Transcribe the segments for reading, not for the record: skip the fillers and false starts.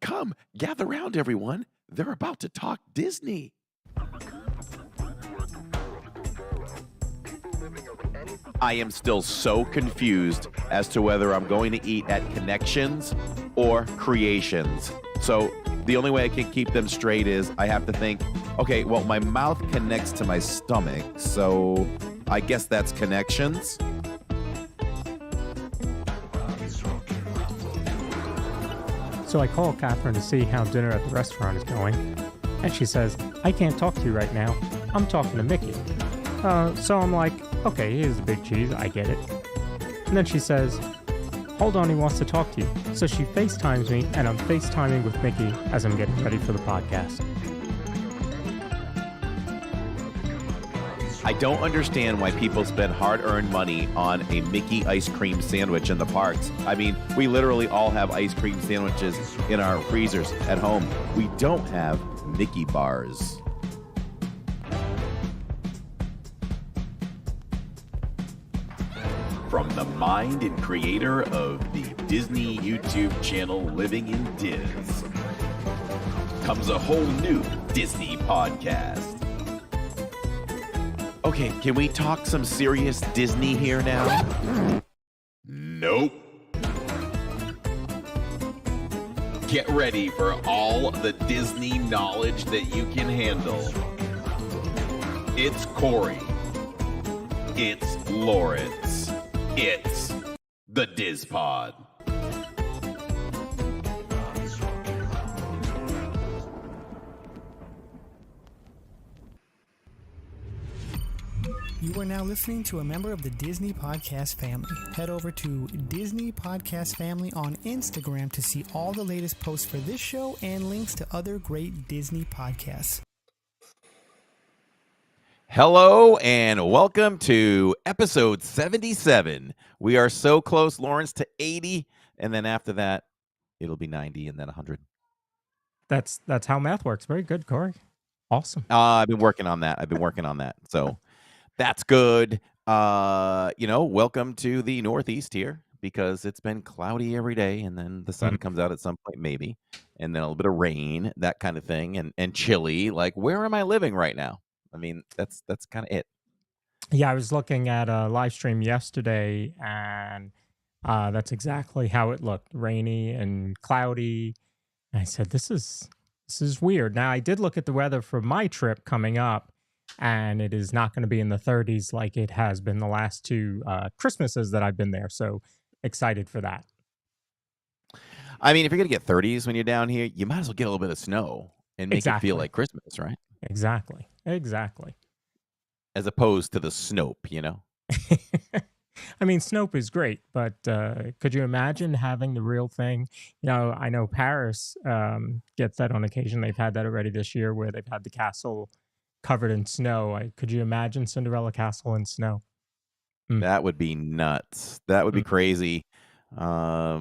come, gather round, everyone. They're about to talk Disney. I am still so confused as to whether I'm going to eat at Connections or Creations. So the only way I can keep them straight is I have to think, okay, well, my mouth connects to my stomach, so I guess that's Connections. So I call Catherine to see how dinner at the restaurant is going, and she says, I can't talk to you right now. I'm talking to Mickey. So I'm like, okay, here's the big cheese. I get it. And then she says, hold on, he wants to talk to you. So she FaceTimes me, and I'm FaceTiming with Mickey as I'm getting ready for the podcast. I don't understand why people spend hard-earned money on a Mickey ice cream sandwich in the parks. I mean, we literally all have ice cream sandwiches in our freezers at home. We don't have Mickey bars. From the mind and creator of the Disney YouTube channel Living in Diz comes a whole new Disney podcast. Okay, can we talk some serious Disney here now? Nope. Get ready for all the Disney knowledge that you can handle. It's Corey. It's Lawrence. It's the DizPod. You are now listening to a member of the Disney Podcast family. Head over to Disney Podcast Family on Instagram to see all the latest posts for this show and links to other great Disney podcasts. Hello and welcome to episode 77. We are so close, Lawrence, to 80, and then after that, it'll be 90 and then 100. That's how math works. Very good, Corey. Awesome. I've been working on that. So that's good. Welcome to the Northeast here because it's been cloudy every day, and then the sun comes out at some point, maybe, and then a little bit of rain, that kind of thing, and chilly. Like, where am I living right now? I mean, that's kind of it. Yeah, I was looking at a live stream yesterday, and that's exactly how it looked. Rainy and cloudy. And I said, this is weird. Now, I did look at the weather for my trip coming up, and it is not going to be in the 30s like it has been the last two Christmases that I've been there. So excited for that. I mean, if you're going to get 30s when you're down here, you might as well get a little bit of snow and make it feel like Christmas, right? Exactly. As opposed to the Snope, you know? I mean, Snope is great, but could you imagine having the real thing? You know, I know Paris gets that on occasion. They've had that already this year where they've had the castle covered in snow. Could you imagine Cinderella Castle in snow? That would be nuts. That would be crazy. I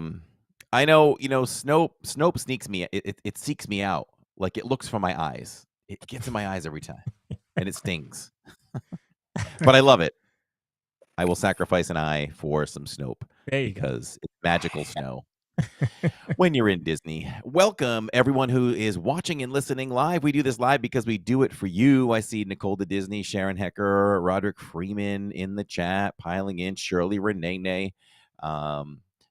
know, Snope sneaks me. It seeks me out. Like, it looks for my eyes. It gets in my eyes every time, and it stings. But I love it. I will sacrifice an eye for some Snope because it's magical snow. When you're in Disney. Welcome, everyone who is watching and listening live. We do this live because we do it for you. I see Nicole the Disney, Sharon Hecker, Roderick Freeman in the chat, piling in, Shirley Renee.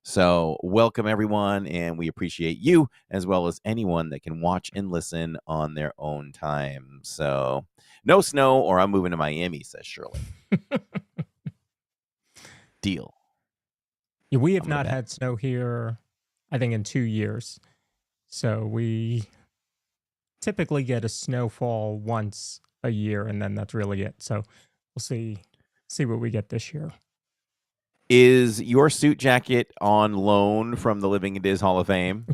So welcome, everyone, and we appreciate you as well as anyone that can watch and listen on their own time. So no snow or I'm moving to Miami, says Shirley. Deal. Yeah, we have not had snow here, I think, in 2 years. So we typically get a snowfall once a year, and then that's really it. So we'll see what we get this year. Is your suit jacket on loan from the Living in Diz Hall of Fame?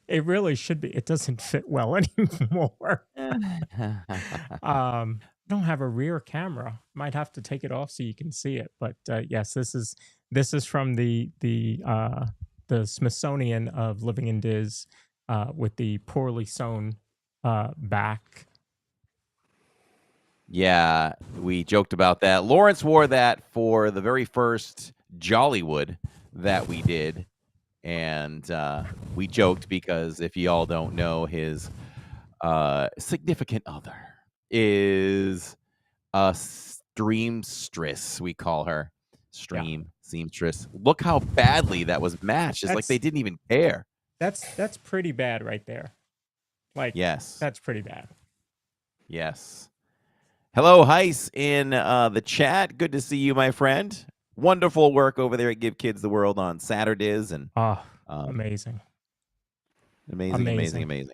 It really should be. It doesn't fit well anymore. Don't have a rear camera. Might have to take it off so you can see it. But yes, this is from the Smithsonian of Living in Diz with the poorly sewn back. Yeah, we joked about that. Lawrence wore that for the very first Jollywood that we did. And we joked because if you all don't know, his significant other is a streamstress, we call her. Yeah. Seamstress. Look how badly that was matched. It's like they didn't even care. That's pretty bad right there. Like, Yes. that's pretty bad. Yes. Hello, Heiss, in the chat. Good to see you, my friend. Wonderful work over there at Give Kids the World on Saturdays. And amazing. Amazing.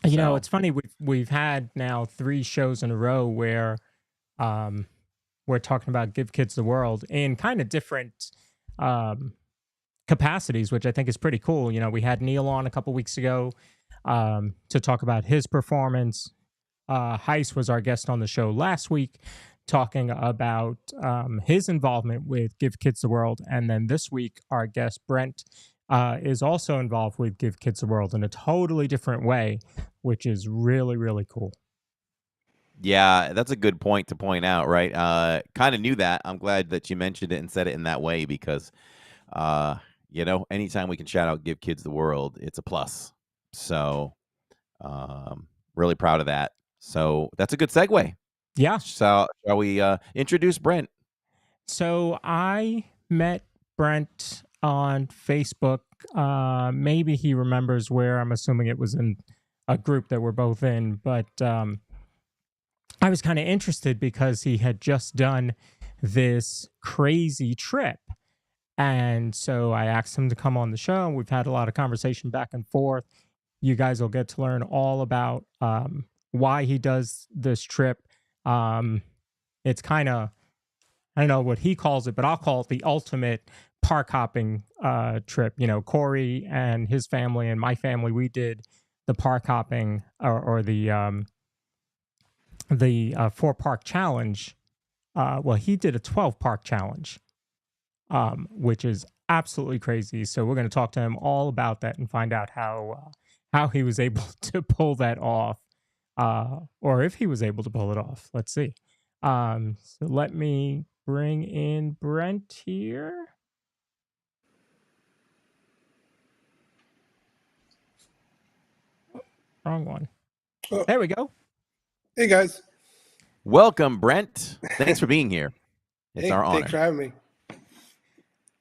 You know, it's funny. We've had now 3 shows in a row where we're talking about Give Kids the World in kind of different capacities, which I think is pretty cool. You know, we had Neil on a couple weeks ago to talk about his performance. Heiss was our guest on the show last week talking about his involvement with Give Kids the World. And then this week, our guest Brent is also involved with Give Kids the World in a totally different way, which is really, really cool. Yeah, that's a good point to point out, right? Kind of knew that. I'm glad that you mentioned it and said it in that way because, you know, anytime we can shout out Give Kids the World, it's a plus. So really proud of that. So that's a good segue. Yeah. So shall we introduce Brent? So I met Brent on Facebook. Maybe he remembers where. I'm assuming it was in a group that we're both in. But I was kind of interested because he had just done this crazy trip. And so I asked him to come on the show. We've had a lot of conversation back and forth. You guys will get to learn all about why he does this trip. It's kind of, I don't know what he calls it, but I'll call it the ultimate park hopping trip. You know, Corey and his family and my family, we did the park hopping or the 4-park challenge. Well, he did a 12-park challenge, which is absolutely crazy. So we're going to talk to him all about that and find out how he was able to pull that off, or if he was able to pull it off. Let's see. So let me bring in Brent here. Wrong one. There we go. Hey, guys. Welcome, Brent. Thanks for being here. It's our honor. Thanks for having me.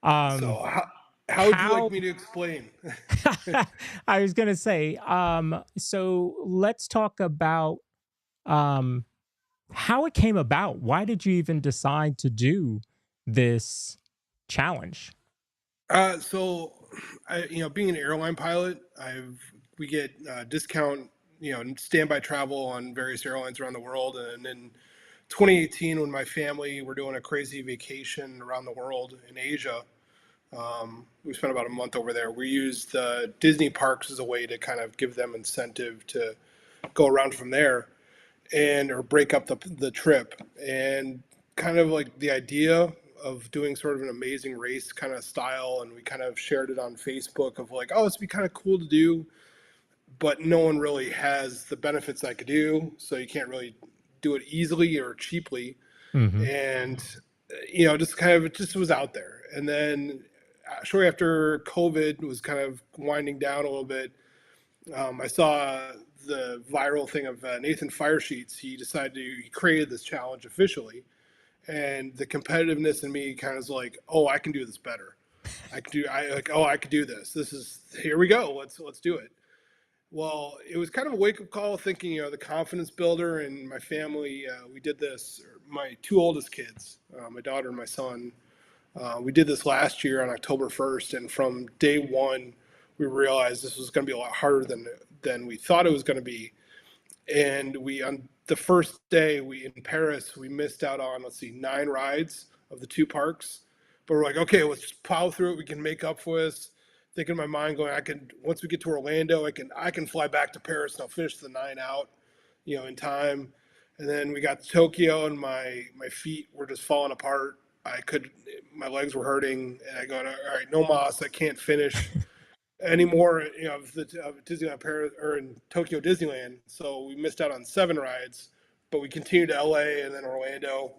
So how would you like me to explain? I was going to say, so let's talk about how it came about. Why did you even decide to do this challenge? So, being an airline pilot, we get discount, standby travel on various airlines around the world. And in 2018, when my family were doing a crazy vacation around the world in Asia, we spent about a month over there. We used the Disney parks as a way to kind of give them incentive to go around from there or break up the trip. And kind of like the idea of doing sort of an amazing race kind of style, and we kind of shared it on Facebook of like, oh, this would be kind of cool to do, but no one really has the benefits I could do, so you can't really do it easily or cheaply. Mm-hmm. And just kind of, it just was out there. And then shortly after COVID was kind of winding down a little bit, I saw the viral thing of Nathan Firesheets. He created this challenge officially, and the competitiveness in me kind of is like, oh, I can do this better. I could do this. Here we go. Let's do it. Well, it was kind of a wake-up call, thinking, the confidence builder. And my family, we did this. My 2 oldest kids, my daughter and my son, we did this last year on October 1st, and from day one, we realized this was going to be a lot harder than we thought it was going to be. And on the first day in Paris, we missed out on 9 rides of the 2 parks. But we're like, okay, let's just plow through it. We can make up for this. Thinking in my mind, going, once we get to Orlando, I can fly back to Paris and I'll finish the 9 out, in time. And then we got to Tokyo, and my feet were just falling apart. My legs were hurting, and I go, all right, no mas, I can't finish anymore, of Disneyland Paris or in Tokyo Disneyland. So we missed out on 7 rides, but we continued to LA and then Orlando.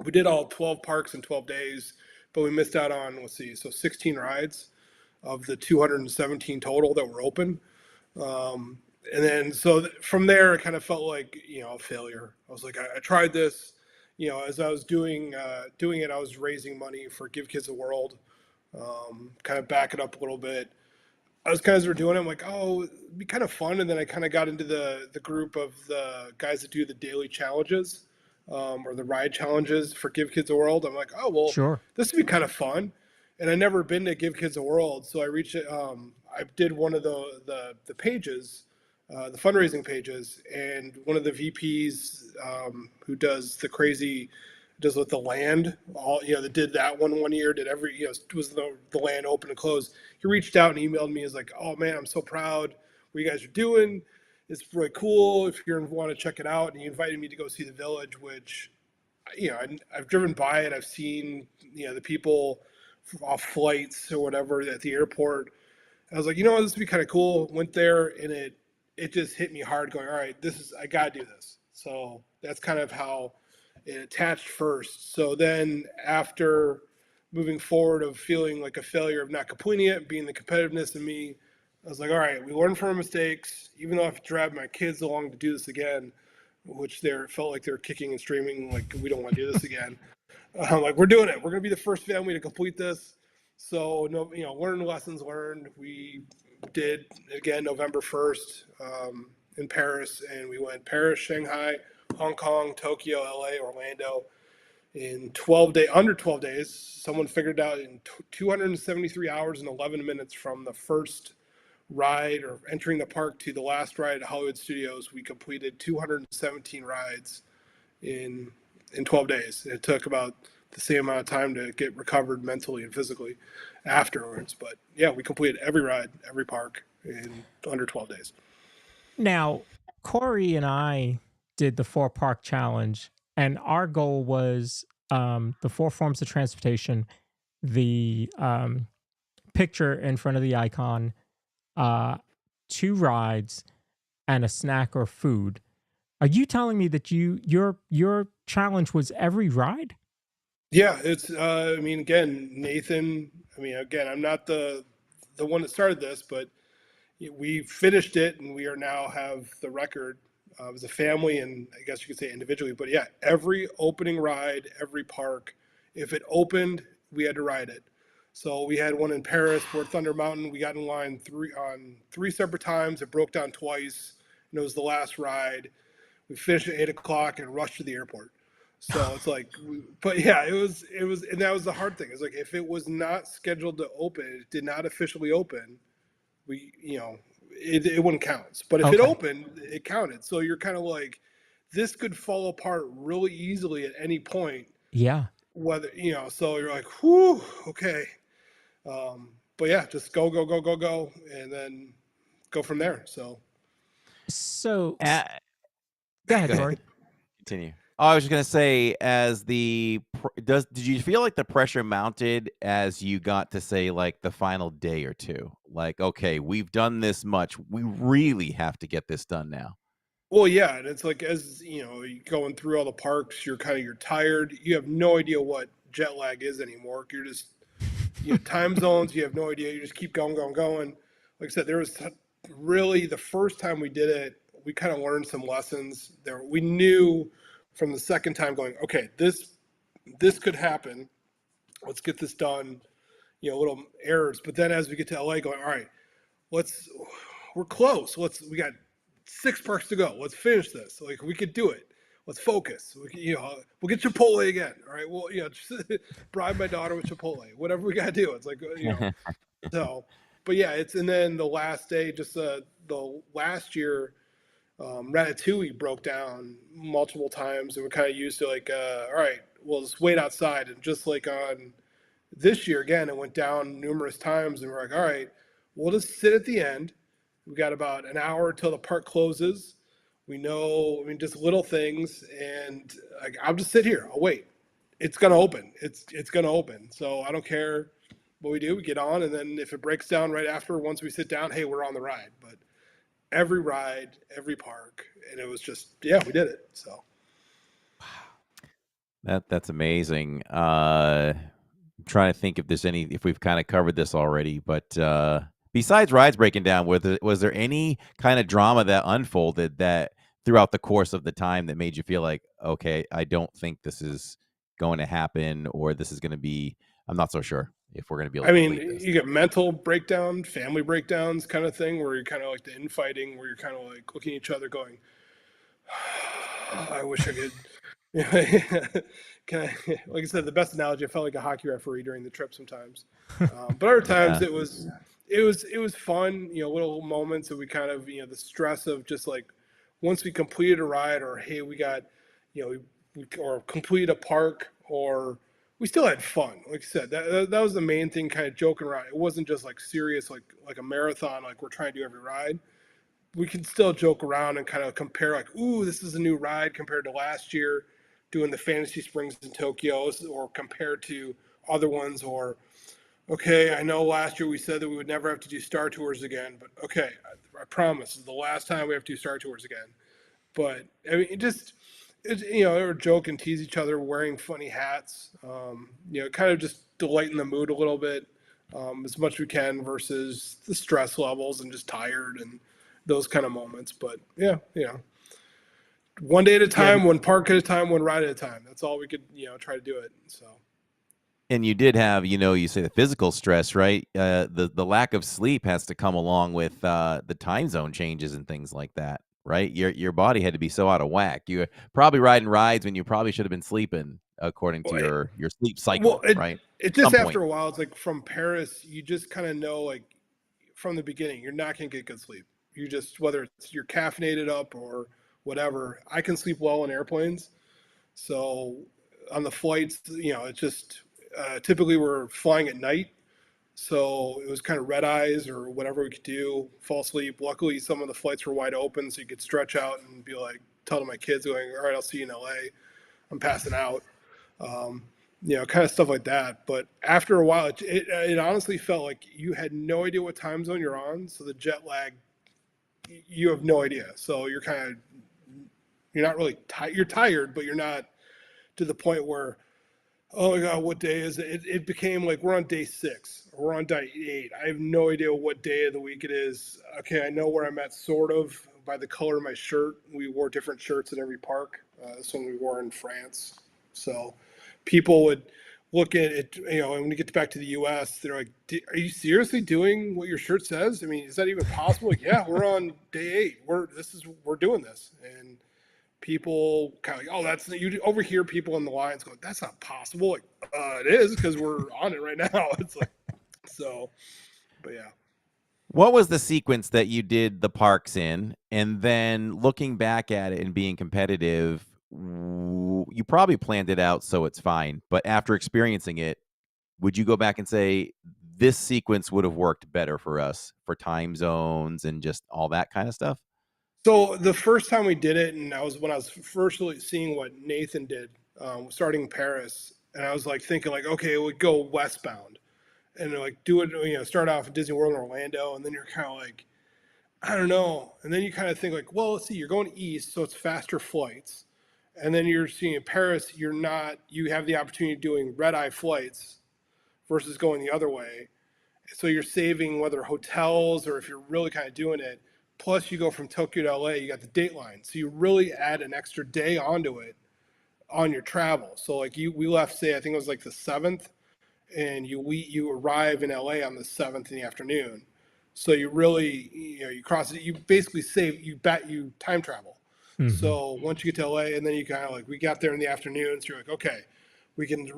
We did all 12 parks in 12 days, but we missed out on, 16 rides. of the 217 total that were open. And then so from there, it kind of felt like, a failure. I was like, I tried this, as I was doing it, I was raising money for Give Kids a World, kind of back it up a little bit. I was kind of doing it. I'm like, oh, it'd be kind of fun. And then I kind of got into the group of the guys that do the daily challenges, or the ride challenges for Give Kids a World. I'm like, oh, well, Sure. this would be kind of fun. And I'd never been to Give Kids a World. So I reached it. I did one of the pages, the fundraising pages. And one of the VPs, who does with the land, that did that one year, did every, was the land open and closed. He reached out and emailed me. He's like, oh man, I'm so proud what you guys are doing. It's really cool if you want to check it out. And he invited me to go see the village, which, I've driven by it. I've seen, the people off flights or whatever at the airport. I was like, this would be kind of cool. Went there and it just hit me hard going, all right, I got to do this. So that's kind of how it attached first. So then after moving forward of feeling like a failure of not completing it, being the competitiveness in me, I was like, all right, we learn from our mistakes, even though I have to drag my kids along to do this again, which felt like they were kicking and screaming, like, we don't want to do this again. I'm like, we're doing it. We're going to be the first family to complete this. So, learn lessons learned. We did, again, November 1st in Paris, and we went Paris, Shanghai, Hong Kong, Tokyo, LA, Orlando. In under 12 days, someone figured out in 273 hours and 11 minutes from the first ride or entering the park to the last ride at Hollywood Studios, we completed 217 rides in 12 days. It took about the same amount of time to get recovered mentally and physically afterwards. But yeah, we completed every ride, every park in under 12 days. Now, Corey and I did the 4-park challenge, and our goal was the 4 forms of transportation, the picture in front of the icon, 2 rides, and a snack or food. Are you telling me that your challenge was every ride? Yeah, it's again, Nathan, I'm not the one that started this, but we finished it and we are now have the record as a family, and I guess you could say individually, but yeah, every opening ride, every park, if it opened, we had to ride it. So we had one in Paris for Thunder Mountain. We got in line 3 separate times. It broke down twice, and it was the last ride. We finished at 8:00 and rushed to the airport. So it's like, but yeah, it was, and that was the hard thing. It's like, if it was not scheduled to open, it did not officially open, it wouldn't count. But if it opened, it counted. So you're kind of like, this could fall apart really easily at any point. Yeah. Whether, so you're like, whew, okay. But yeah, just go, and then go from there. So go ahead, Corey. Continue. Oh, I was just gonna say, did you feel like the pressure mounted as you got to say like the final day or two? Like, okay, we've done this much. We really have to get this done now. Well, yeah, and it's like, as you're going through all the parks, you're tired. You have no idea what jet lag is anymore. You're just time zones. You have no idea. You just keep going. Like I said, there was really the first time we did it, we kind of learned some lessons there. We knew from the second time going, okay, this could happen. Let's get this done. Little errors. But then as we get to LA, going, all right, we're close. We got 6 parks to go. Let's finish this. Like, we could do it. Let's focus. We'll get Chipotle again. All right. Well, just bribe my daughter with Chipotle. Whatever we gotta do. It's like, so. But yeah, and then the last day, just the last year, Ratatouille broke down multiple times, and we're kind of used to like, all right, we'll just wait outside. And just like on this year again, it went down numerous times, and we're like, all right, we'll just sit at the end. We got about an hour till the park closes. We know, just little things, and I'll just sit here. I'll wait. It's gonna open. It's gonna open. So I don't care what we do. We get on, and then if it breaks down right after, once we sit down, hey, we're on the ride. But every ride, every park, and it was just, yeah, we did it. So that's amazing. trying to think if we've kind of covered this already, but besides rides breaking down, was there any kind of drama that unfolded that throughout the course of the time that made you feel like, okay, I don't think this is going to happen, or this is going to be, I'm not so sure if we're going to be able I to mean, complete this. you get mental breakdown, family breakdowns kind of thing, where you're kind of like the infighting, where you're kind of like looking at each other going, I wish I could. Can I, like I said, the best analogy, I felt like a hockey referee during the trip sometimes. But other times Yeah. it was fun, little moments that we kind of, the stress of just like once we completed a ride, or hey, we got, or completed a park, or we still had fun. Like I said, that was the main thing, kind of joking around. It wasn't just like serious, like a marathon, like we're trying to do every ride. We can still joke around and kind of compare, like, ooh, this is a new ride compared to last year doing the Fantasy Springs in Tokyo, or compared to other ones, or okay, I know last year we said that we would never have to do Star Tours again, but okay, I promise, this is the last time we have to do Star Tours again. But I mean, they were joke and tease each other, wearing funny hats, kind of just to lighten the mood a little bit, as much as we can, versus the stress levels and just tired and those kind of moments. But yeah, one day at a Yeah. time, one park at a time, one ride at a time. That's all we could, try to do it. So. And you did have, you say the physical stress, right? The lack of sleep has to come along with the time zone changes and things like that, right? Your body had to be so out of whack. You were probably riding rides when you probably should have been sleeping according to your sleep Well, cycle, right? it At just some after point. a while, it's like from Paris, you just kind of know, like from the beginning, you're not gonna get good sleep. You just, whether it's you're caffeinated up or whatever. I can sleep well in airplanes, so on the flights, it's just typically we're flying at night, so it was kind of red eyes or whatever we could do, fall asleep. Luckily, some of the flights were wide open, so you could stretch out and be like, tell my kids, going, all right, I'll see you in LA. I'm passing out. Um, kind of stuff like that. But after a while, it honestly felt like you had no idea what time zone you're on. So the jet lag, you have no idea. So you're not really tired. You're tired, but you're not to the point where, oh my God, what day is it? It became like we're on day 6 or we're on day 8. I have no idea what day of the week it is. Okay, I know where I'm at, sort of, by the color of my shirt. We wore different shirts at every park. This one we wore in France. So people would look at it, and when we get back to the US, they're like, are you seriously doing what your shirt says? I mean, is that even possible? Like, yeah, we're on day 8. We're doing this. And people kind of like, oh, that's, you overhear people in the lines go, that's not possible. Like, it is, because we're on it right now. It's like, so, but yeah. What was the sequence that you did the parks in? And then looking back at it and being competitive, you probably planned it out so it's fine. But after experiencing it, would you go back and say this sequence would have worked better for us for time zones and just all that kind of stuff? So the first time we did it, and when I was first seeing what Nathan did, starting in Paris, and I was like thinking like, okay, it would go westbound and like do it, start off at Disney World in Orlando, and then you're kind of like, I don't know, and then you kind of think like, well, let's see, you're going east, so it's faster flights, and then you're seeing in Paris, you have the opportunity of doing red eye flights versus going the other way. So you're saving whether hotels or if you're really kind of doing it. Plus, you go from Tokyo to LA, you got the date line. So you really add an extra day onto it on your travel. So like we left, say, I think it was like the 7th, and you arrive in LA on the 7th in the afternoon. So you really, you cross it. You basically you time travel. Mm-hmm. So once you get to LA, and then you kind of like, we got there in the afternoon, so you're like, okay, we can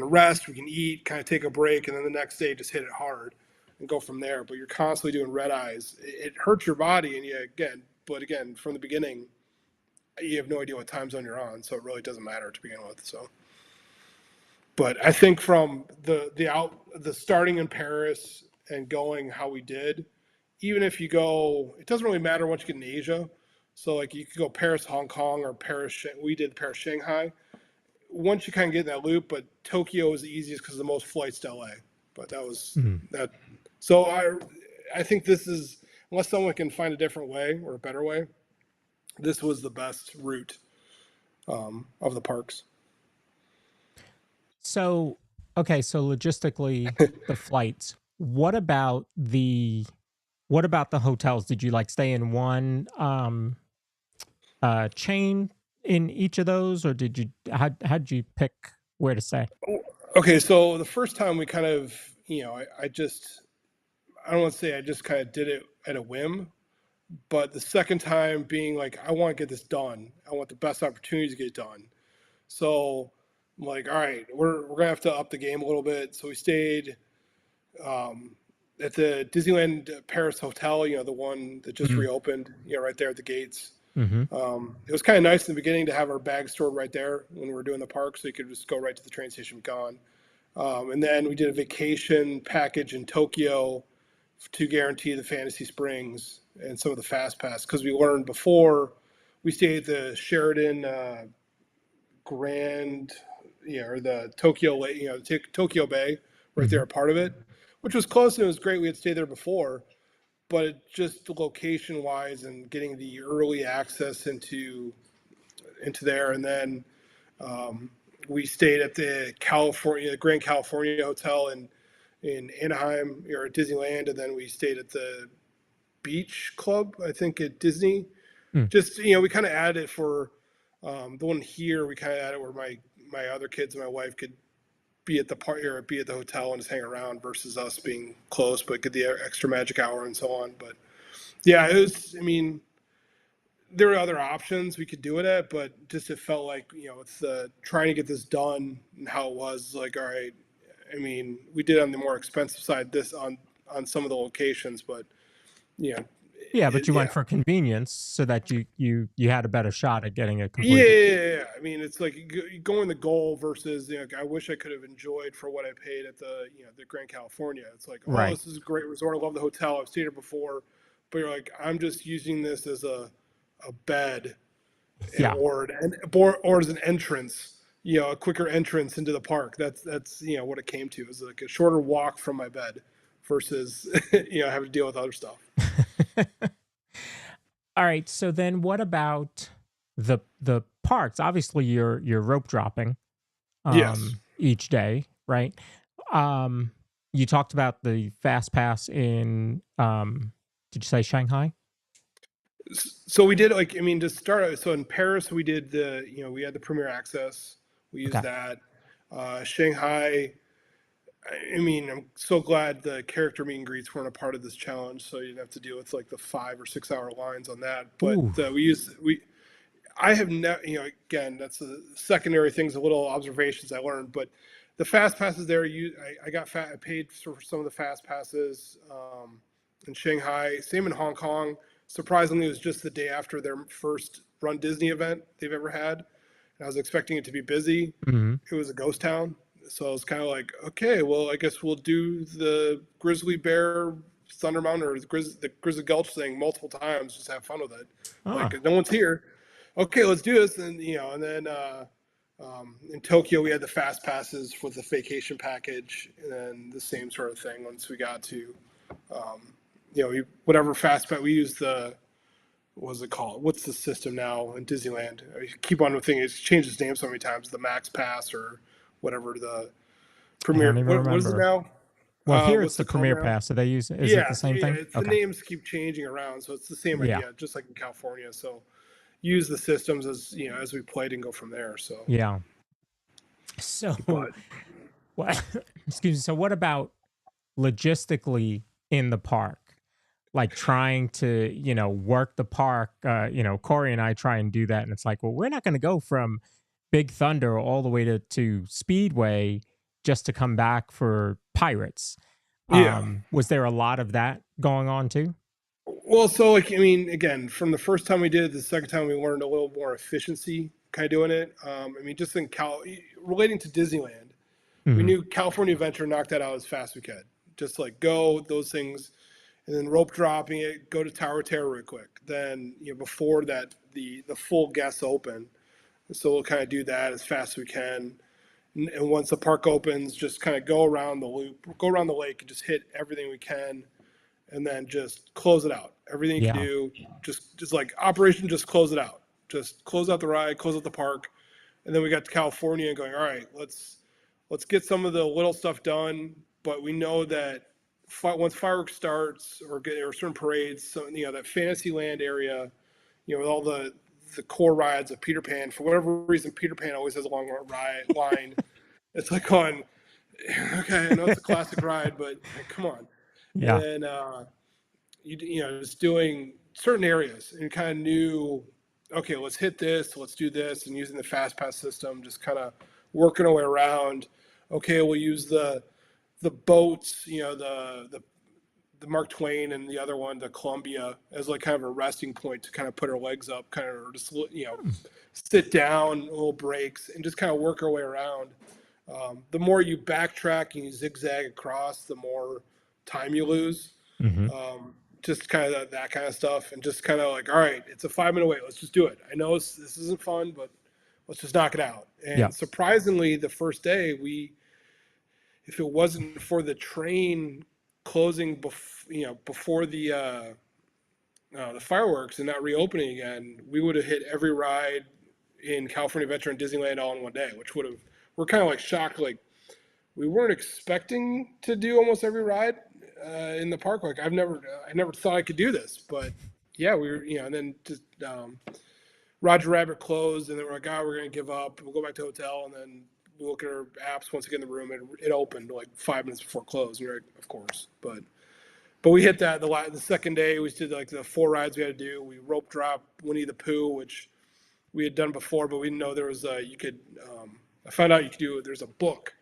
rest, we can eat, kind of take a break, and then the next day just hit it hard and go from there. But you're constantly doing red eyes. It hurts your body, and but again, from the beginning, you have no idea what time zone you're on, so it really doesn't matter to begin with. So, but I think from the starting in Paris and going how we did, even if you go, it doesn't really matter once you get in Asia. So like you could go Paris, Hong Kong, or Paris. We did Paris, Shanghai. Once you kind of get in that loop, but Tokyo is the easiest because the most flights to LA. But that was that. So I think this is, unless someone can find a different way or a better way, this was the best route of the parks. So Okay, so logistically, the flights. What about the hotels? Did you like stay in one chain in each of those, or did you how'd you pick where to stay? Okay, so the first time we kind of, I don't want to say I just kind of did it at a whim, but the second time being like, I want to get this done. I want the best opportunity to get it done. So I'm like, all right, we're gonna have to up the game a little bit. So we stayed at the Disneyland Paris Hotel, the one that just Mm-hmm. reopened, right there at the gates. Mm-hmm. It was kind of nice in the beginning to have our bags stored right there when we were doing the park, so you could just go right to the train station and be gone. And then we did a vacation package in Tokyo to guarantee the Fantasy Springs and some of the Fast Pass, because we learned before we stayed at the Sheraton Grand, or the Tokyo, Tokyo Bay, right Mm-hmm. there, a part of it, which was close and it was great. We had stayed there before, but it just location wise and getting the early access into there, and then we stayed at the Grand California Hotel in Anaheim, or at Disneyland, and then we stayed at the Beach Club, I think, at Disney. Mm. Just we kind of added it for the one here. We kind of added where my other kids and my wife could be at the party or be at the hotel and just hang around versus us being close, but get the extra magic hour and so on. But yeah, it was. I mean, there were other options we could do it at, but just it felt like it's trying to get this done and how it was like. All right, I mean, we did on the more expensive side this on some of the locations, but yeah, Yeah, but you yeah. went for convenience so that you had a better shot at getting it Yeah, completed. yeah. I mean, it's like you go in the goal versus I wish I could have enjoyed for what I paid at the the Grand California. It's like, oh, Right. this is a great resort. I love the hotel. I've stayed here before, but you're like, I'm just using this as a bed Yeah. or as an entrance, a quicker entrance into the park. That's what it came to. It was like a shorter walk from my bed versus having to deal with other stuff. All right. So then what about the parks? Obviously you're rope dropping Yes. each day, right? You talked about the fast pass in did you say Shanghai? So we did to start out. So in Paris, we did we had the Premier Access. We used Okay. that. Shanghai. I mean, I'm so glad the character meet and greets weren't a part of this challenge, so you didn't have to deal with like the 5 or 6 hour lines on that. But Ooh. I have never, again, that's a secondary things, a little observations I learned. But the fast passes there, I paid for some of the fast passes in Shanghai. Same in Hong Kong. Surprisingly, it was just the day after their first Run Disney event they've ever had, and I was expecting it to be busy. Mm-hmm. It was a ghost town, so I was kind of like, okay, well, I guess we'll do the Grizzly Bear Thunder Mountain or the Grizzly Gulch thing multiple times. Just have fun with it. Ah. Like no one's here. Okay, let's do this. And and then in Tokyo we had the fast passes with the vacation package, and then the same sort of thing once we got to whatever fast pass we used the. What was it called? What's the system now in Disneyland? I keep on thinking it's changed its name so many times. The Max Pass or whatever the I don't Premier. even What is it remember. now? Well, here it's What's the it called Premier now? Pass. So they use is it Yeah, the same thing? it's the Okay. names keep changing around, so it's the same Yeah. idea, just like in California. So use the systems as as we played and go from there. So Yeah. So but what excuse me. So what about logistically in the park? Like trying to, work the park. Corey and I try and do that. And it's like, well, we're not going to go from Big Thunder all the way to Speedway just to come back for Pirates. yeah. Was there a lot of that going on too? Well, so I mean, again, from the first time we did it, the second time we learned a little more efficiency kind of doing it. I mean, just in relating to Disneyland, we Mhm. knew California Adventure knocked that out as fast as we could. Just like go those things, and then rope dropping it, go to Tower of Terror real quick. Then before that, the full guests open, so we'll kind of do that as fast as we can. And once the park opens, just kind of go around the loop, go around the lake, and just hit everything we can, and then just close it out. Everything you can Yeah. do, just like operation, just close it out. Just close out the ride, close out the park, and then we got to California and going, all right, let's let's get some of the little stuff done. But we know that once fireworks starts or certain parades, so, that Fantasyland area, with all the core rides of Peter Pan, for whatever reason, Peter Pan always has a long line. It's like on, okay, I know it's a classic ride, but come on. Yeah. And then, just doing certain areas and kind of knew, okay, let's hit this, let's do this, and using the fast pass system, just kind of working our way around. Okay, we'll use the boats, the Mark Twain and the other one, the Columbia, as like kind of a resting point to kind of put our legs up, kind of, or just sit down, little breaks, and just kind of work our way around. The more you backtrack and you zigzag across, the more time you lose. Just kind of that kind of stuff, and just kind of like, all right, it's a 5-minute wait, let's just do it. I know this isn't fun, but let's just knock it out. And surprisingly, the first day, if it wasn't for the train closing before the fireworks and not reopening again, we would have hit every ride in California Adventure and Disneyland all in one day, which would have, we're kind of like shocked, like we weren't expecting to do almost every ride in the park. Like I never thought I could do this, but yeah, we were, and then just Roger Rabbit closed, and then we're like, we're going to give up. We'll go back to the hotel, and then we look at our apps once again in the room, and it opened like 5 minutes before close. And you're like, of course, but we hit that the second day. We did like the 4 rides we had to do. We rope drop Winnie the Pooh, which we had done before, but we didn't know there was you could. I found out you could do. There's a book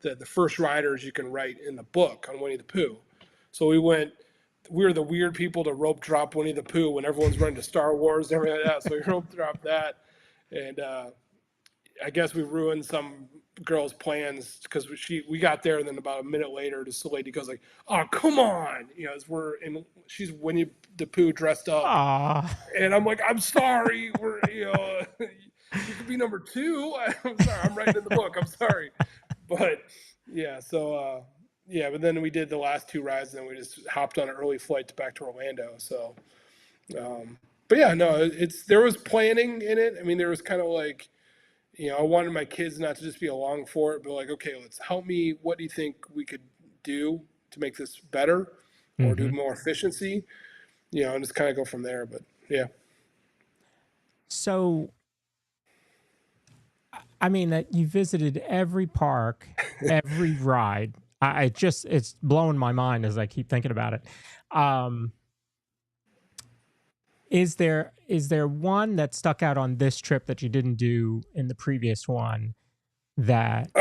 that the first riders you can write in the book on Winnie the Pooh. So we were the weird people to rope drop Winnie the Pooh when everyone's running to Star Wars and everything like that. So we rope dropped that, and I guess we ruined some girl's plans because we got there, and then about a minute later, this lady goes like, "Oh, come on!" As she's Winnie the Pooh dressed up, and I'm like, "I'm sorry, you could be number 2. I'm sorry, I'm writing in the book. I'm sorry." But yeah, so but then we did the last 2 rides, and then we just hopped on an early flight back to Orlando. So, but yeah, no, there was planning in it. I mean, there was kind of like, I wanted my kids not to just be along for it, but like, okay, let's help me. What do you think we could do to make this better or do more efficiency? And just kind of go from there. But yeah. So, I mean, that you visited every park, every ride. It's blowing my mind as I keep thinking about it. Is there one that stuck out on this trip that you didn't do in the previous one that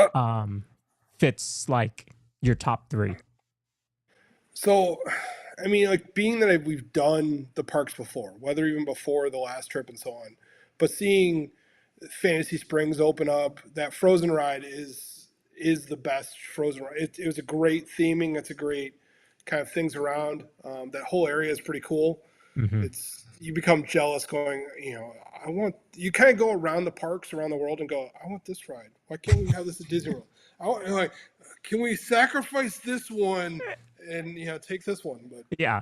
fits like your top 3? So, I mean, like being that we've done the parks before, whether even before the last trip and so on, but seeing Fantasy Springs open up, that Frozen ride is the best Frozen ride. It was a great theming. It's a great kind of things around. That whole area is pretty cool. You become jealous going, you kind of go around the parks around the world and go, I want this ride. Why can't we have this at Disney World? Can we sacrifice this one and, take this one? But yeah,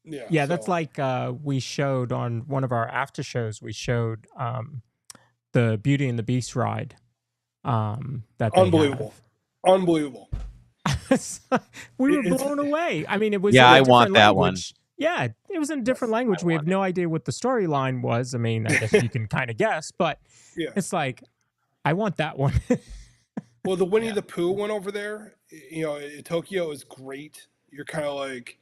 so. That's like we showed on one of our after shows, we showed the Beauty and the Beast ride. That Unbelievable. We were blown away. I mean, it was I in a want different that language. one. Yeah, it was in a different language. We have no idea what the storyline was. I mean, I guess you can kind of guess, but it's like, I want that one. Well, the Winnie the Pooh one over there, Tokyo is great. You're kind of like,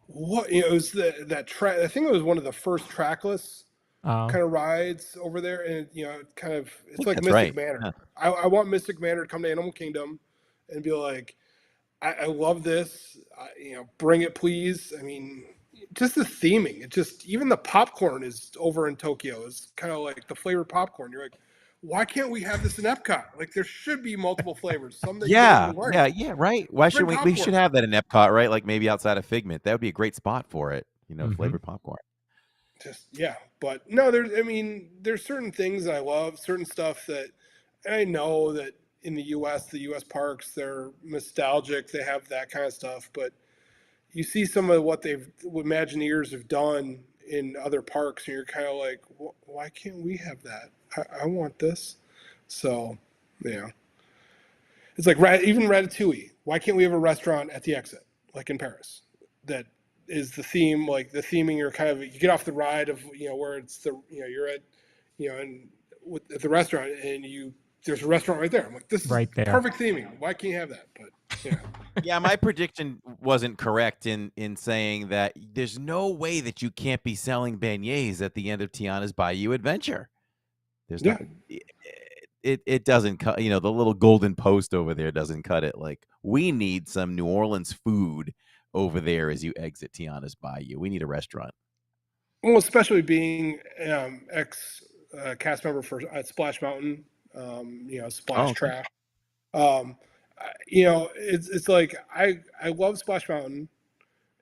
what? It was that track. I think it was one of the first trackless kind of rides over there, and it's like Mystic Manor. Yeah. I want Mystic Manor to come to Animal Kingdom and be like, I love this. Bring it, please. I mean, just the theming. It just, even the popcorn is over in Tokyo. It's kind of like the flavored popcorn. You're like, why can't we have this in Epcot? Like, there should be multiple flavors. Some that right. Why should we? popcorn. We should have that in Epcot, right? Like maybe outside of Figment, that would be a great spot for it. Flavored popcorn. But no, there's certain things that I love, certain stuff that I know that in the U.S. parks, they're nostalgic. They have that kind of stuff, but you see some of what Imagineers have done in other parks, and you're kind of like, why can't we have that? I want this. So, yeah. It's like even Ratatouille. Why can't we have a restaurant at the exit, like in Paris? That is the theme. Like the theming, you're kind of, you get off the ride of, where it's you're at, and at the restaurant, and there's a restaurant right there. I'm like, this is Right there. perfect theming. Why can't you have that? But yeah. Yeah, my prediction wasn't correct in saying that there's no way that you can't be selling beignets at the end of Tiana's Bayou Adventure. There's Yeah. no, it doesn't cut. The little golden post over there doesn't cut it. Like, we need some New Orleans food over there as you exit Tiana's Bayou. We need a restaurant. Well, especially being ex cast member at Splash Mountain, Splash Track. It's like I love Splash Mountain,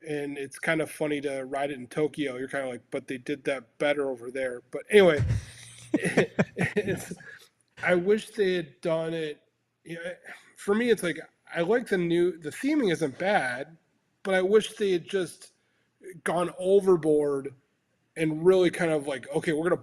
and it's kind of funny to ride it in Tokyo. You're kind of like, but they did that better over there. But anyway, I wish they had done it. For me, it's like, I like the theming isn't bad, but I wish they had just gone overboard and really kind of like, okay, we're gonna,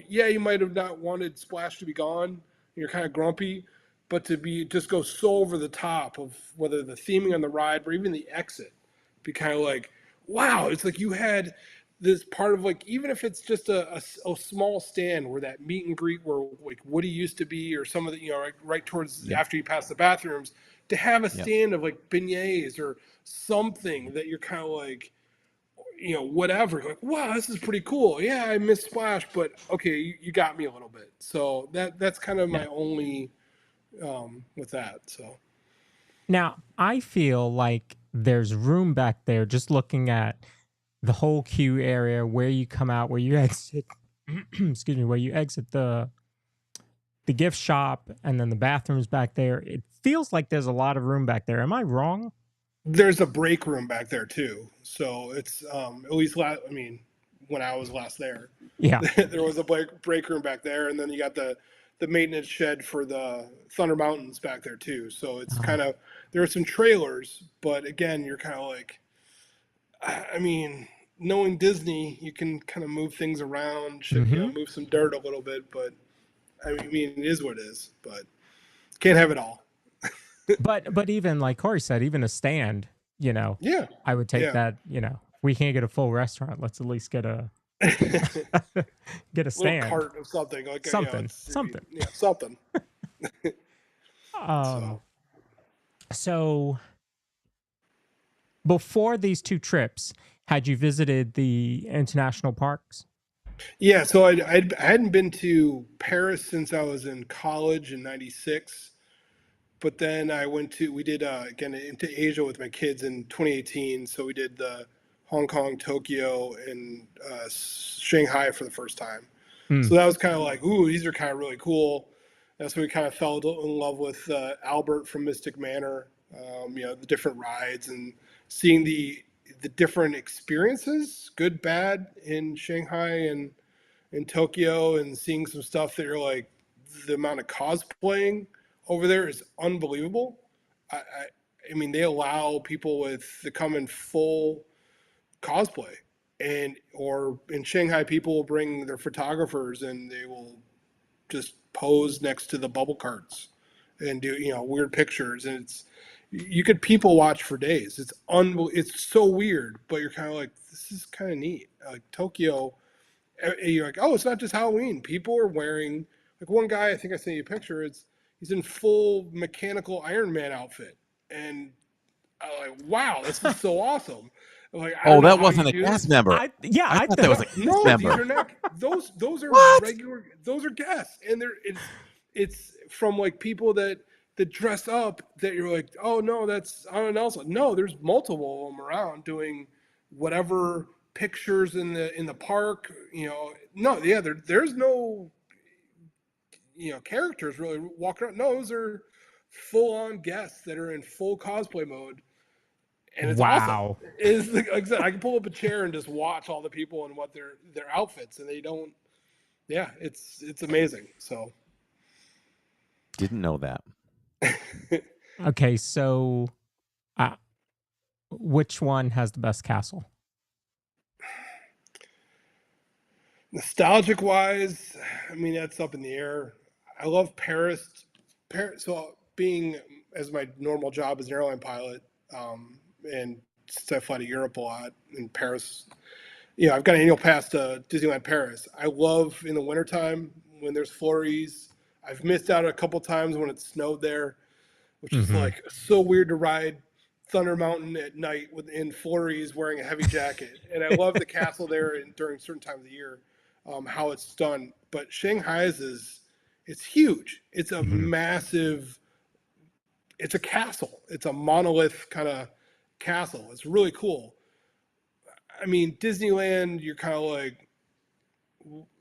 you might have not wanted Splash to be gone, and you're kind of grumpy, but to just go so over the top of whether the theming on the ride or even the exit, be kind of like, wow, it's like you had this part of, like, even if it's just a small stand where that meet and greet where like Woody used to be, or some of the, right towards after you pass the bathrooms, to have a stand of like beignets or something that you're kind of like, whatever, like, wow, this is pretty cool. Yeah, I miss Splash, but okay, you got me a little bit. So that's kind of my only with that. So Now, I feel like there's room back there, just looking at the whole queue area where you come out, where you exit, excuse me, where you exit the gift shop, and then the bathrooms back there. It feels like there's a lot of room back there. Am I wrong? there's a break room back there too. So it's at least when I was last there, Yeah. there was a break room back there, and then you got the maintenance shed for the Thunder Mountains back there too. So it's kind of, there are some trailers, but again, you're kind of like, knowing Disney, you can kind of move things around, move some dirt a little bit, but it is what it is, but can't have it all. But even like Corey said, even a stand, Yeah. I would take that. If we can't get a full restaurant, let's at least get a get a stand, little cart of something, like something. Yeah, something. So before these two trips, had you visited the international parks? Yeah, so I hadn't been to Paris since I was in college in '96, but then we did again into Asia with my kids in 2018. So we did the Hong Kong, Tokyo, and Shanghai for the first time. So that was kind of like, ooh, these are kind of really cool. That's when we kind of fell in love with Albert from Mystic Manor. The different rides and seeing the different experiences, good, bad, in Shanghai and in Tokyo, and seeing some stuff that you're like, the amount of cosplaying over there is unbelievable. They allow people to come in full cosplay, or in Shanghai, people will bring their photographers and they will just pose next to the bubble carts and do weird pictures, and you could people watch for days. It's so weird, but you're kind of like, this is kind of neat. Like Tokyo, you're like, oh, it's not just Halloween. People are wearing, like, one guy, I think I sent you a picture. He's in full mechanical Iron Man outfit, and I'm like, wow, this is so awesome. Like, that wasn't a cast member. I thought that was a cast member. These are not. Those are What? regular. Those are guests, and it's from like people that dress up, that you're like, oh no, that's Anna Nelson. No, there's multiple of them around doing whatever pictures in the park. No, yeah, there's no characters really walking around. No, those are full on guests that are in full cosplay mode. And it's awesome. It's like I said, I can pull up a chair and just watch all the people and what their outfits, and they don't. Yeah, it's amazing. So Didn't know that. Okay, so which one has the best castle? Nostalgic wise, that's up in the air. I love Paris. So being as my normal job as an airline pilot, and since I fly to Europe a lot in Paris, I've got an annual pass to Disneyland Paris. I love in the wintertime when there's flurries. I've missed out a couple times when it snowed there, which is like so weird to ride Thunder Mountain at night in flurries wearing a heavy jacket. And I love the castle there during certain times of the year, how it's done. But Shanghai's it's huge. It's a massive, it's a castle. It's a monolith kind of castle. It's really cool. I mean, Disneyland, you're kind of like,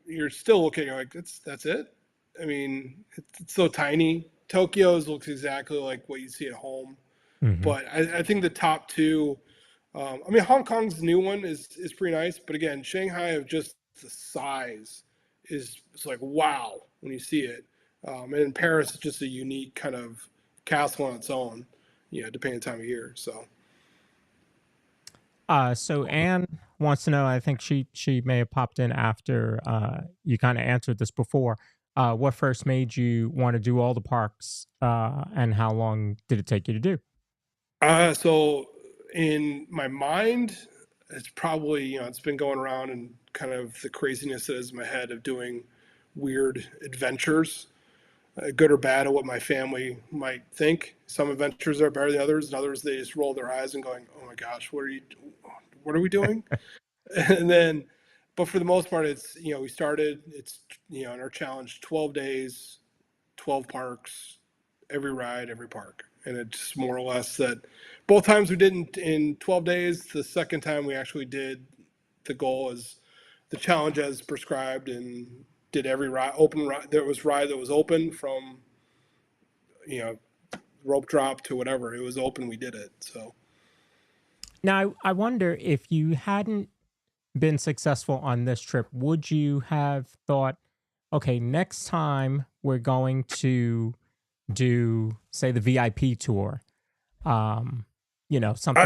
you're still looking, you're like, that's it. I mean, it's so tiny. Tokyo's looks exactly like what you see at home. But I think the top two, I mean, Hong Kong's new one is pretty nice. But again, Shanghai of just the size it's like, wow, when you see it. And in Paris, it's just a unique kind of castle on its own, depending on the time of year. So Anne wants to know, I think she may have popped in after you kind of answered this before. What first made you want to do all the parks, and how long did it take you to do? So in my mind, it's probably, it's been going around and kind of the craziness that is in my head of doing weird adventures, good or bad, of what my family might think. Some adventures are better than others, and others they just roll their eyes and going, "Oh my gosh, what are we doing?" And then, but for the most part, it's we started. It's in our challenge, 12 days, 12 parks, every ride, every park, and it's more or less that. Both times we did in 12 days. The second time we actually did the goal as the challenge as prescribed and did every ride, open ride. There was ride that was open from, rope drop to whatever. It was open. We did it. So Now, I wonder if you hadn't been successful on this trip, would you have thought, okay, next time we're going to do, say, the VIP tour, something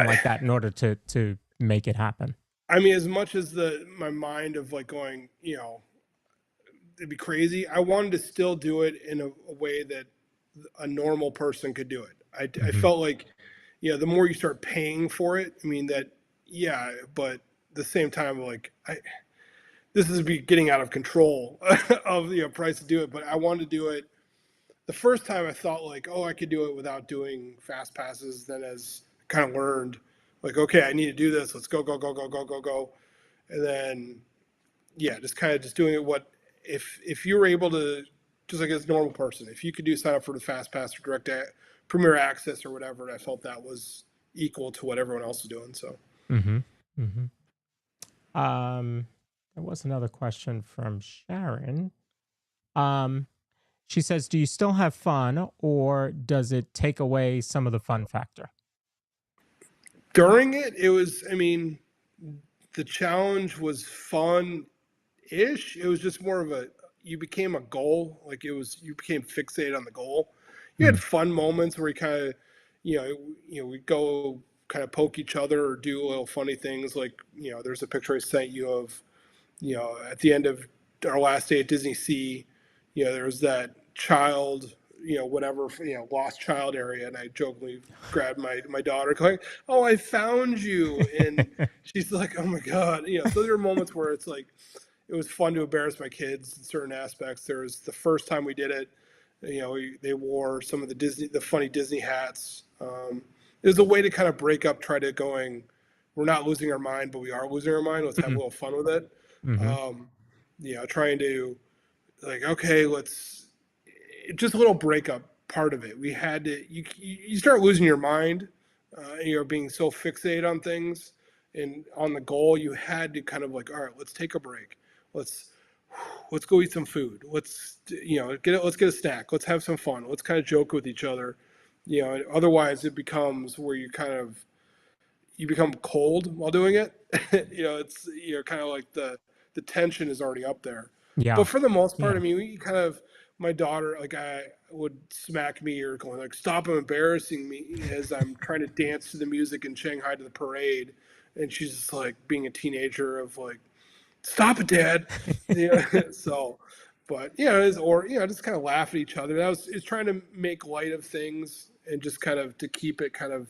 like that in order to make it happen? I mean, as much as my mind of like going, it'd be crazy. I wanted to still do it in a way that a normal person could do it. I felt like, the more you start paying for it, I mean but at the same time, like this is getting out of control of the price to do it. But I wanted to do it. The first time I thought like, oh, I could do it without doing fast passes. Then as kind of learned, like, okay, I need to do this. Let's go. And then, just kind of just doing it. If you were able to, just like as a normal person, if you could sign up for the fast pass or direct premier access or whatever, I felt that was equal to what everyone else was doing. So. There was another question from Sharon. She says, do you still have fun, or does it take away some of the fun factor? During it was, the challenge was fun-ish. It was just more of you became a goal. Like you became fixated on the goal. You had fun moments where you kind of, we go kind of poke each other or do little funny things. Like, there's a picture I sent you of, at the end of our last day at Disney Sea, there was that child, whatever, lost child area. And I jokingly grabbed my daughter going, "Oh, I found you." And she's like, "Oh my God." So there are moments where it's like, it was fun to embarrass my kids in certain aspects. There was the first time we did it, they wore some of the funny Disney hats. It was a way to kind of break up, try to going, we're not losing our mind, but we are losing our mind. Let's have a little fun with it. Trying to like, okay, just a little breakup part of it. We had to, you start losing your mind, being so fixated on things and on the goal. You had to kind of like, all right, let's take a break. Let's go eat some food. Let's get a snack. Let's have some fun. Let's kind of joke with each other. Otherwise it becomes where you become cold while doing it. It's kind of like the tension is already up there. Yeah. But for the most part, I mean, we kind of, my daughter, like I would smack me or going like, "Stop embarrassing me," as I'm trying to dance to the music in Shanghai to the parade. And she's just like being a teenager of like, "Stop it, Dad." So, but just kind of laugh at each other. It's trying to make light of things. and just kind of to keep it kind of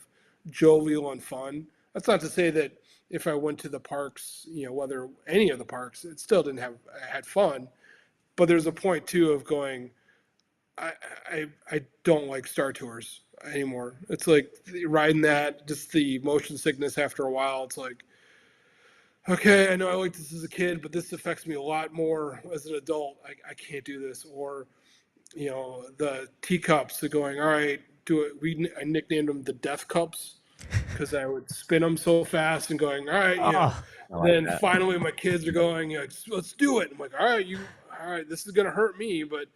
jovial and fun. That's not to say that if I went to the parks, whether any of the parks, it still didn't have, I had fun, but there's a point too of going, I don't like Star Tours anymore. It's like riding that, just the motion sickness after a while. It's like, okay, I know I liked this as a kid, but this affects me a lot more as an adult. I can't do this. Or, the teacups, they're going, all right, do it. I nicknamed them the death cups because I would spin them so fast and going, all right, Oh, then finally my kids are going, let's do it. I'm like, all right, this is going to hurt me, but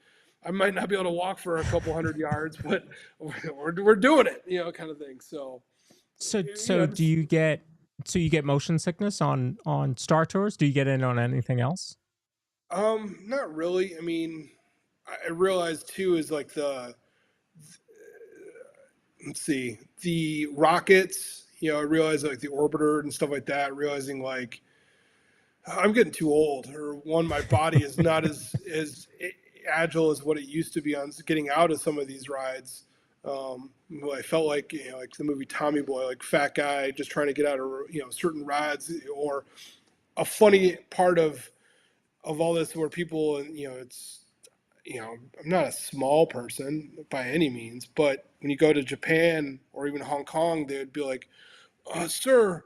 I might not be able to walk for a couple hundred yards, but we're doing it, kind of thing. So do you get motion sickness on Star Tours? Do you get it on anything else? Not really. I mean, I realized too is like let's see, the rockets, I realized like the orbiter and stuff like that, realizing like I'm getting too old, or one, my body is not as agile as what it used to be on getting out of some of these rides. I felt like, like the movie Tommy Boy, like fat guy just trying to get out of, certain rides. Or a funny part of all this where people, it's, I'm not a small person by any means, but when you go to Japan or even Hong Kong, they would be like, sir,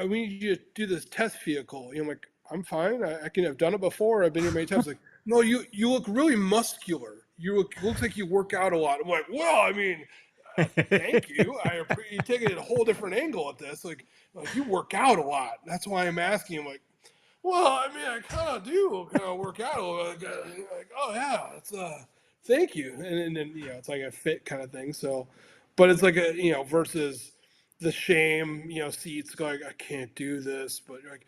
we need you to do this test vehicle. I'm like, I'm fine. I've done it before. I've been here many times. Like, no, you look really muscular. Looks like you work out a lot. I'm like, well, I mean, thank you. You're taking a whole different angle at this. Like you work out a lot. That's why I'm asking. I'm like, well, I mean, I kind of do work out a little. Like, oh yeah, it's thank you. And then it's like a fit kind of thing. So, but it's like versus the shame, seats going, I can't do this, but you're like,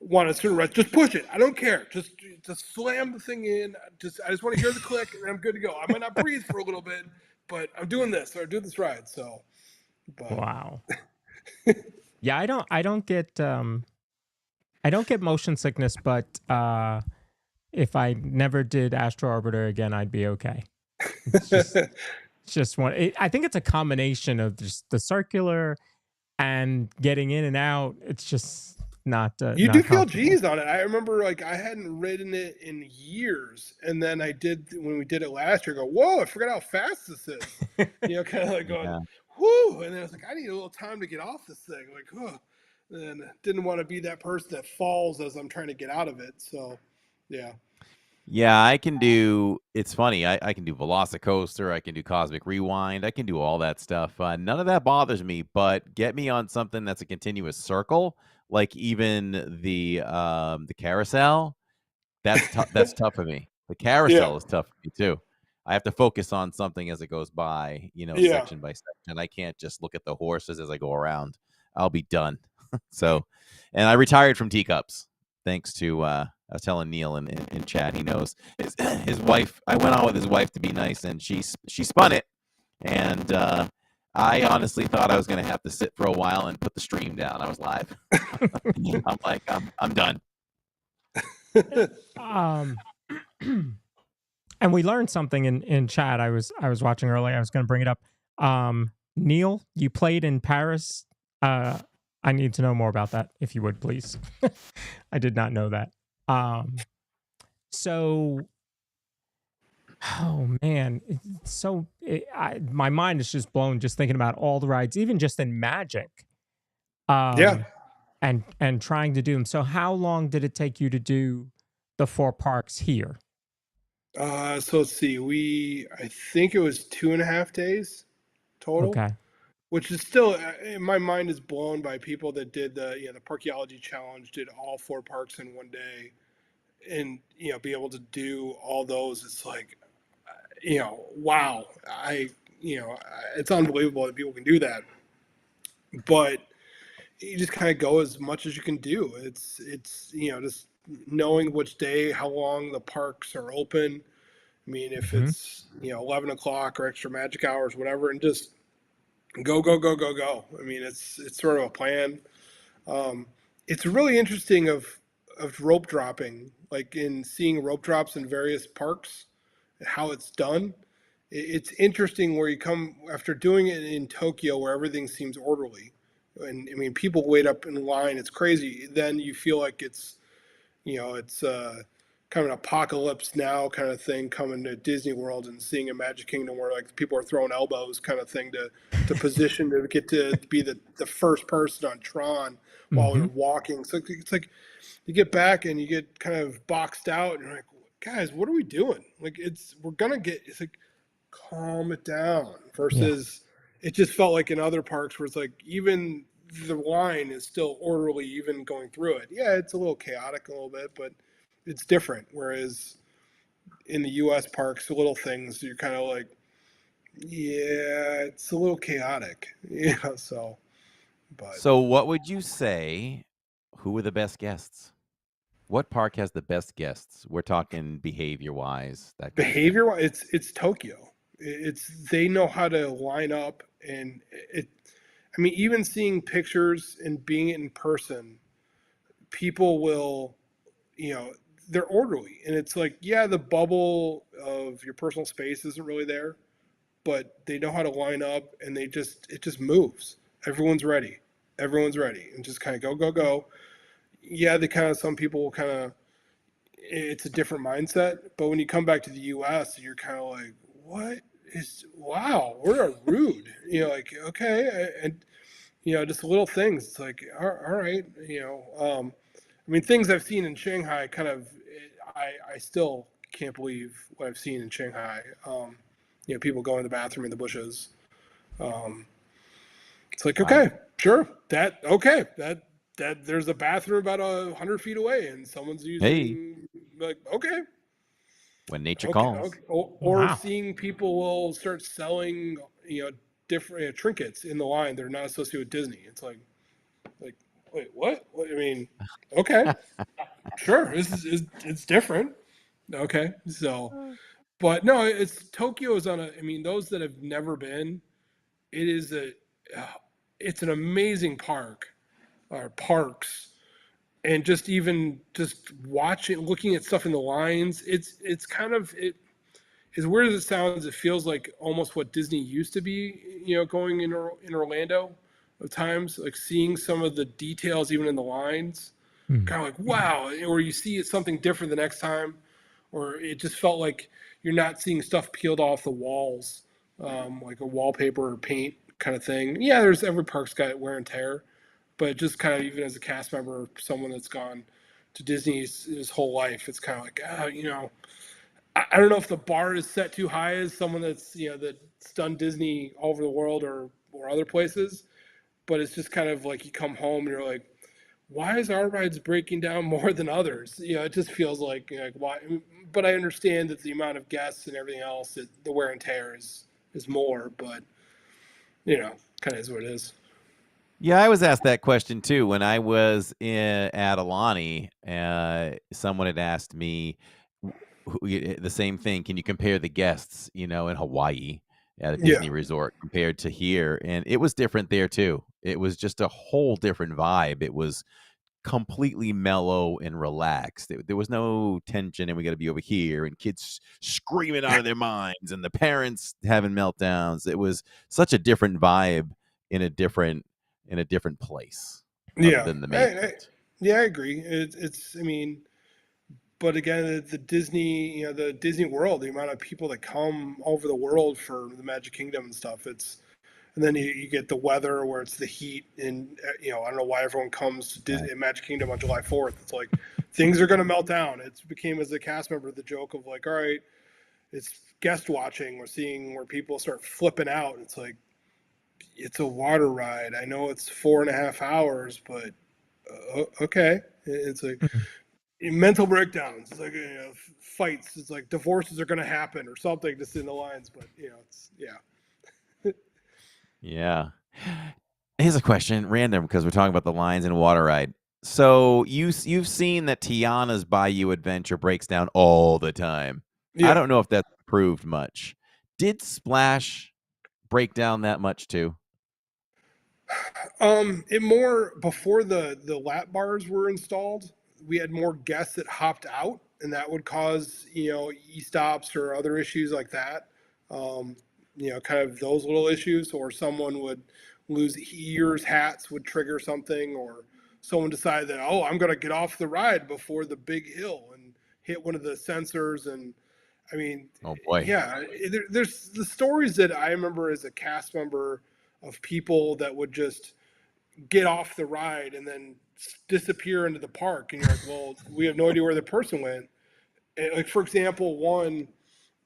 want a certain rest, just push it. I don't care. Just slam the thing in. I just want to hear the click, and I'm good to go. I might not breathe for a little bit, but I'm doing this, or do this ride. So, but. Wow. Yeah, I don't get motion sickness, but if I never did Astro Orbiter again, I'd be okay. It's just one. I think it's a combination of just the circular and getting in and out. It's just not. You not do feel comfortable. G's on it. I remember like I hadn't ridden it in years, and then I did when we did it last year. Go, whoa! I forgot how fast this is. Kind of like going, whoo! And then I was like, I need a little time to get off this thing. Like, huh. And didn't want to be that person that falls as I'm trying to get out of it. So, yeah. Yeah, I can do. It's funny. I can do Velocicoaster. I can do Cosmic Rewind. I can do all that stuff. None of that bothers me. But get me on something that's a continuous circle, like even the carousel. That's tough for me. The carousel is tough for me too. I have to focus on something as it goes by, section by section. I can't just look at the horses as I go around. I'll be done. So, and I retired from teacups thanks to I was telling Neil in chat, he knows his wife. I went on with his wife to be nice, and she spun it, and I honestly thought I was going to have to sit for a while and put the stream down. I was live. I'm like, I'm done. And we learned something in chat. I was watching earlier. I was going to bring it up. Neil, you played in Paris. I need to know more about that, if you would, please. I did not know that. So, oh man, my mind is just blown just thinking about all the rides, even just in Magic. And trying to do them. So, how long did it take you to do the 4 parks here? So let's see. I think it was 2.5 days total. Okay. Which is still, my mind is blown by people that did the Parkeology Challenge, did all 4 parks in one day, and be able to do all those. It's like, wow. It's unbelievable that people can do that. But you just kind of go as much as you can do. It's just knowing which day, how long the parks are open. I mean, if it's 11 o'clock or extra magic hours, whatever, and just go. I mean, it's sort of a plan. It's really interesting of rope dropping, like in seeing rope drops in various parks, how it's done. it's interesting where you come after doing it in Tokyo where everything seems orderly, and I mean people wait up in line, it's crazy. Then you feel like it's it's kind of an apocalypse now kind of thing coming to Disney World and seeing a Magic Kingdom where like people are throwing elbows kind of thing to position to get to be the first person on Tron while we Mm-hmm. were walking. So it's like you get back and you get kind of boxed out and you're like, guys, what are we doing? Like we're gonna get it's like calm it down Yeah. versus it just felt like in other parks where it's like even the line is still orderly even going through it. Yeah, it's a little chaotic a little bit, but it's different. Whereas in the US parks, the little things you're kind of like, yeah, it's a little chaotic. Yeah, so but So, what would you say? Who were the best guests? What park has the best guests? We're talking behavior wise, that kind of thing. behavior it's Tokyo. It's they know how to line up and it I mean even seeing pictures and being in person, people will you know they're orderly and it's like yeah the bubble of your personal space isn't really there but they know how to line up and it just moves, everyone's ready and just kind of go yeah they kind of some people will kind of it's a different mindset but when you come back to the US you're kind of like what is wow we're rude like okay and just little things it's like all right I mean, things I've seen in Shanghai kind of, I still can't believe what I've seen in Shanghai. People going to the bathroom in the bushes. Um, it's like, Wow. okay, sure, that there's a bathroom about 100 feet away, and someone's Hey, using like, okay, when nature okay, calls. or Wow. seeing people will start selling, different trinkets in the line that are not associated with Disney. It's like, wait, what? I mean, okay. Sure, it's different. Okay, so but no, it's Tokyo is on a. I mean, those that have never been, it is uh, it's an amazing park or parks, and just watching, looking at stuff in the lines. It's kind of it as weird as it sounds. It feels like almost what Disney used to be. Going in Orlando, at times like seeing some of the details even in the lines Mm. kind of like wow, or you see something different the next time, or it just felt like you're not seeing stuff peeled off the walls, like a wallpaper or paint kind of thing. Yeah, there's every park's got wear and tear, but just kind of even as a cast member, someone that's gone to Disney his whole life, it's kind of like I don't know if the bar is set too high as someone that's that's done Disney all over the world or other places, but it's just kind of like you come home and you're like why is our rides breaking down more than others? It just feels like why. But I understand that the amount of guests and everything else, the wear and tear is more. But kind of is what it is. Yeah, I was asked that question too when I was at Alani. Someone had asked me the same thing. Can you compare the guests, in Hawaii at a Yeah, Disney resort compared to here? And it was different there too. It was just a whole different vibe. It was completely mellow and relaxed. There was no tension, and we got to be over here, and kids screaming out of their minds, and the parents having meltdowns. It was such a different vibe in a different place, other yeah, than the mainland. yeah. I agree. It's. I mean, but again, the Disney, the Disney World, the amount of people that come over the world for the Magic Kingdom and stuff. And then you get the weather where it's the heat, and I don't know why everyone comes to Right. Disney Magic Kingdom on July 4th. It's like things are going to melt down. It became as a cast member the joke of like, all right, it's guest watching. We're seeing where people start flipping out. It's like it's a water ride. I know it's 4.5 hours, but okay. It's like Mm. mental breakdowns. It's like fights. It's like divorces are going to happen or something just in the lines. But it's yeah. Yeah. Here's a question, random, because we're talking about the Lions and Water ride. So you've seen that Tiana's Bayou Adventure breaks down all the time. I Yeah. don't know if that's proved much. Did Splash break down that much too? It more before the lap bars were installed. We had more guests that hopped out, and that would cause e stops or other issues like that. Kind of those little issues, or someone would lose ears, hats would trigger something, or someone decided that, oh, I'm going to get off the ride before the big hill and hit one of the sensors. And I mean, Oh boy. yeah, there's the stories that I remember as a cast member of people that would just get off the ride and then disappear into the park. And you're like, well, we have no idea where the person went. And like, for example, one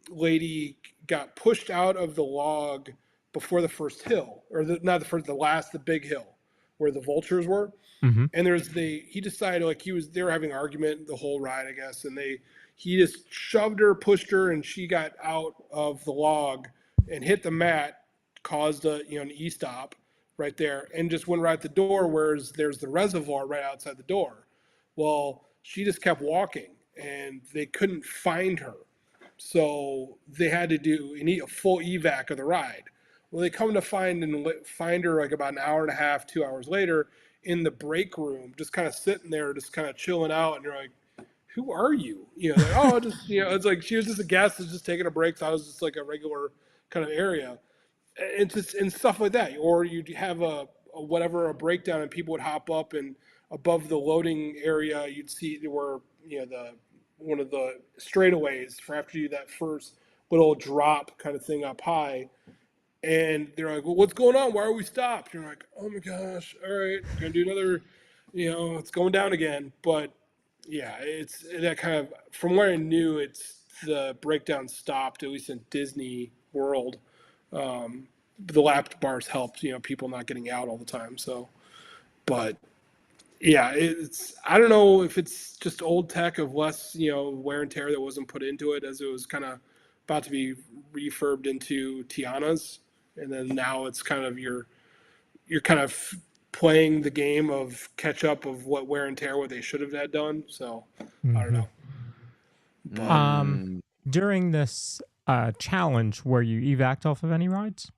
lady got pushed out of the log before the first hill, or not the first, the big hill where the vultures were. Mm-hmm. And he decided, like, they were having an argument the whole ride, I guess. And he just shoved her, pushed her, and she got out of the log and hit the mat, caused an e-stop right there, and just went right at the door, whereas there's the reservoir right outside the door. Well, she just kept walking and they couldn't find her. So they had to do a full evac of the ride. Well, they come to find her like about an hour and a half, 2 hours later in the break room, just kind of sitting there, just kind of chilling out. And you're like, who are you? It's like she was just a guest that's just taking a break. So I was just like a regular kind of area. And stuff like that. Or you'd have a breakdown, and people would hop up, and above the loading area, you'd see there were, one of the straightaways for after you do that first little drop kind of thing up high. And they're like, well, what's going on? Why are we stopped? And you're like, oh my gosh, all right, we're going to do another, it's going down again. But yeah, it's that kind of, from where I knew, it's the breakdown stopped, at least in Disney World. The lap bars helped, people not getting out all the time. So, but yeah, I don't know if it's just old tech of less, wear and tear that wasn't put into it, as it was kind of about to be refurbed into Tiana's. And then now it's kind of, you're kind of playing the game of catch up of what wear and tear, what they should have had done. So Mm-hmm. I don't know. But, during this challenge, were you evac'd off of any rides?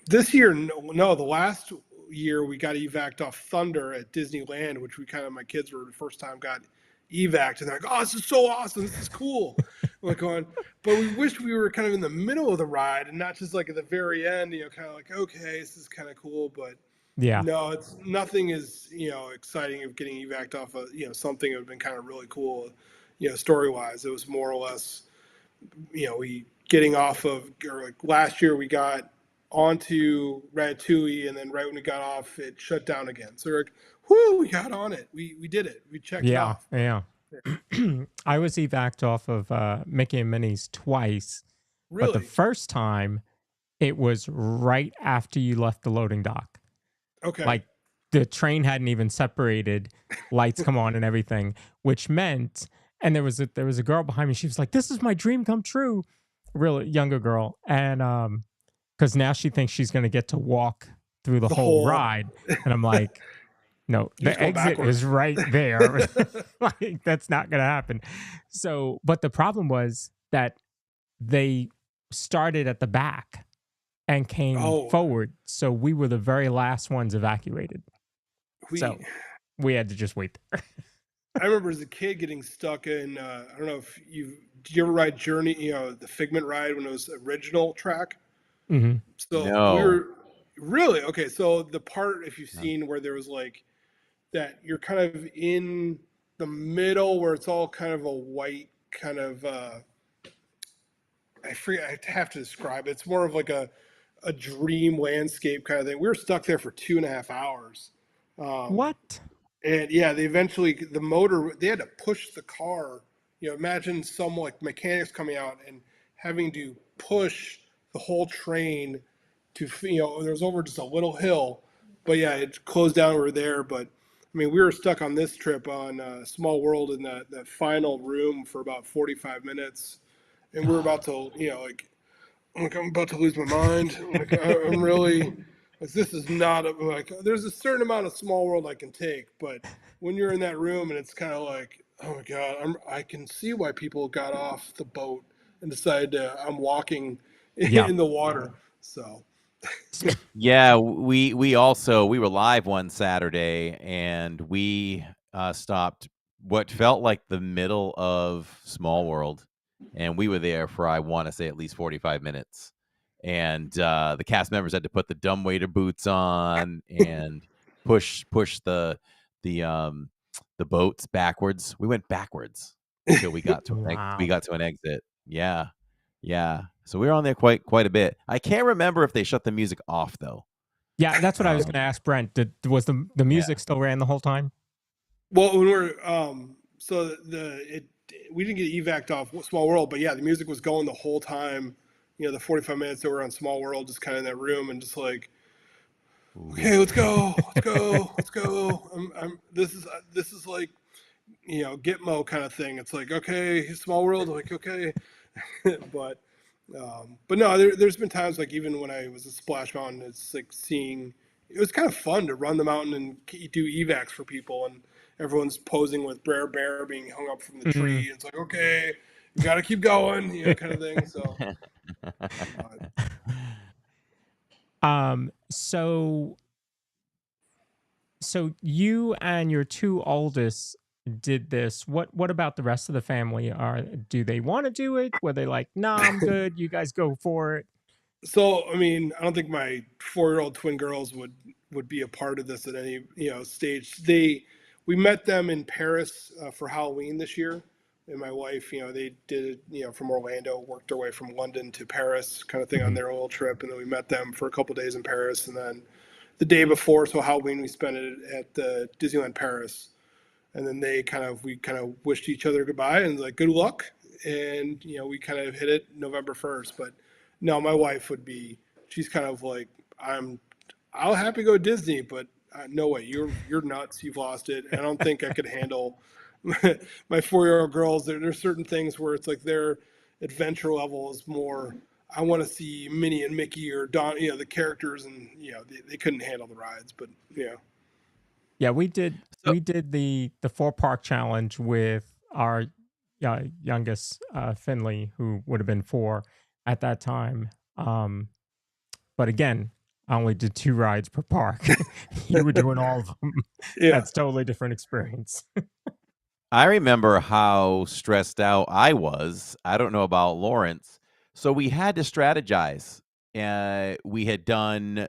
This year, no. The last year we got evac'd off Thunder at Disneyland, which my kids were the first time got evac'd, and they're like, oh, this is so awesome, this is cool. Like going, but we wish we were kind of in the middle of the ride and not just like at the very end, kind of like, okay, this is kind of cool, but yeah, no, it's nothing is, exciting of getting evac'd off of, something that would have been kind of really cool, story wise. It was more or less, we getting off of, or like last year we got onto Ratatouille, and then right when we got off, it shut down again. So we're like, whoo, we got on it. We did it. We checked it off. Yeah. I was evac'd off of Mickey and Minnie's twice. Really? But the first time, it was right after you left the loading dock. Okay. Like, the train hadn't even separated, lights come on and everything, which meant, and there was a girl behind me. She was like, this is my dream come true. Really younger girl. And because now she thinks she's going to get to walk through the whole ride. And I'm like, no, the exit is right there. Like, that's not going to happen. So, but the problem was that they started at the back and came forward. So we were the very last ones evacuated. So we had to just wait there. I remember as a kid getting stuck in, I don't know if did you ever ride Journey, the Figment ride when it was original track? Mm-hmm. So no. we were really, okay. So the part, if you've seen where there was like that, you're kind of in the middle where it's all kind of a white kind of, I have to describe it. It's more of like a dream landscape kind of thing. We were stuck there for 2.5 hours. What? And yeah, they had to push the car. Imagine some like mechanics coming out and having to push the whole train to, there was over just a little hill, but yeah, it closed down over there. But I mean, we were stuck on this trip on Small World in that final room for about 45 minutes. And we're about to, I'm about to lose my mind. Like, I'm really, like, this is not there's a certain amount of Small World I can take, but when you're in that room and it's kind of like, oh my God, I can see why people got off the boat and decided I'm walking in the water. So. Yeah, we were live one Saturday, and we stopped what felt like the middle of Small World, and we were there for, I want to say, at least 45 minutes. And the cast members had to put the dumbwaiter boots on and push the the boats backwards. We went backwards until we got to Wow. an exit. Yeah, yeah. So we were on there quite a bit. I can't remember if they shut the music off though. Yeah, that's what I was going to ask Brent. Was the music still ran the whole time? Well, when we're so we didn't get evac'd off Small World, but yeah, the music was going the whole time. You know, the 45 minutes that we're on Small World, just kind of in that room and just like, okay, let's go. This is like, you know, Gitmo kind of thing. It's like, okay, Small World, like, okay, but no, there's been times like even when I was at Splash Mountain, it's like it was kind of fun to run the mountain and do evacs for people, and everyone's posing with Brer Bear being hung up from the tree. It's like, okay, you got to keep going, you know, kind of thing. So, so you and your two oldest did this. What about the rest of the family? Do they want to do it? Were they like, nah, I'm good, you guys go for it? So, I mean, I don't think my 4-year-old twin girls would be a part of this at any, you know, stage. We met them in Paris for Halloween this year, and my wife, you know, they did it, you know, from Orlando, worked their way from London to Paris, kind of thing, on their little trip, and then we met them for a couple days in Paris, and then the day before, so Halloween, we spent it at the Disneyland Paris, and then we kind of wished each other goodbye and like good luck, and you know, we kind of hit it November 1st, but. No, my wife she's kind of like, I'll happy go to Disney, but no way, you're nuts, you've lost it. And I don't think I could handle my 4-year-old girls. There's certain things where it's like their adventure level is more, I want to see Minnie and Mickey or Don, you know, the characters, and, you know, they couldn't handle the rides, but yeah. Yeah, we did the 4-park challenge with our youngest, Finley, who would have been 4 at that time. But again, I only did 2 rides per park. You were doing all of them. Yeah. That's totally different experience. I remember how stressed out I was. I don't know about Lawrence. So we had to strategize. We had done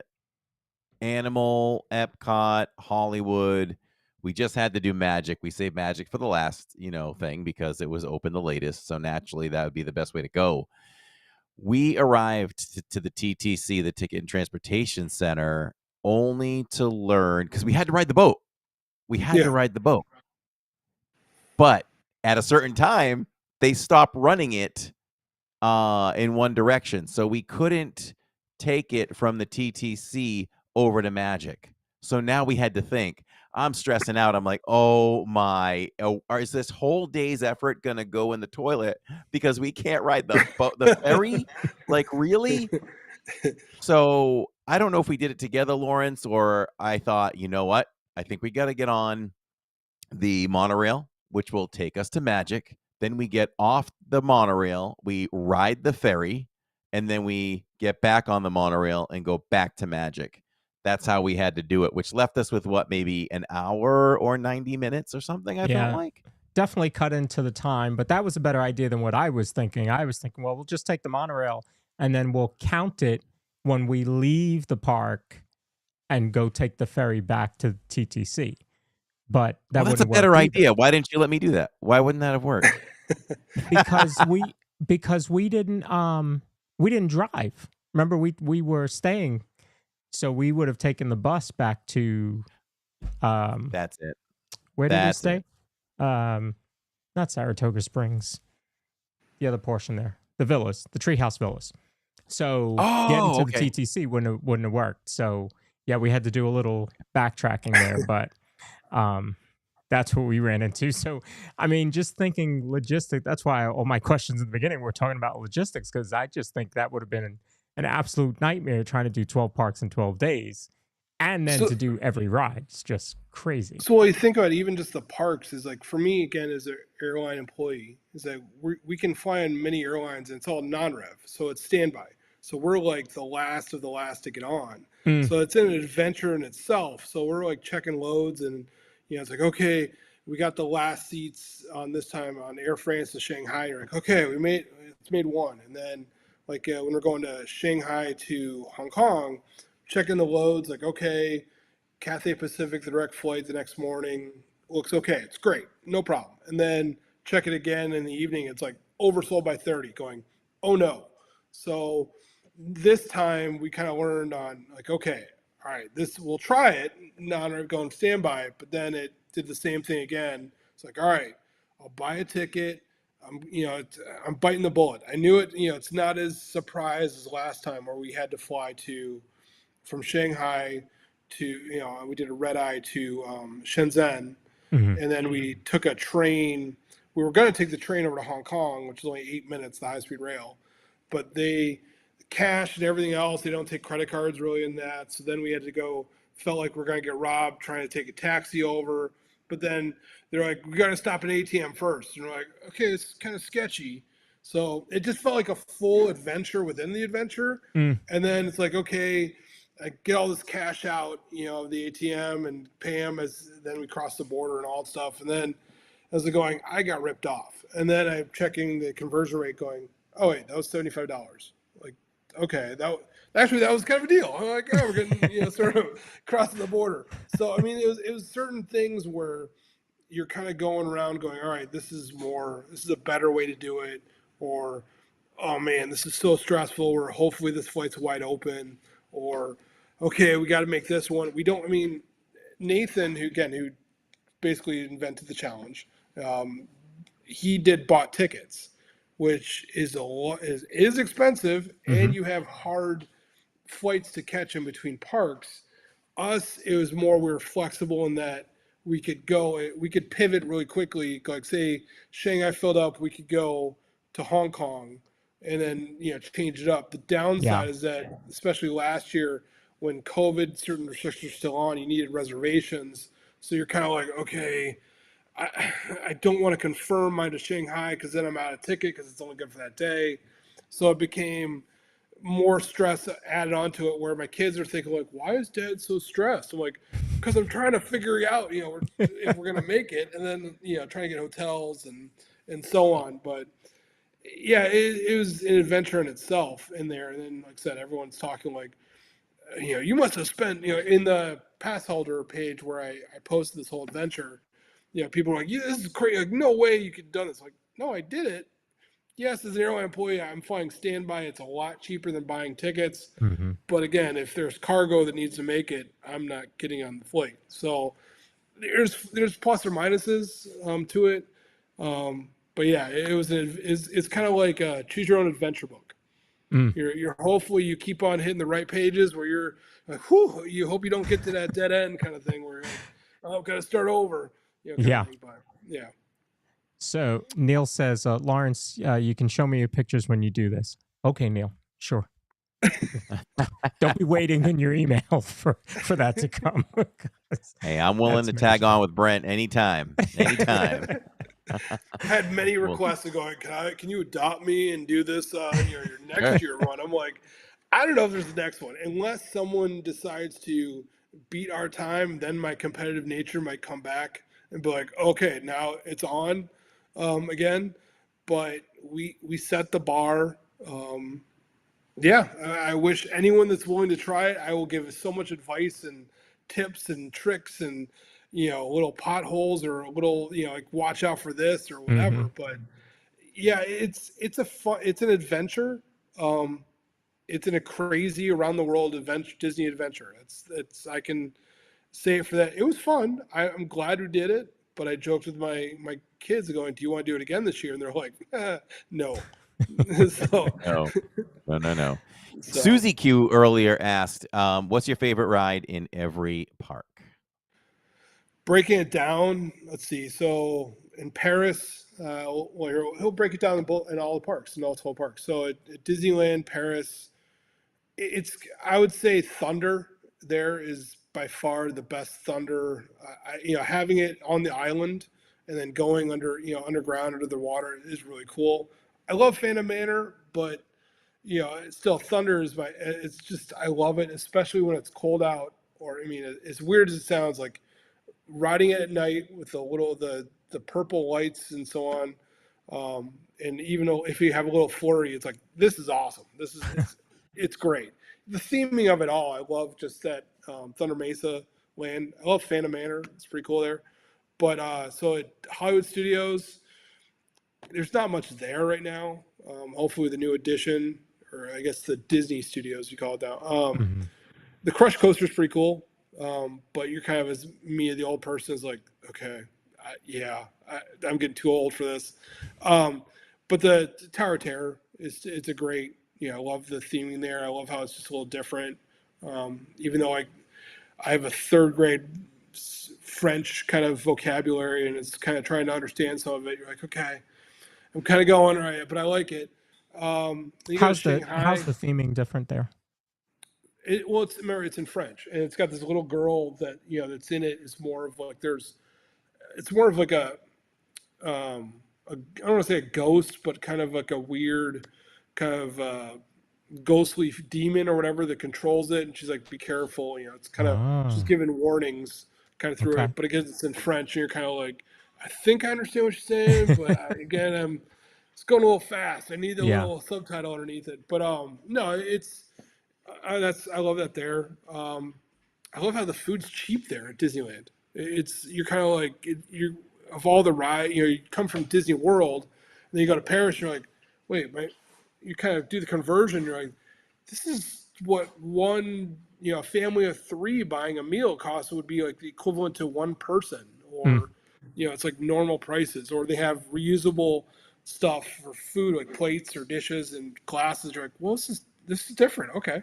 Animal, Epcot, Hollywood. We just had to do Magic. We saved Magic for the last, you know, thing because it was open the latest. So naturally, that would be the best way to go. We arrived to the TTC, the Ticket and Transportation Center, only to learn, because we had to ride the boat. But at a certain time, they stopped running it in one direction. So we couldn't take it from the TTC over to Magic. So now we had to think. I'm stressing out. I'm like, oh my, is this whole day's effort going to go in the toilet because we can't ride the ferry? Like, really? So I don't know if we did it together, Lawrence, or I thought, you know what? I think we got to get on the monorail, which will take us to Magic. Then we get off the monorail, we ride the ferry, and then we get back on the monorail and go back to Magic. That's how we had to do it, which left us with what, maybe an hour or 90 minutes or something, I felt like. Definitely cut into the time, but that was a better idea than what I was thinking. I was thinking, well, we'll just take the monorail and then we'll count it when we leave the park and go take the ferry back to TTC. But that that's a better idea. Why didn't you let me do that? Why wouldn't that have worked? because we didn't drive. Remember, we were staying. So we would have taken the bus back to that's it. Where did we stay? Not Saratoga Springs. The other portion there. The villas, the Treehouse Villas. So getting to the TTC wouldn't have worked. So yeah, we had to do a little backtracking there, but that's what we ran into. So I mean, just thinking logistic, that's why all my questions in the beginning were talking about logistics, because I just think that would have been an absolute nightmare trying to do 12 parks in 12 days and then to do every ride. It's just crazy. So what you think about even just the parks is like, for me, again, as an airline employee, is that we can fly on many airlines and it's all non-rev. So it's standby. So we're like the last of the last to get on. So it's an adventure in itself. So we're like checking loads and, you know, it's like, okay, we got the last seats on this time on Air France to Shanghai. You're like, okay, it's made one. And then like when we're going to Shanghai to Hong Kong, checking the loads, like, okay, Cathay Pacific, the direct flight the next morning looks okay. It's great. No problem. And then check it again in the evening. It's like oversold by 30 going, oh no. So this time we kind of learned on like, okay, all right, we'll try it, not going standby, but then it did the same thing again. It's like, all right, I'll buy a ticket. I'm biting the bullet. I knew it, it's not as surprised as last time where we had to fly from Shanghai to, we did a red eye to Shenzhen. Mhm. And then we took a train. We were going to take the train over to Hong Kong, which is only 8 minutes, the high-speed rail. But cash and everything else, they don't take credit cards really in that. So then we had to felt like we're going to get robbed trying to take a taxi over. But then they're like, we got to stop an ATM first. And we're like, okay, it's kind of sketchy. So it just felt like a full adventure within the adventure. Mm. And then it's like, okay, I get all this cash out, of the ATM and pay them then we cross the border and all that stuff. And then as they're going, I got ripped off. And then I'm checking the conversion rate going, oh wait, that was $75. Like, okay, that was kind of a deal. I'm like, oh, we're getting, sort of crossing the border. So, I mean, it was certain things where you're kind of going around going, all right, this is a better way to do it. Or, oh man, this is so stressful, or hopefully this flight's wide open. Or, okay, we got to make this one. Nathan, who basically invented the challenge, he bought tickets, which is is expensive, and you have hard flights to catch in between parks. Us, it was more, we were flexible in that we could pivot really quickly. Like say Shanghai filled up, we could go to Hong Kong and then change it up. The downside is that, especially last year when COVID, certain restrictions were still on, you needed reservations. So you're kind of like, okay, I don't want to confirm mine to Shanghai because then I'm out of ticket because it's only good for that day. So it became more stress added onto it, where my kids are thinking like, why is Dad so stressed? I'm like, because I'm trying to figure out, if we're gonna make it, and then trying to get hotels and so on. But yeah, it was an adventure in itself in there. And then, like I said, everyone's talking like, you must have spent, in the pass holder page where I posted this whole adventure. People are like, yeah, this is crazy. Like, no way you could have done this. Like, no, I did it. Yes, as an airline employee, I'm flying standby. It's a lot cheaper than buying tickets. Mm-hmm. But again, if there's cargo that needs to make it, I'm not getting on the flight. So there's plus or minuses to it. But yeah, it's kind of like a choose your own adventure book. Mm. You're hopefully you keep on hitting the right pages where you're like, whew, you hope you don't get to that dead end kind of thing where you're like, oh, got to start over. Yeah. Yeah. So Neil says, Lawrence, you can show me your pictures when you do this. Okay, Neil, sure. Don't be waiting in your email for that to come. Hey, I'm willing to tag on with Brent anytime. I had many requests of going, can you adopt me and do this your next year run? I'm like, I don't know if there's the next one. Unless someone decides to beat our time, then my competitive nature might come back and be like, okay, now it's on again. But we set the bar. Yeah, I wish anyone that's willing to try it, I will give so much advice and tips and tricks and little potholes or little like watch out for this or whatever. Mm-hmm. But yeah, it's an adventure. It's in a crazy around the world adventure, Disney adventure. It's I can say it for that. It was fun. I'm glad we did it. But I joked with my kids going, "Do you want to do it again this year?" And they're like, "No." So, No. So, Susie Q earlier asked, what's your favorite ride in every park? breaking it down, let's see. So in Paris, he'll break it down in all the parks, in all 12 parks. So at Disneyland, Paris, I would say Thunder there is by far the best Thunder. Having it on the island and then going underground under the water is really cool. I love Phantom Manor, but still Thunder is I love it, especially when it's cold out. Or as weird as it sounds, like riding it at night with the purple lights and so on. And even though if you have a little flurry, it's like, this is awesome. It's great. The theming of it all, I love just that Thunder Mesa land. I love Phantom Manor. It's pretty cool there. But so at Hollywood Studios, there's not much there right now. Hopefully the new addition, or I guess the Disney Studios, you call it now. Mhm. The Crush Coaster is pretty cool. But you're kind of, as me, the old person, is like, okay, I'm getting too old for this. But the Tower of Terror it's a great, I love the theming there. I love how it's just a little different. Even though I have a third grade French kind of vocabulary, and it's kind of trying to understand some of it. You're like, okay, I'm kind of going all right, but I like it. You go to How's the Shanghai. theming different there? Remember, it's in French, and it's got this little girl that that's in it. It's more of like it's more of like I don't want to say a ghost, but kind of like a weird kind of ghostly demon or whatever that controls it. And she's like, be careful. It's kind of, she's giving warnings kind of through Okay. it, but again, it's in French. And you're kind of like, I think I understand what you're saying, but again, it's going a little fast. I need a little subtitle underneath it. But no, I love that there. I love how the food's cheap there at Disneyland. You're kind of like, you're of all the ride, you come from Disney World, and then you go to Paris, and you're like, wait, you kind of do the conversion. You're like, this is what one, family of 3 buying a meal costs. Would be like the equivalent to one person, or, it's like normal prices. Or they have reusable stuff for food, like plates or dishes and glasses. You're like, well, this is different. Okay.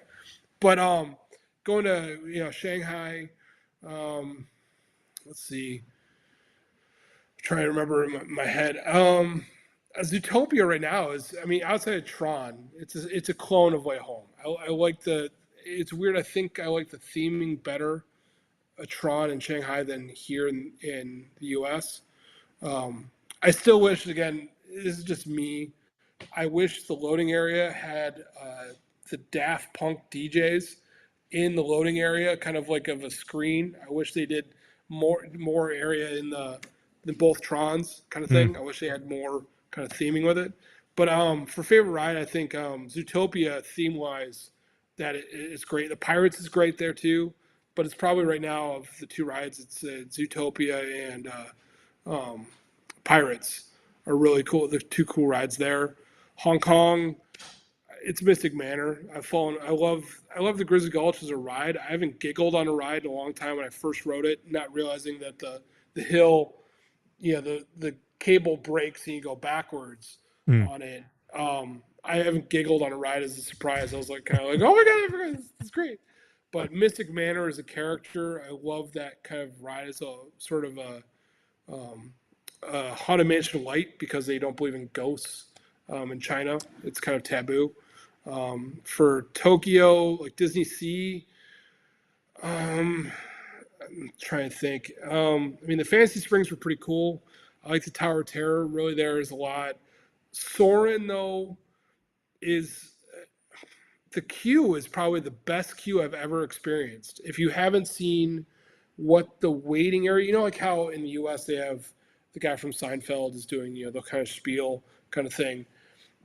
But going to Shanghai, let's see, trying to remember in my head. Zootopia right now is, outside of Tron, it's a clone of Way Home. I like it's weird. I think I like the theming better at Tron in Shanghai than here in the U.S. I still wish, again, this is just me, I wish the loading area had the Daft Punk DJs in the loading area, kind of like of a screen. I wish they did more area in both Trons kind of thing. I wish they had more kind of theming with it. But for favorite ride, I think Zootopia theme wise, that it's great. The Pirates is great there too, but it's probably right now of the 2 rides, it's Zootopia and Pirates are really cool. There's 2 cool rides there. Hong Kong, it's Mystic Manor. I love the Grizzly Gulch as a ride. I haven't giggled on a ride in a long time when I first rode it, not realizing that the hill, the cable breaks and you go backwards on it. I haven't giggled on a ride as a surprise. I was like, kind of like, oh my God, I forgot, this is great. But Mystic Manor as a character, I love that kind of ride as a sort of a Haunted Mansion light, because they don't believe in ghosts in China. It's kind of taboo. For Tokyo, like Disney Sea, I'm trying to think. The Fantasy Springs were pretty cool. I like the Tower of Terror. Really, there is a lot. Soarin', though, is the queue is probably the best queue I've ever experienced. If you haven't seen what the waiting area, like how in the U.S. they have the guy from Seinfeld is doing, the kind of spiel kind of thing.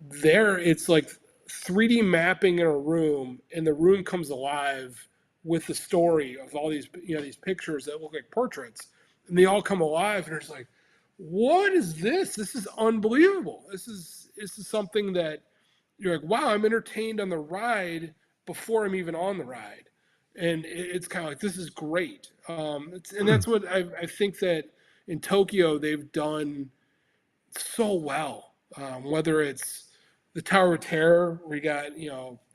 There, it's like 3D mapping in a room, and the room comes alive with the story of all these, these pictures that look like portraits, and they all come alive, and it's like, what is this? This is unbelievable. This is something that you're like, wow, I'm entertained on the ride before I'm even on the ride. And it's kind of like, this is great. And that's what I think that in Tokyo they've done so well. Whether it's the Tower of Terror, where you got,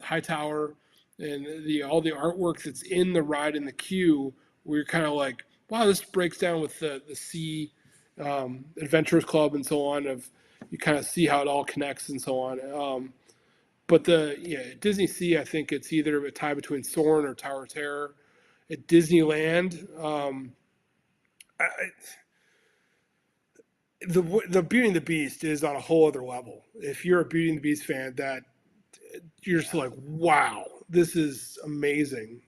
High Tower, and all the artwork that's in the ride in the queue, where you're kind of like, wow, this breaks down with the Sea Adventurous Club and so on. You kind of see how it all connects and so on. But Disney Sea, I think it's either a tie between Soarin' or Tower of Terror. At Disneyland, the Beauty and the Beast is on a whole other level. If you're a Beauty and the Beast fan, that you're just like, wow, this is amazing.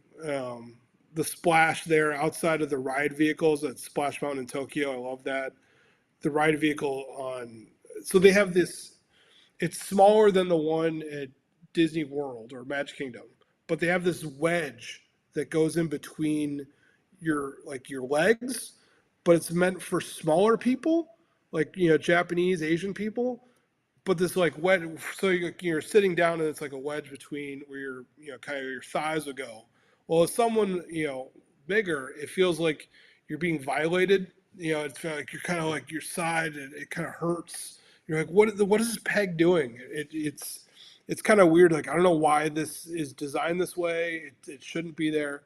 the splash there outside of the ride vehicles at Splash Mountain in Tokyo. I love that. The ride vehicle so they have this, it's smaller than the one at Disney World or Magic Kingdom, but they have this wedge that goes in between your legs, but it's meant for smaller people, like, Japanese, Asian people. But this like wedge, so you're sitting down and it's like a wedge between where kind of your thighs would go. Well, as someone bigger, it feels like you're being violated. It's like you're kind of like your side, and it kind of hurts. You're like, what is this peg doing? It's kind of weird. Like, I don't know why this is designed this way. It shouldn't be there.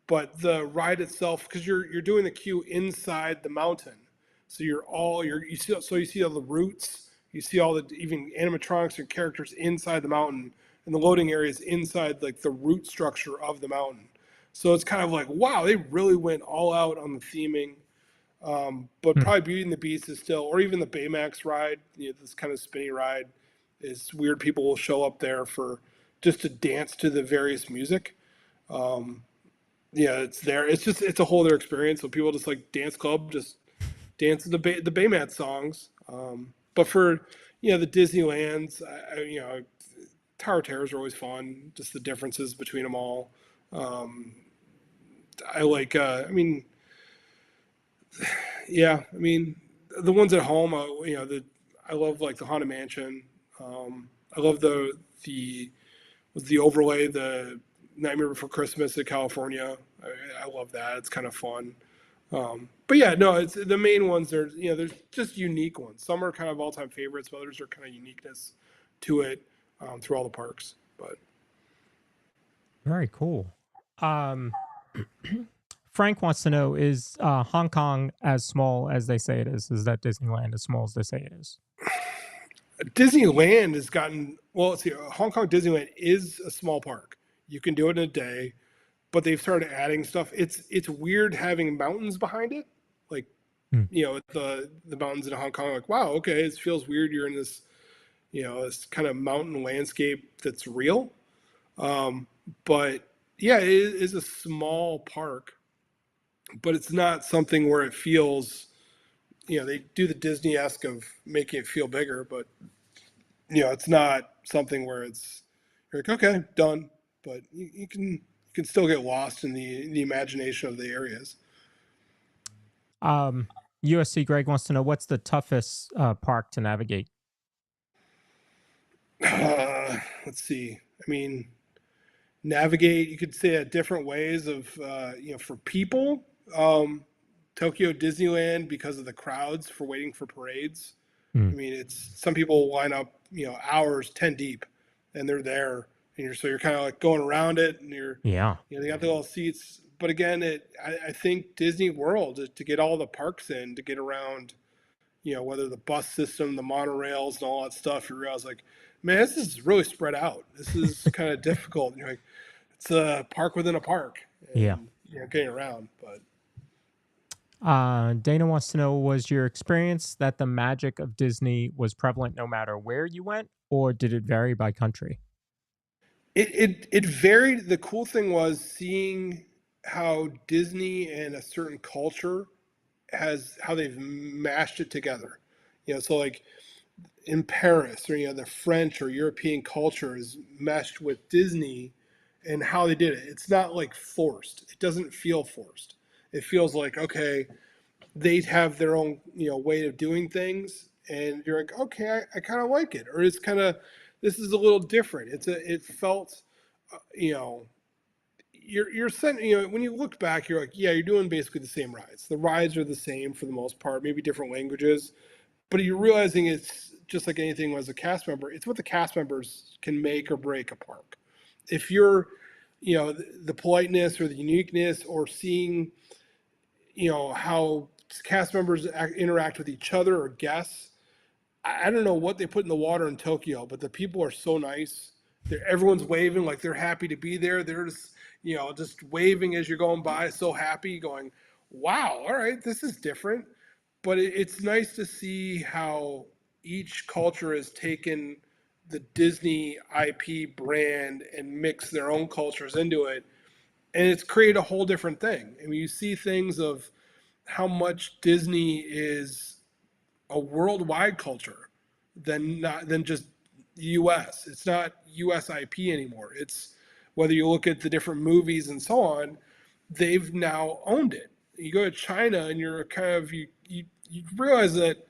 But the ride itself, because you're doing the queue inside the mountain, so you see all the roots, you see all the even animatronics and characters inside the mountain, and the loading area is inside like the root structure of the mountain. So it's kind of like, wow, they really went all out on the theming. But probably Beauty and the Beast is still, or even the Baymax ride, this kind of spinny ride, is weird. People will show up there for just to dance to the various music. It's there. It's a whole other experience. So people just like dance club, just dance to the Baymax songs. But for the Disneylands, Tower Terrors are always fun. Just the differences between them all. I like. The ones at home. I love like the Haunted Mansion. I love the overlay, the Nightmare Before Christmas in California. I love that. It's kind of fun. But yeah, no, it's the main ones. There's just unique ones. Some are kind of all-time favorites, but others are kind of uniqueness to it through all the parks. But very cool. Frank wants to know, is Hong Kong as small as they say it is? Is that Disneyland as small as they say it is? Disneyland has gotten, well, let's see, Hong Kong Disneyland is a small park. You can do it in a day, but they've started adding stuff. It's weird having mountains behind it. Like, the mountains in Hong Kong, like, wow, okay, it feels weird. You're in this, this kind of mountain landscape that's real. But yeah, it is a small park, but it's not something where it feels, they do the Disney-esque of making it feel bigger, but it's not something where you're like, okay, done. But you can still get lost in the imagination of the areas. USC Greg wants to know, what's the toughest park to navigate? Let's see. Navigate, you could say, different ways of, for people. Tokyo Disneyland, because of the crowds for waiting for parades. It's some people line up, hours 10 deep, and they're there, and you're kind of like going around it, and they got the little seats. But again, I think Disney World, to get all the parks in, to get around, whether the bus system, the monorails, and all that stuff, you realize like, man, this is really spread out. This is kind of difficult. And you're like, it's a park within a park. And, getting around, but. Dana wants to know, was your experience that the magic of Disney was prevalent no matter where you went, or did it vary by country? It varied. The cool thing was seeing how Disney and a certain culture how they've mashed it together. So like in Paris, or the French or European culture is meshed with Disney, and how they did it. It's not like forced. It doesn't feel forced. It feels like, okay, they have their own, way of doing things, and you're like, okay, I kind of like it, or it's kind of, this is a little different. It felt, you're when you look back, you're like, yeah, you're doing basically the same rides. The rides are the same for the most part, maybe different languages, but you're realizing it's just like anything as a cast member. It's what the cast members can make or break a park. If you're, the politeness or the uniqueness, or seeing, how cast members interact with each other or guests. I don't know what they put in the water in Tokyo, but the people are so nice. Everyone's waving like they're happy to be there. They're just, just waving as you're going by, so happy, going, wow, all right, this is different. But it's nice to see how each culture has taken the Disney IP brand and mixed their own cultures into it. and it's created a whole different thing. I mean, you see things of how much Disney is a worldwide culture than just U.S. It's not U.S. IP anymore. It's whether you look at the different movies and so on, they've now owned it. You go to China and you're kind of you realize that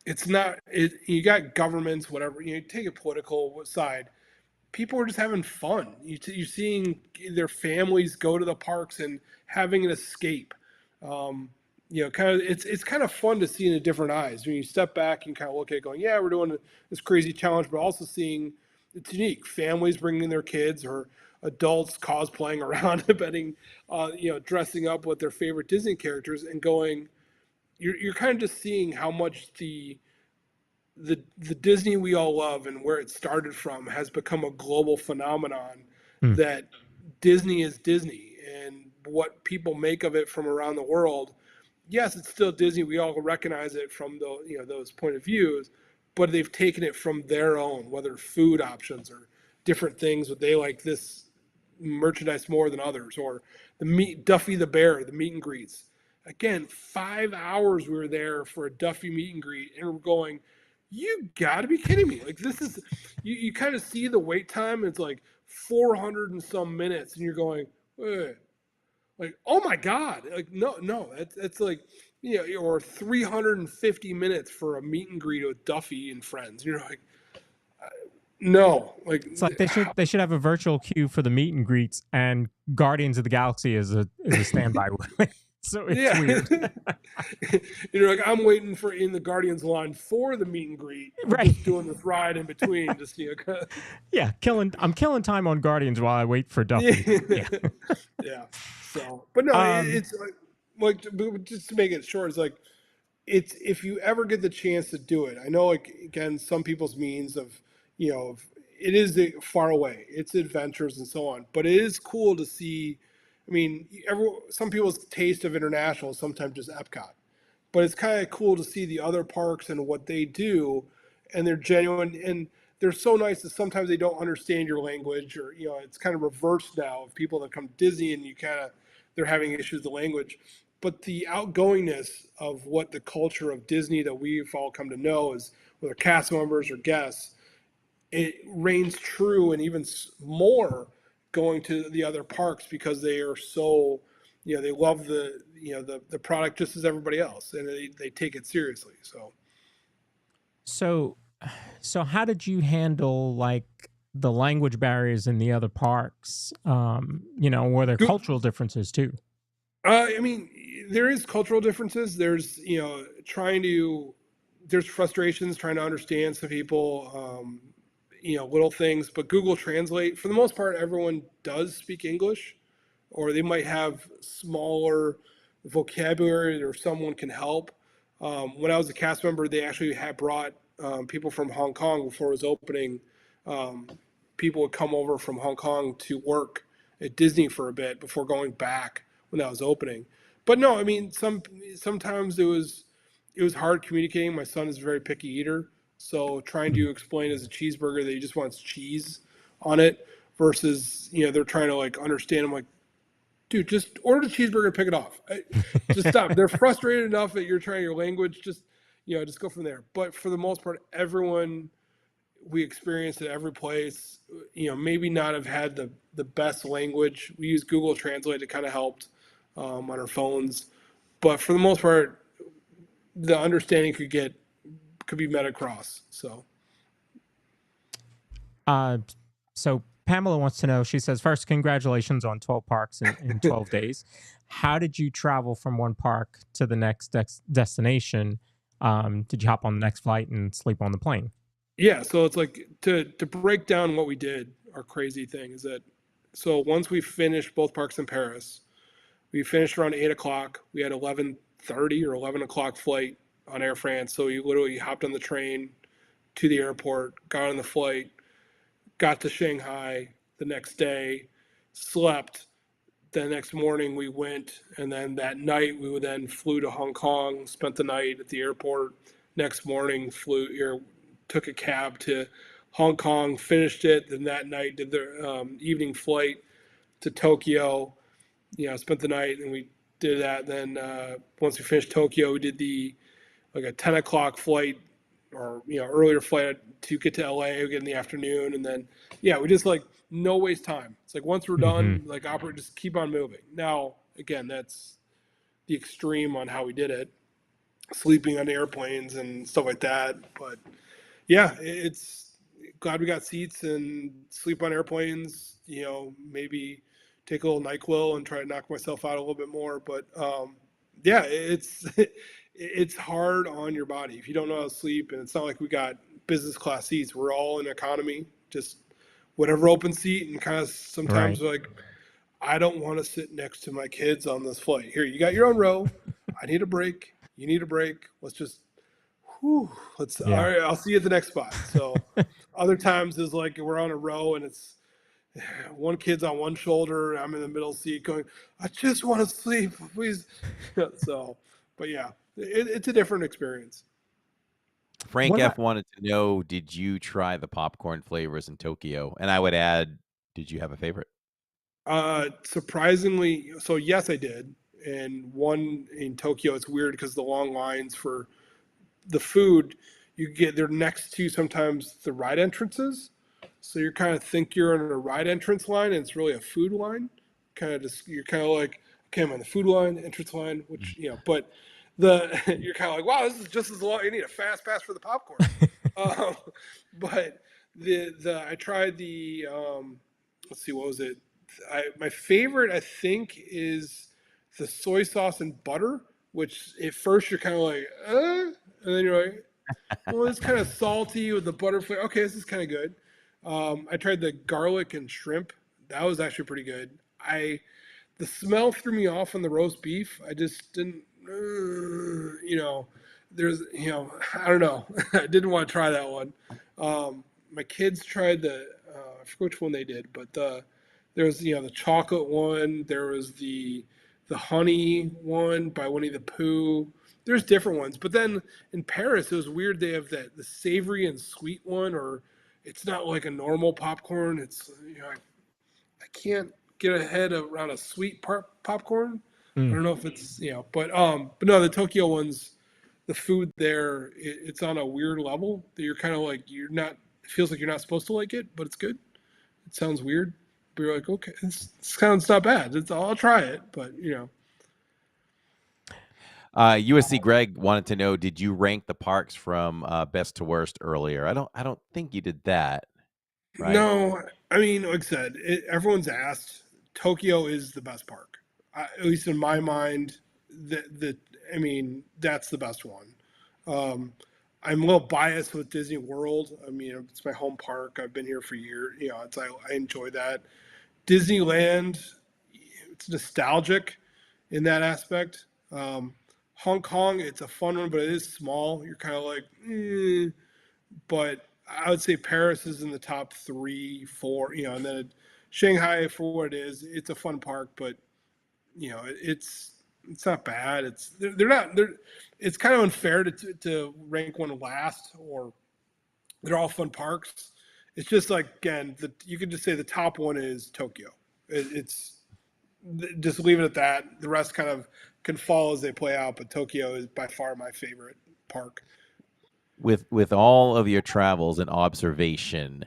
it's not it. You got governments, whatever. You take a political side. People are just having fun. You're seeing their families go to the parks and having an escape. Um, kind of it's kind of fun to see in a different eyes when you step back and kind of look at it, going, yeah, we're doing this crazy challenge, but also seeing it's unique. Families bringing their kids or adults cosplaying around, betting, dressing up with their favorite Disney characters and going. You're kind of just seeing how much the Disney we all love and where it started from has become a global phenomenon. Mm. That Disney is Disney, and what people make of it from around the world. Yes, it's still Disney. We all recognize it from those point of views, but they've taken it from their own, whether food options or different things. But they like this merchandise more than others, or the Duffy the Bear, the meet and greets. Again, 5 hours we were there for a Duffy meet and greet, and we're going, you got to be kidding me. Like, this is, you kind of see the wait time. It's like 400 and some minutes, and you're going, like, oh my God. Like, no, that's like, or 350 minutes for a meet and greet with Duffy and friends. You're like, no, like It's like they should have a virtual queue for the meet and greets, and Guardians of the Galaxy is a standby. So it's weird. You're like, I'm waiting for in the Guardians line for the meet and greet. Right. Just doing this ride in between. Just yeah, I'm killing time on Guardians while I wait for Duffy. Yeah. So, but no, it's like just to make it short, it's like it's if you ever get the chance to do it. I know, like, again, some people's means of it is far away. It's adventures and so on, but it is cool to see. I mean, some people's taste of international is sometimes just Epcot, but it's kind of cool to see the other parks and what they do, and they're genuine and they're so nice that sometimes they don't understand your language, or it's kind of reversed now of people that come to Disney and they're having issues with the language, but the outgoingness of what the culture of Disney that we've all come to know is, whether cast members or guests, it reigns true and even more going to the other parks because they are so, they love the product just as everybody else, and they take it seriously. So how did you handle like the language barriers in the other parks? Were there cultural differences too? I mean, there is cultural differences. There's, there's frustrations trying to understand some people, little things, but Google Translate, for the most part, everyone does speak English, or they might have smaller vocabulary or someone can help. When I was a cast member, they actually had brought people from Hong Kong before it was opening. People would come over from Hong Kong to work at Disney for a bit before going back when that was opening. But no, I mean, sometimes it was hard communicating. My son is a very picky eater. So trying to explain as a cheeseburger that he just wants cheese on it versus, they're trying to like understand. I'm like, dude, just order the cheeseburger and pick it off. Just stop. They're frustrated enough that you're trying your language. Just go from there. But for the most part, everyone we experienced at every place, maybe not have had the best language. We use Google Translate. It kind of helped on our phones. But for the most part, the understanding could be met across. So Pamela wants to know, she says, first, congratulations on 12 parks in 12 days. How did you travel from one park to the next destination? Did you hop on the next flight and sleep on the plane? Yeah, so it's like to break down what we did, our crazy thing is that, so once we finished both parks in Paris, we finished around 8 o'clock. We had 11:30 or 11 o'clock flight on Air France. So you literally hopped on the train to the airport, got on the flight, got to Shanghai the next day, slept. The next morning we went, and then that night we then flew to Hong Kong, spent the night at the airport. Next morning took a cab to Hong Kong, finished it. Then that night did the evening flight to Tokyo. spent the night and we did that. Then once we finished Tokyo, we did like a 10 o'clock flight or earlier flight to get to LA again in the afternoon, and then we just like no waste time. It's like once we're done, like operate, just keep on moving. Now again, that's the extreme on how we did it, sleeping on airplanes and stuff like that. But yeah, it's glad we got seats and sleep on airplanes. Maybe take a little NyQuil and try to knock myself out a little bit more. But yeah, it's hard on your body if you don't know how to sleep. And it's not like we got business class seats. We're all in economy, just whatever open seat. And kind of sometimes like, I don't want to sit next to my kids on this flight. Here, you got your own row. I need a break. You need a break. Let's just, all right, I'll see you at the next spot. So other times is like we're on a row and it's one kid's on one shoulder. I'm in the middle seat going, I just want to sleep, please. So, but yeah, it's a different experience. Frank F. wanted to know, did you try the popcorn flavors in Tokyo? And I would add, did you have a favorite? Surprisingly, so yes, I did. And one in Tokyo, it's weird because the long lines for the food, they're next to sometimes the ride entrances. So you kind of think you're in a ride entrance line and it's really a food line. You're kind of like, okay, I'm on the food line, entrance line, which, but you're kind of like, wow, this is just as long. You need a fast pass for the popcorn. But I tried the, let's see, what was it? My favorite, I think, is the soy sauce and butter, which at first you're kind of like, and then you're like, well, it's kind of salty with the butter flavor. Okay, this is kind of good. I tried the garlic and shrimp. That was actually pretty good. The smell threw me off on the roast beef. I just didn't, there's, I don't know. I didn't want to try that one. My kids tried I forget which one they did, but there was, the chocolate one. There was the honey one by Winnie the Pooh. There's different ones. But then in Paris, it was weird. They have the savory and sweet one, or it's not like a normal popcorn. It's, I can't get around a sweet popcorn. I don't know if it's, but no, the Tokyo ones, the food there, it's on a weird level that you're kind of like, it feels like you're not supposed to like it, but it's good. It sounds weird, but you're like, okay, this sounds not bad. I'll try it, but USC Greg wanted to know, did you rank the parks from best to worst earlier? I don't think you did that. Right? No, I mean, like I said, everyone's asked. Tokyo is the best park, at least in my mind. I mean, that's the best one. I'm a little biased with Disney World. I mean, it's my home park. I've been here for years. I enjoy that. Disneyland, it's nostalgic in that aspect. Hong Kong, it's a fun one, but it is small. You're kind of like, but I would say Paris is in the top 3, 4, and then Shanghai for what it is. It's a fun park, but it's not bad. It's kind of unfair to rank one last, or they're all fun parks. It's just like, again, you could just say the top one is Tokyo. It's just leave it at that. The rest kind of can fall as they play out, but Tokyo is by far my favorite park. With all of your travels and observation,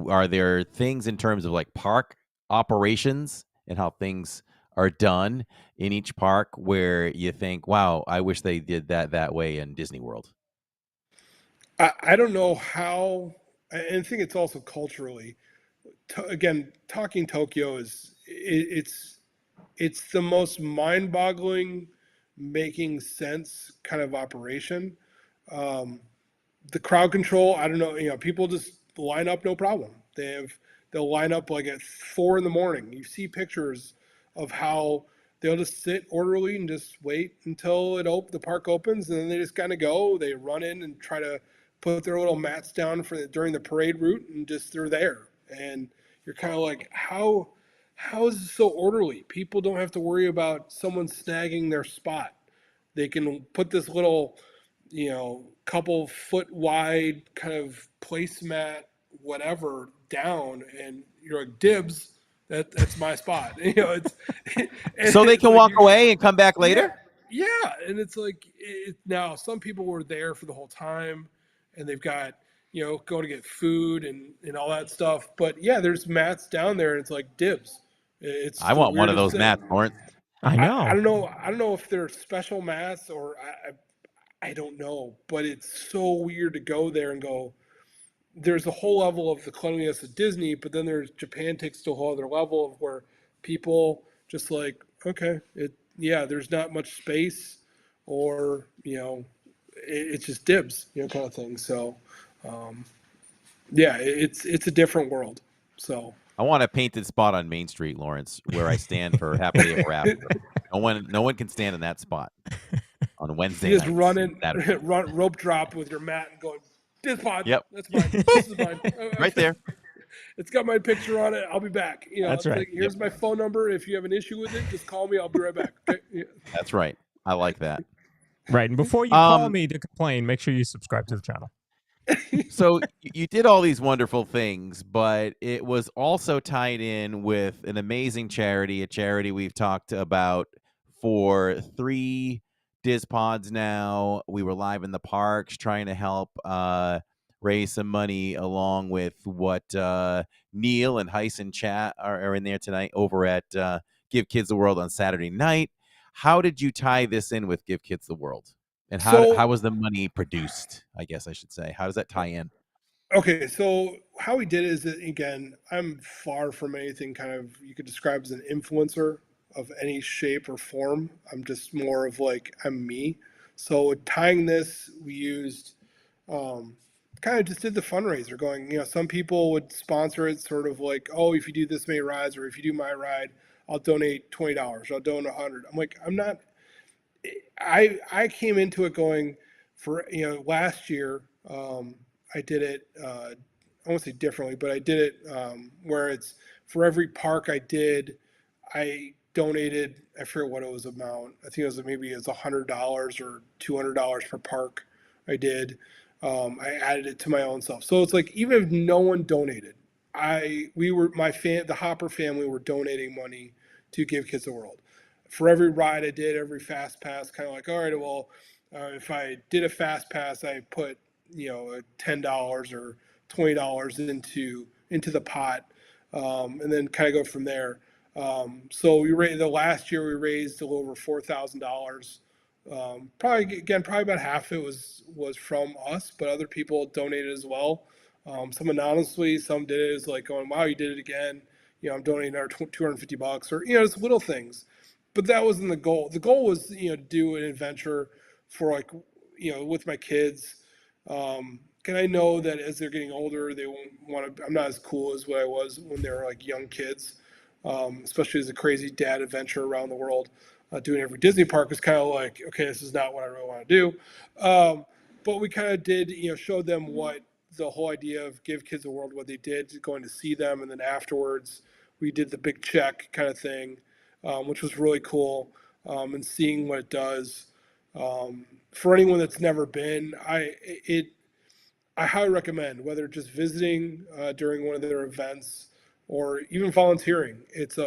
are there things in terms of like park operations and how things are done in each park where you think, wow, I wish they did that way in Disney World? I don't know how, and I think it's also culturally. Again, talking Tokyo it's the most mind-boggling, making sense kind of operation. The crowd control, I don't know, people just line up, no problem. They'll line up like at 4 a.m. You see pictures of how they'll just sit orderly and just wait until the park opens, and then they just kind of go. They run in and try to put their little mats down during the parade route, and just they're there. And you're kind of like, how is it so orderly? People don't have to worry about someone snagging their spot. They can put this little, couple foot wide kind of placemat, whatever, down, and you're like, dibs, That's my spot. So they it's can like walk away and come back later? yeah, and it's like now some people were there for the whole time, and they've got go to get food and all that stuff. But yeah, there's mats down there, and it's like dibs. It's I the want one of weirdest those thing. mats, Lawrence. I I know. don't know. I don't know if they're special mats or I don't know. But it's so weird to go there and go. There's a whole level of the cleanliness of Disney, but then there's Japan takes to a whole other level of where people just like, okay, there's not much space, or it's just dibs, kind of thing. So, it's a different world. So I want a painted spot on Main Street, Lawrence, where I stand for happily ever after. No one can stand in that spot on Wednesday you just nights. run in, Saturday. run rope drop with your mat and going, DizPod, Yep. that's mine. This is mine. Right there. It's got my picture on it. I'll be back. That's It's right. like, here's my phone number. If you have an issue with it, just call me. I'll be right back. Okay? Yeah. That's right. I like that. Right. And before you call me to complain, make sure you subscribe to the channel. So you did all these wonderful things, but it was also tied in with an amazing charity, a charity we've talked about for 3 DizPods now. We were live in the parks trying to help raise some money along with what Neil and Heiss and Chat are in there tonight over at Give Kids the World on Saturday night. How did you tie this in with Give Kids the World? And how was the money produced, I guess I should say? How does that tie in? Okay, so how we did it is that, again, I'm far from anything kind of you could describe as an influencer of any shape or form. I'm just more of like, I'm me. So tying this, we used kind of just did the fundraiser going, some people would sponsor it sort of like, oh, if you do this many rides or if you do my ride, I'll donate $20 or I'll donate $100. I'm like, I'm not, I came into it going for, last year, I did it, I won't say differently, but I did it where it's for every park I did, I donated, I forget what it was amount. I think it was maybe it's $100 or $200 per park I did. I added it to my own self. So it's like, even if no one donated, the Hopper family were donating money to Give Kids the World. For every ride I did, every fast pass, kind of like, all right, well, if I did a fast pass, I put, $10 or $20 into the pot, and then kind of go from there. So the last year we raised a little over $4,000. Probably about half of it was from us, but other people donated as well. Some anonymously, some did it as like going, wow, you did it again. I'm donating our $250, or it's little things. But that wasn't the goal. The goal was to do an adventure for like with my kids. And I know that as they're getting older, they won't want to. I'm not as cool as what I was when they were like young kids, especially as a crazy dad adventure around the world. Doing every Disney park was kind of like, okay, this is not what I really want to do. But we kind of did, showed them what the whole idea of Give Kids the World, what they did, going to see them, and then afterwards we did the big check kind of thing, which was really cool, and seeing what it does. For anyone that's never been, I highly recommend, whether just visiting during one of their events or even volunteering. It's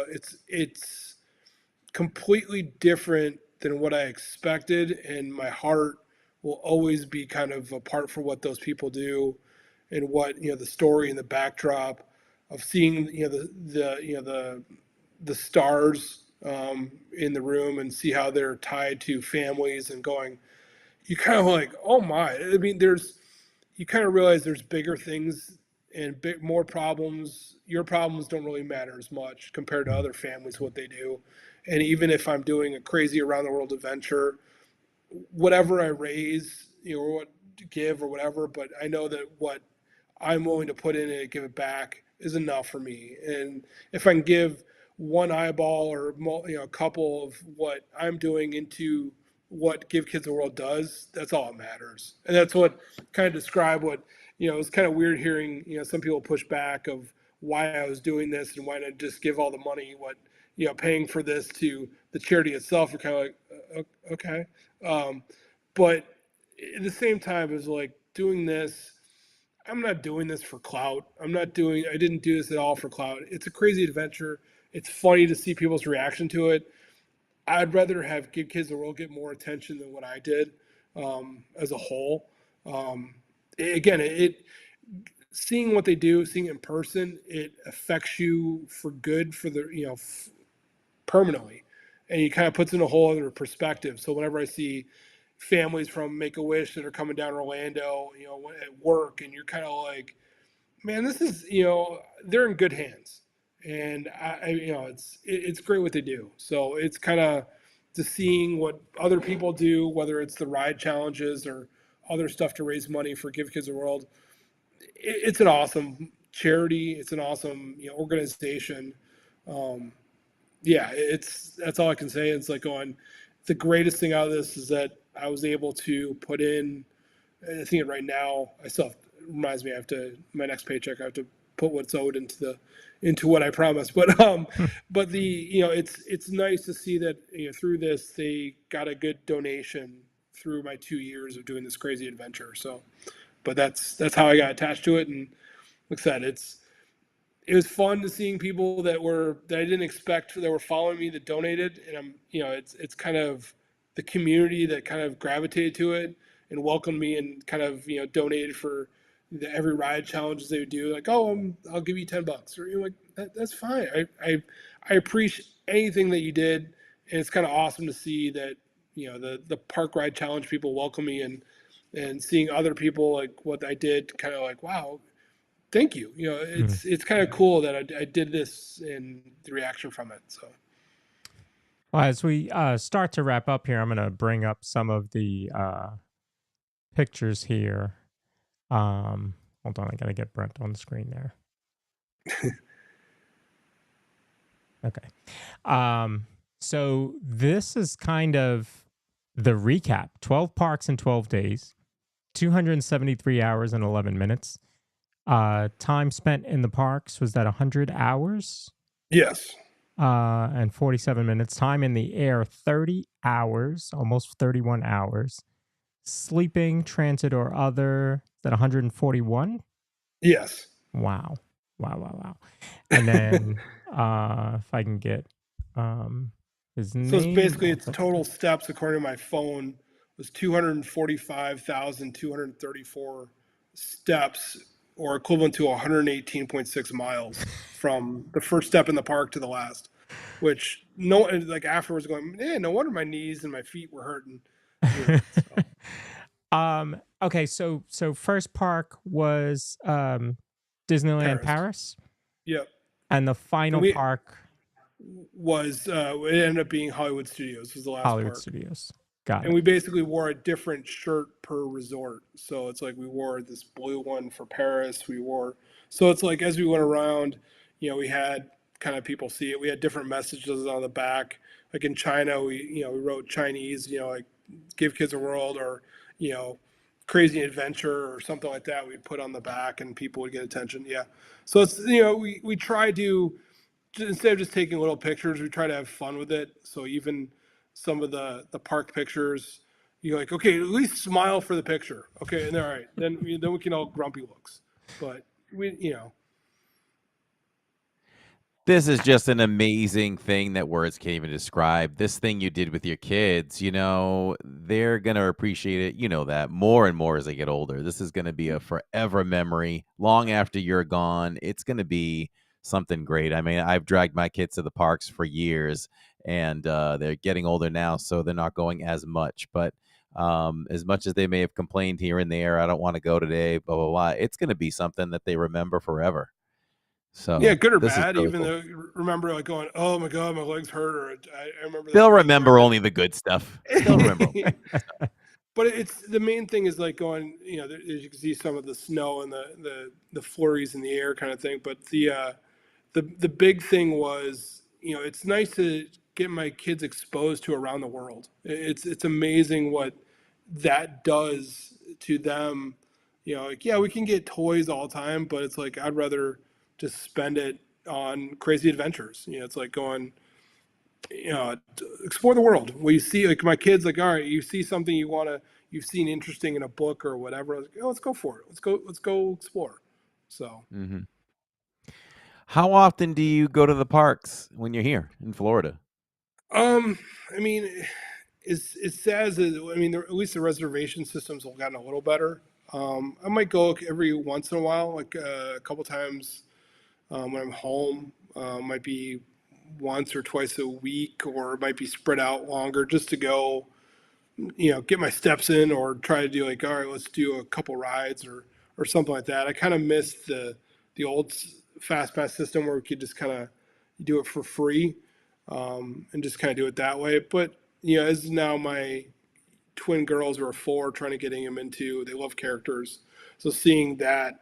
completely different than what I expected, and my heart will always be kind of a part for what those people do, and what the story and the backdrop of seeing the stars in the room and see how they're tied to families and going. You kind of like, oh my! I mean, you kind of realize there's bigger things and more problems. Your problems don't really matter as much compared to other families, what they do. And even if I'm doing a crazy around the world adventure, whatever I raise, or what to give or whatever, but I know that what I'm willing to put in it, give it back, is enough for me. And if I can give one eyeball or a couple of what I'm doing into what Give Kids the World does, that's all that matters. And that's what kind of describe what it's kind of weird hearing some people push back of why I was doing this and why not just give all the money what paying for this to the charity itself. Are kind of like okay, but at the same time, it was like doing this. I'm not doing this for clout. I didn't do this at all for clout. It's a crazy adventure. It's funny to see people's reaction to it. I'd rather have Give Kids the World get more attention than what I did as a whole. Again, seeing what they do, seeing it in person, it affects you for good for the permanently, and it kind of puts in a whole other perspective. So whenever I see families from Make a Wish that are coming down Orlando, at work, and you're kind of like, man, this is they're in good hands, and it's great what they do. So it's kind of just seeing what other people do, whether it's the ride challenges or other stuff to raise money for Give Kids the World. It's an awesome charity. It's an awesome organization. That's all I can say. It's like the greatest thing out of this is that I was able to put in. I think right now I still reminds me I have to my next paycheck I have to put what's owed into what I promised. But but it's nice to see that through this they got a good donation through my 2 years of doing this crazy adventure. So, but that's how I got attached to it, and like I said, it was fun to seeing people that I didn't expect that were following me that donated, and it's kind of the community that kind of gravitated to it and welcomed me and kind of donated for every ride challenges they would do, like, oh, I'll give you $10, or like that's fine. I appreciate anything that you did, and it's kind of awesome to see that the park ride challenge people welcome me, and seeing other people like what I did, kind of like, wow, thank you. It's kind of cool that I did this and the reaction from it. So, Well, as we start to wrap up here, I'm going to bring up some of the pictures here. Hold on, I got to get Brent on the screen there. Okay. So this is kind of the recap. 12 parks in 12 days, 273 hours and 11 minutes. Time spent in the parks, was that 100 hours? Yes. And 47 minutes. Time in the air, 30 hours, almost 31 hours. Sleeping, transit, or other, is that 141? Yes. Wow. And then if I can get his name. So it's basically its total steps according to my phone was 245,234 steps, or equivalent to 118.6 miles from the first step in the park to the last. Which afterwards going, no wonder my knees and my feet were hurting. Okay, so first park was Disneyland Paris. Yep. And the final park was it ended up being Hollywood Studios. Was the last Hollywood park. Studios. Got it. And we basically wore a different shirt per resort. So it's like we wore this blue one for Paris. So it's like as we went around, we had kind of people see it. We had different messages on the back. Like in China, we wrote Chinese, like Give Kids a World, or Crazy Adventure or something like that. We'd put on the back and people would get attention. Yeah. So it's we try to, instead of just taking little pictures, we try to have fun with it. So even some of the park pictures, you're like, okay, at least smile for the picture. Okay, and all right, then we can all grumpy looks. But This is just an amazing thing that words can't even describe. This thing you did with your kids, they're going to appreciate it, that more and more as they get older. This is going to be a forever memory. Long after you're gone, it's going to be something great. I mean, I've dragged my kids to the parks for years, and they're getting older now, so they're not going as much. But as much as they may have complained here and there, I don't want to go today, blah, blah, blah, it's going to be something that they remember forever. So yeah, good or bad, really even cool. Though remember like going, oh my God, my legs hurt, or I remember. They'll remember only the good stuff. They'll remember. But it's the main thing is like going, as you can see some of the snow and the flurries in the air kind of thing. But the big thing was, it's nice to get my kids exposed to around the world. It's amazing what that does to them. Like, yeah, we can get toys all the time, but it's like I'd rather just spend it on crazy adventures. It's like going, explore the world. Well, you see, like my kids, like, all right, you see something you want to, you've seen interesting in a book or whatever. I was like, oh, let's go for it. Let's go explore. So, How often do you go to the parks when you're here in Florida? I mean, it says, I mean, at least the reservation systems have gotten a little better. I might go every once in a while, like a couple times when I'm home. Might be once or twice a week, or it might be spread out longer just to go, get my steps in, or try to do like, all right, let's do a couple rides or something like that. I kind of miss the old fast pass system where we could just kind of do it for free, and just kind of do it that way. But as now my twin girls who are 4, trying to getting them into, they love characters, so seeing that,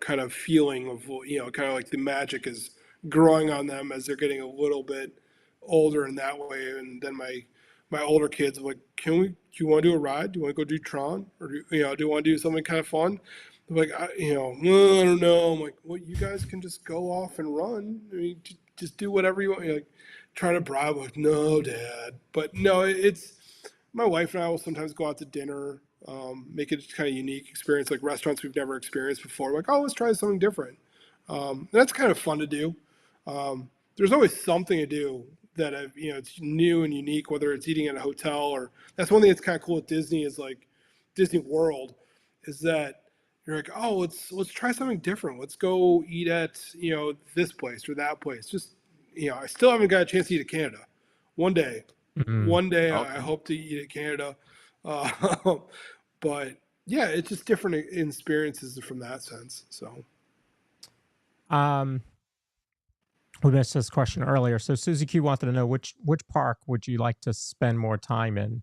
kind of feeling of, kind of like the magic is growing on them as they're getting a little bit older in that way. And then my older kids are like, do you want to do a ride? Do you want to go do Tron? Or do you want to do something kind of fun? They're like, no, I don't know. I'm like, well, you guys can just go off and run. I mean, just do whatever you want. You're like, trying to bribe, like, no, Dad. But no, it's, my wife and I will sometimes go out to dinner, make it kind of unique experience, like restaurants we've never experienced before. Like, oh, let's try something different. That's kind of fun to do. There's always something to do that it's new and unique, whether it's eating at a hotel, or that's one thing that's kind of cool at Disney, is like Disney World, is that you're like, oh, let's try something different. Let's go eat at this place or that place. Just I still haven't got a chance to eat at Canada. One day, I hope to eat at Canada. But yeah, it's just different experiences from that sense. So, we missed this question earlier. So Susie Q wanted to know which park would you like to spend more time in,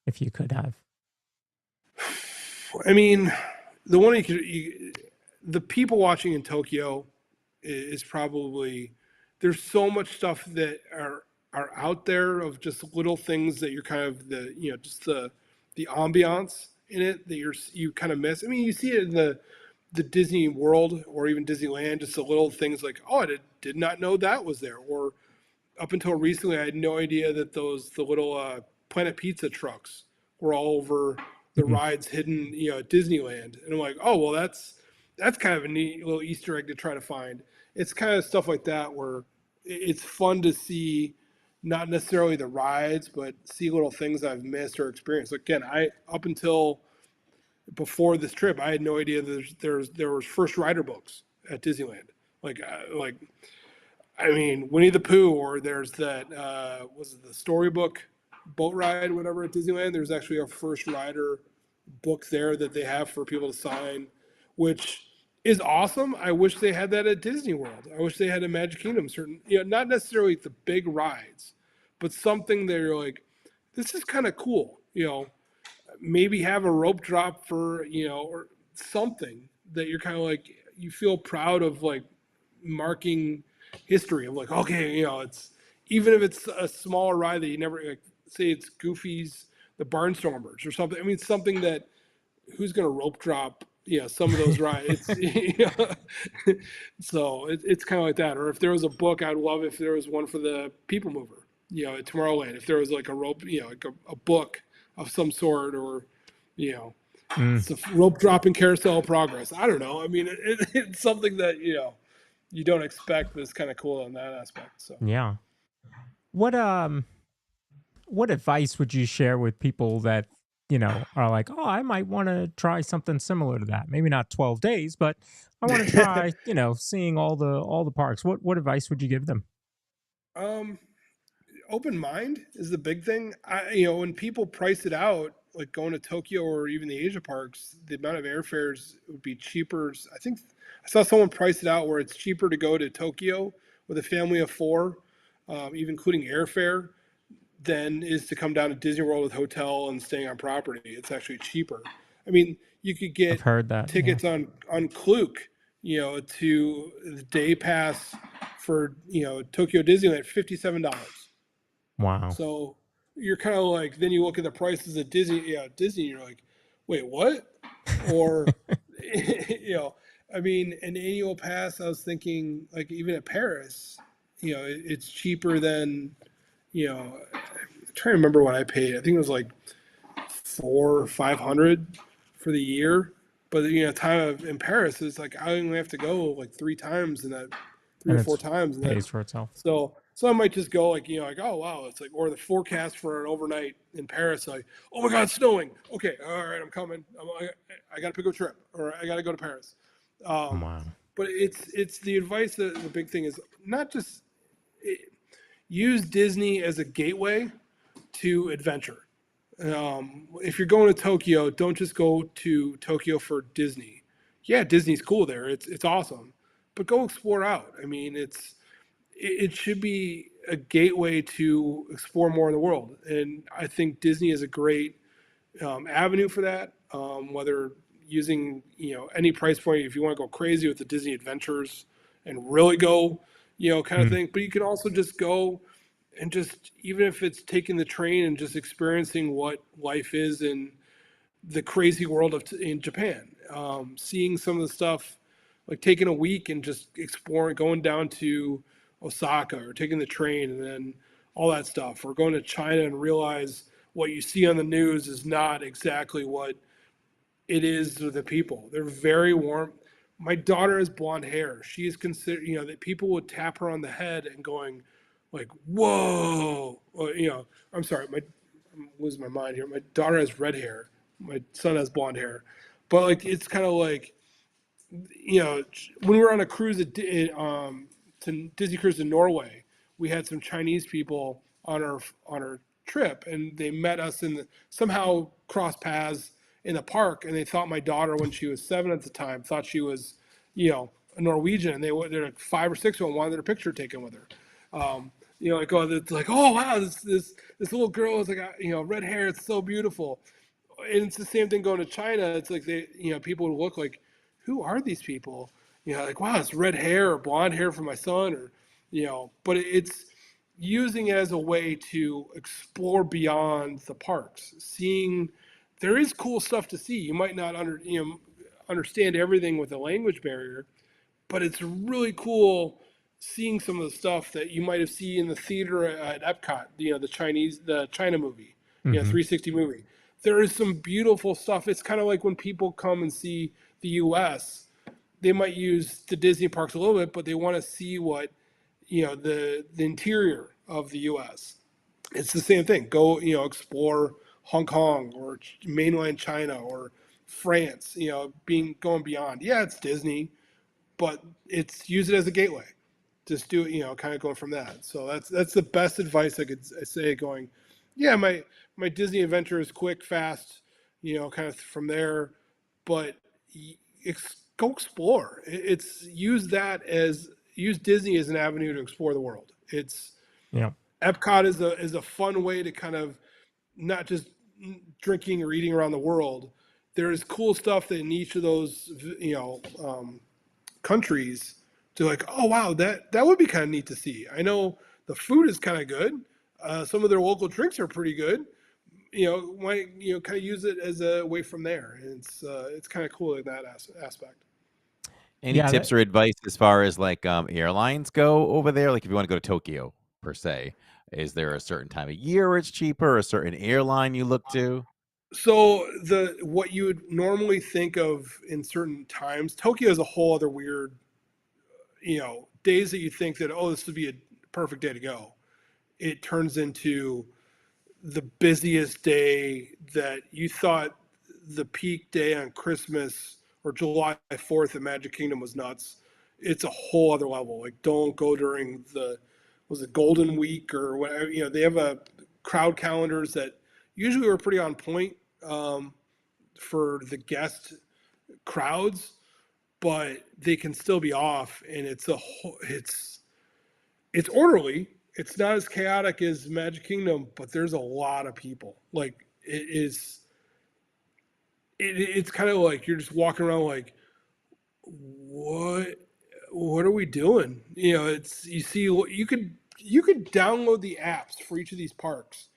if you could have. I mean, the one the people watching in Tokyo is probably, there's so much stuff that are out there of just little things that you're kind of just the ambiance in it that you kind of miss. I mean, you see it in the Disney World or even Disneyland, just the little things like, oh, I did not know that was there. Or up until recently, I had no idea that the little Planet Pizza trucks were all over the rides hidden, at Disneyland. And I'm like, oh, well, that's kind of a neat little Easter egg to try to find. It's kind of stuff like that where it's fun to see, not necessarily the rides, but see little things I've missed or experienced. Again, up until before this trip, I had no idea there was first rider books at Disneyland. Like I mean, Winnie the Pooh, or there's that was it the storybook boat ride, whatever, at Disneyland. There's actually a first rider book there that they have for people to sign, which is awesome. I wish they had that at Disney World. I wish they had a Magic Kingdom. Certain, not necessarily the big rides, but something that you're like, this is kind of cool. Maybe have a rope drop for, or something that you're kind of like, you feel proud of, like marking history of, like, okay, it's, even if it's a smaller ride that you never, like, say it's Goofy's the Barnstormers or something. I mean, something that, who's going to rope drop, some of those rides. So it's kind of like that. Or if there was a book, I'd love if there was one for the People Mover, at Tomorrowland. If there was like a rope, like a book of some sort, or it's a rope dropping carousel of progress. I don't know. I mean, it's something that you don't expect, but it's kind of cool in that aspect. So Yeah. What advice would you share with people that are like, oh, I might want to try something similar to that? Maybe not 12 days, but I want to try seeing all the parks. What advice would you give them? Open mind is the big thing. When people price it out, like going to Tokyo or even the Asia parks, the amount of airfares would be cheaper. I think I saw someone price it out where it's cheaper to go to Tokyo with a family of 4, even including airfare, than is to come down to Disney World with hotel and staying on property. It's actually cheaper. I mean, you could get I've heard that, tickets on Klook, to the day pass for Tokyo Disneyland, $57. Wow. So you're kind of like, then you look at the prices at Disney, Disney, you're like, wait, what? Or, I mean, an annual pass, I was thinking, like, even at Paris, it's cheaper than, I'm trying to remember what I paid. I think it was like 400 or 500 for the year. But time in Paris is like I only have to go like 3 times in that, three And or four it times in that. pays for itself. So I might just go like like, oh wow, it's like, or the forecast for an overnight in Paris, like, oh my God, it's snowing. Okay, all right, I'm coming. I got to pick up a trip, or I got to go to Paris. Wow. But it's the advice that the big thing is not just use Disney as a gateway to adventure. If you're going to Tokyo, don't just go to Tokyo for Disney. Yeah, Disney's cool there. It's awesome, but go explore out. I mean, it should be a gateway to explore more in the world, and I think Disney is a great avenue for that. Whether using any price point, if you want to go crazy with the Disney Adventures and really go, kind of thing. But you can also just go and just, even if it's taking the train and just experiencing what life is in the crazy world in Japan, seeing some of the stuff, like taking a week and just exploring, going down to Osaka or taking the train and then all that stuff, or going to China and realize what you see on the news is not exactly what it is to the people. They're very warm. My daughter has blonde hair. She is considered, that people would tap her on the head and going like, whoa, or, I'm sorry, I'm losing my mind here. My daughter has red hair. My son has blonde hair. But like, it's kind of like, when we were on a cruise to Disney cruise in Norway, we had some Chinese people on our trip, and they met us somehow crossed paths in the park, and they thought my daughter, when she was 7 at the time, thought she was, a Norwegian, and they're like 5 or 6 of them wanted their picture taken with her. Like, oh, it's like, oh wow, this little girl is like, red hair, it's so beautiful. And it's the same thing going to China. It's like people would look like, who are these people? Like, wow, it's red hair or blonde hair for my son, or but it's using it as a way to explore beyond the parks, seeing there is cool stuff to see. You might not understand everything with a language barrier, but it's really cool seeing some of the stuff that you might have seen in the theater at Epcot, the China movie, 360 movie. There is some beautiful stuff. It's kind of like when people come and see the U.S., they might use the Disney parks a little bit, but they want to see what, the interior of the U.S. It's the same thing. Go, explore Hong Kong or mainland China or France, going beyond. Yeah, it's Disney, but use it as a gateway. Just do it, kind of going from that. So that's the best advice I could say going, yeah, my Disney adventure is quick, fast, kind of from there, but go explore. Use Disney as an avenue to explore the world. Epcot is a fun way to kind of not just drinking or eating around the world. There is cool stuff that in each of those, countries to like, oh wow, that would be kind of neat to see. I know the food is kind of good. Some of their local drinks are pretty good. Why kind of use it as a way from there. And it's kind of cool in that aspect. Any tips or advice as far as like airlines go over there? Like if you want to go to Tokyo per se, is there a certain time of year where it's cheaper, a certain airline you look to? So what you would normally think of in certain times, Tokyo is a whole other weird, days that you think that, oh, this would be a perfect day to go. It turns into the busiest day that you thought the peak day on Christmas or July 4th at Magic Kingdom was nuts. It's a whole other level. Like, don't go during was it Golden Week or whatever. They have a crowd calendars that usually are pretty on point for the guest crowds, but they can still be off, and it's orderly. It's not as chaotic as Magic Kingdom, but there's a lot of people. Like, it's kind of like you're just walking around like, what are we doing? You could download the apps for each of these parks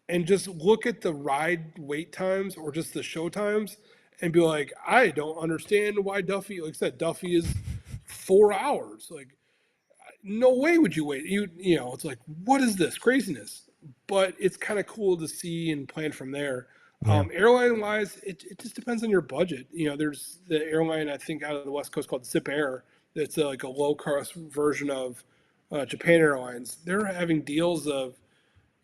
and just look at the ride wait times or just the show times and be like, I don't understand why Duffy, like I said, Duffy is 4 hours. Like, no way would you wait. It's like, what is this craziness? But it's kind of cool to see and plan from there. Yeah. Airline wise, it just depends on your budget. There's the airline I think out of the West Coast called Zip Air. That's like a low cost version of Japan Airlines. They're having deals of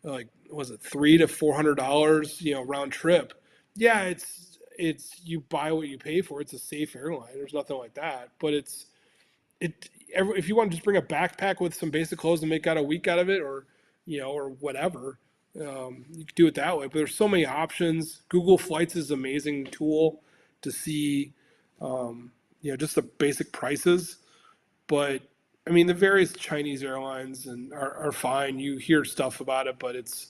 like, was it $300 to $400, round trip. Yeah, it's you buy what you pay for. It's a safe airline. There's nothing like that. But if you want to just bring a backpack with some basic clothes and make out a week out of it, or whatever, you can do it that way. But there's so many options. Google Flights is an amazing tool to see, just the basic prices. But I mean, the various Chinese airlines are fine. You hear stuff about it, but it's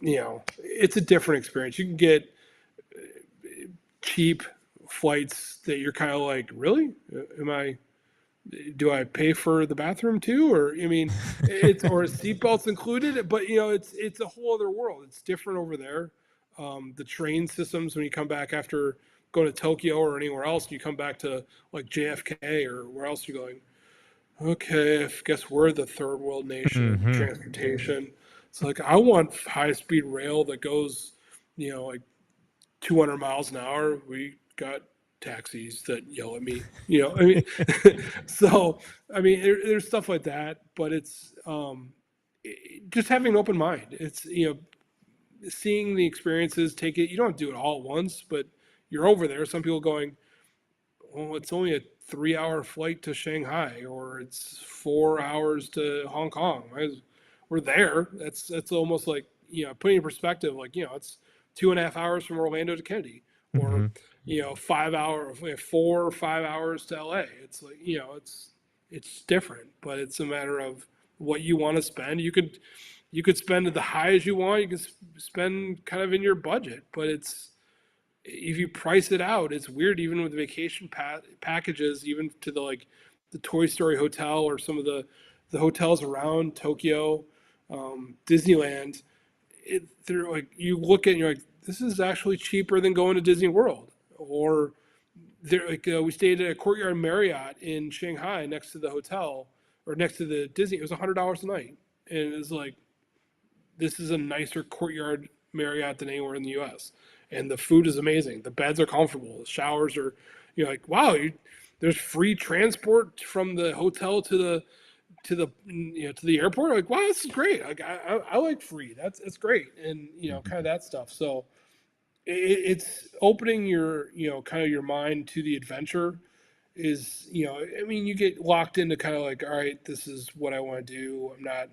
a different experience. You can get cheap flights that you're kind of like, really? Do I pay for the bathroom too? Or, I mean, or seatbelts included, but it's a whole other world. It's different over there. The train systems, when you come back after going to Tokyo or anywhere else, you come back to like JFK or where else you're going. Okay, I guess we're the third world nation Mm-hmm. transportation. It's like, I want high speed rail that goes, like 200 miles an hour. We got taxis that yell at me, I mean, so, I mean, there's stuff like that, but it's just having an open mind. It's, seeing the experiences, take it. You don't do it all at once, but you're over there. Some people going, well, it's only a 3-hour flight to Shanghai, or it's 4 hours to Hong Kong. We're there. That's almost like, putting in perspective, like, it's 2.5 hours from Orlando to Kennedy, or, Mm-hmm. 4 or 5 hours to LA. It's like, it's different, but it's a matter of what you want to spend. You could spend it the high as you want. You can spend kind of in your budget, but if you price it out, it's weird. Even with vacation packages, even to the Toy Story Hotel or some of the hotels around Tokyo, Disneyland, they're like, you look at it and you're like, this is actually cheaper than going to Disney World. Or they're like, we stayed at a Courtyard Marriott in Shanghai next to the hotel, or next to the Disney. It was $100 a night, and it was like, this is a nicer Courtyard Marriott than anywhere in the U.S. And the food is amazing. The beds are comfortable. The showers are, you're like, wow, there's free transport from the hotel to the airport. Like, wow, this is great. Like, I like free. It's great, and kind of that stuff. So it's opening your kind of your mind to the adventure. Is I mean, you get locked into kind of like, all right, this is what I want to do. I'm not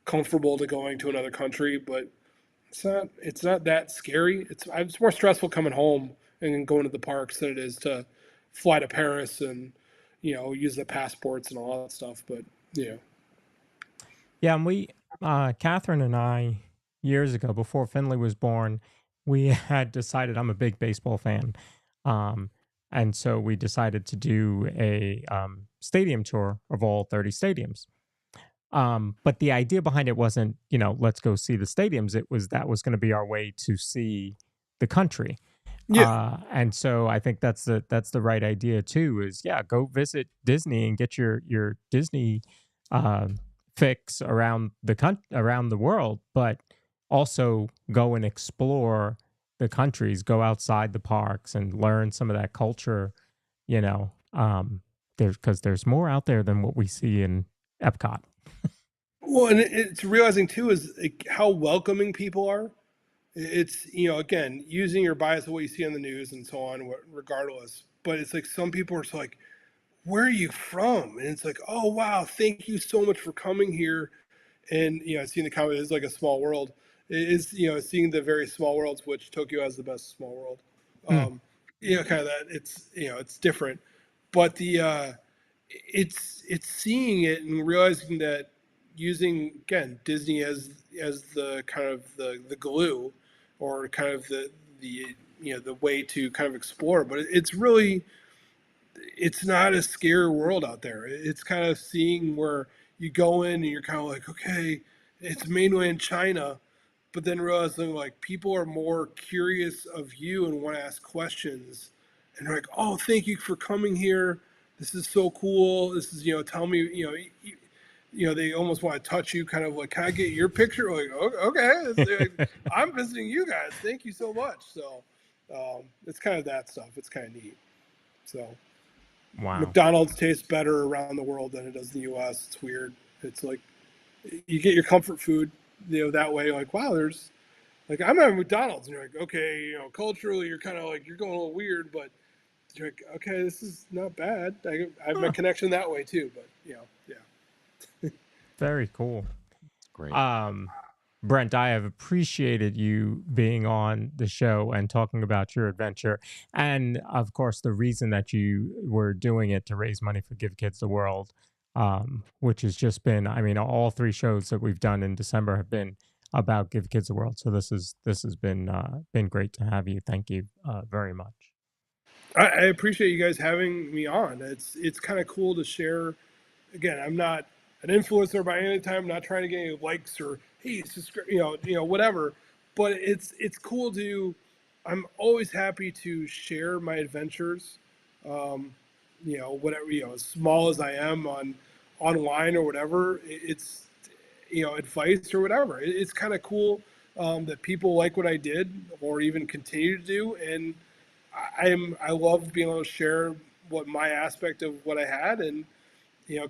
comfortable to going to another country, but it's not that scary. It's more stressful coming home and going to the parks than it is to fly to Paris and use the passports and all that stuff. But yeah, Yeah, and Catherine and I, years ago, before Finley was born, we had decided, I'm a big baseball fan. Um, and so we decided to do a stadium tour of all 30 stadiums. But the idea behind it wasn't, let's go see the stadiums. That was going to be our way to see the country. yeah. And so I think that's the right idea too, is yeah, go visit Disney and get your Disney uh, fix around around the world, but also go and explore the countries, go outside the parks and learn some of that culture, you know. Because there's more out there than what we see in Epcot. Well, and it's realizing too is like how welcoming people are. It's again, using your bias of what you see on the news and so on, regardless. But it's like some people are like, where are you from? And it's like, oh wow, thank you so much for coming here. And seeing the comment is like a small world. It is seeing the very small worlds, which Tokyo has the best small world. Mm. Kind of that it's different, but it's seeing it and realizing that, using again Disney as the kind of the glue, or kind of the way to kind of explore. But it's not a scary world out there. It's kind of seeing where you go in and you're kind of like, okay, it's mainland China, but then realizing like people are more curious of you and want to ask questions, and they're like, oh, thank you for coming here. This is so cool. This is tell me they almost want to touch you, kind of like, can I get your picture? Like, okay, I'm visiting you guys. Thank you so much. So it's kind of that stuff. It's kind of neat. So Wow. McDonald's tastes better around the world than it does in the U.S. It's weird. It's like you get your comfort food, that way. Like, wow, there's like, I'm at McDonald's, and you're like, okay, culturally, you're kind of like, you're going a little weird, but you're like, okay, this is not bad. I have my connection that way too, but yeah. Very cool. Great. Brent, I have appreciated you being on the show and talking about your adventure. And of course, the reason that you were doing it to raise money for Give Kids the World, which has just been, I mean, all 3 shows that we've done in December have been about Give Kids the World. So this has been great to have you. Thank you very much. I appreciate you guys having me on. It's kind of cool to share. Again, I'm not an influencer by any time. I'm not trying to get any likes or, hey, it's just, whatever. But it's cool to. I'm always happy to share my adventures. Whatever, as small as I am online or whatever. It's advice or whatever. It's kind of cool that people like what I did or even continue to do, and I love being able to share what my aspect of what I had, and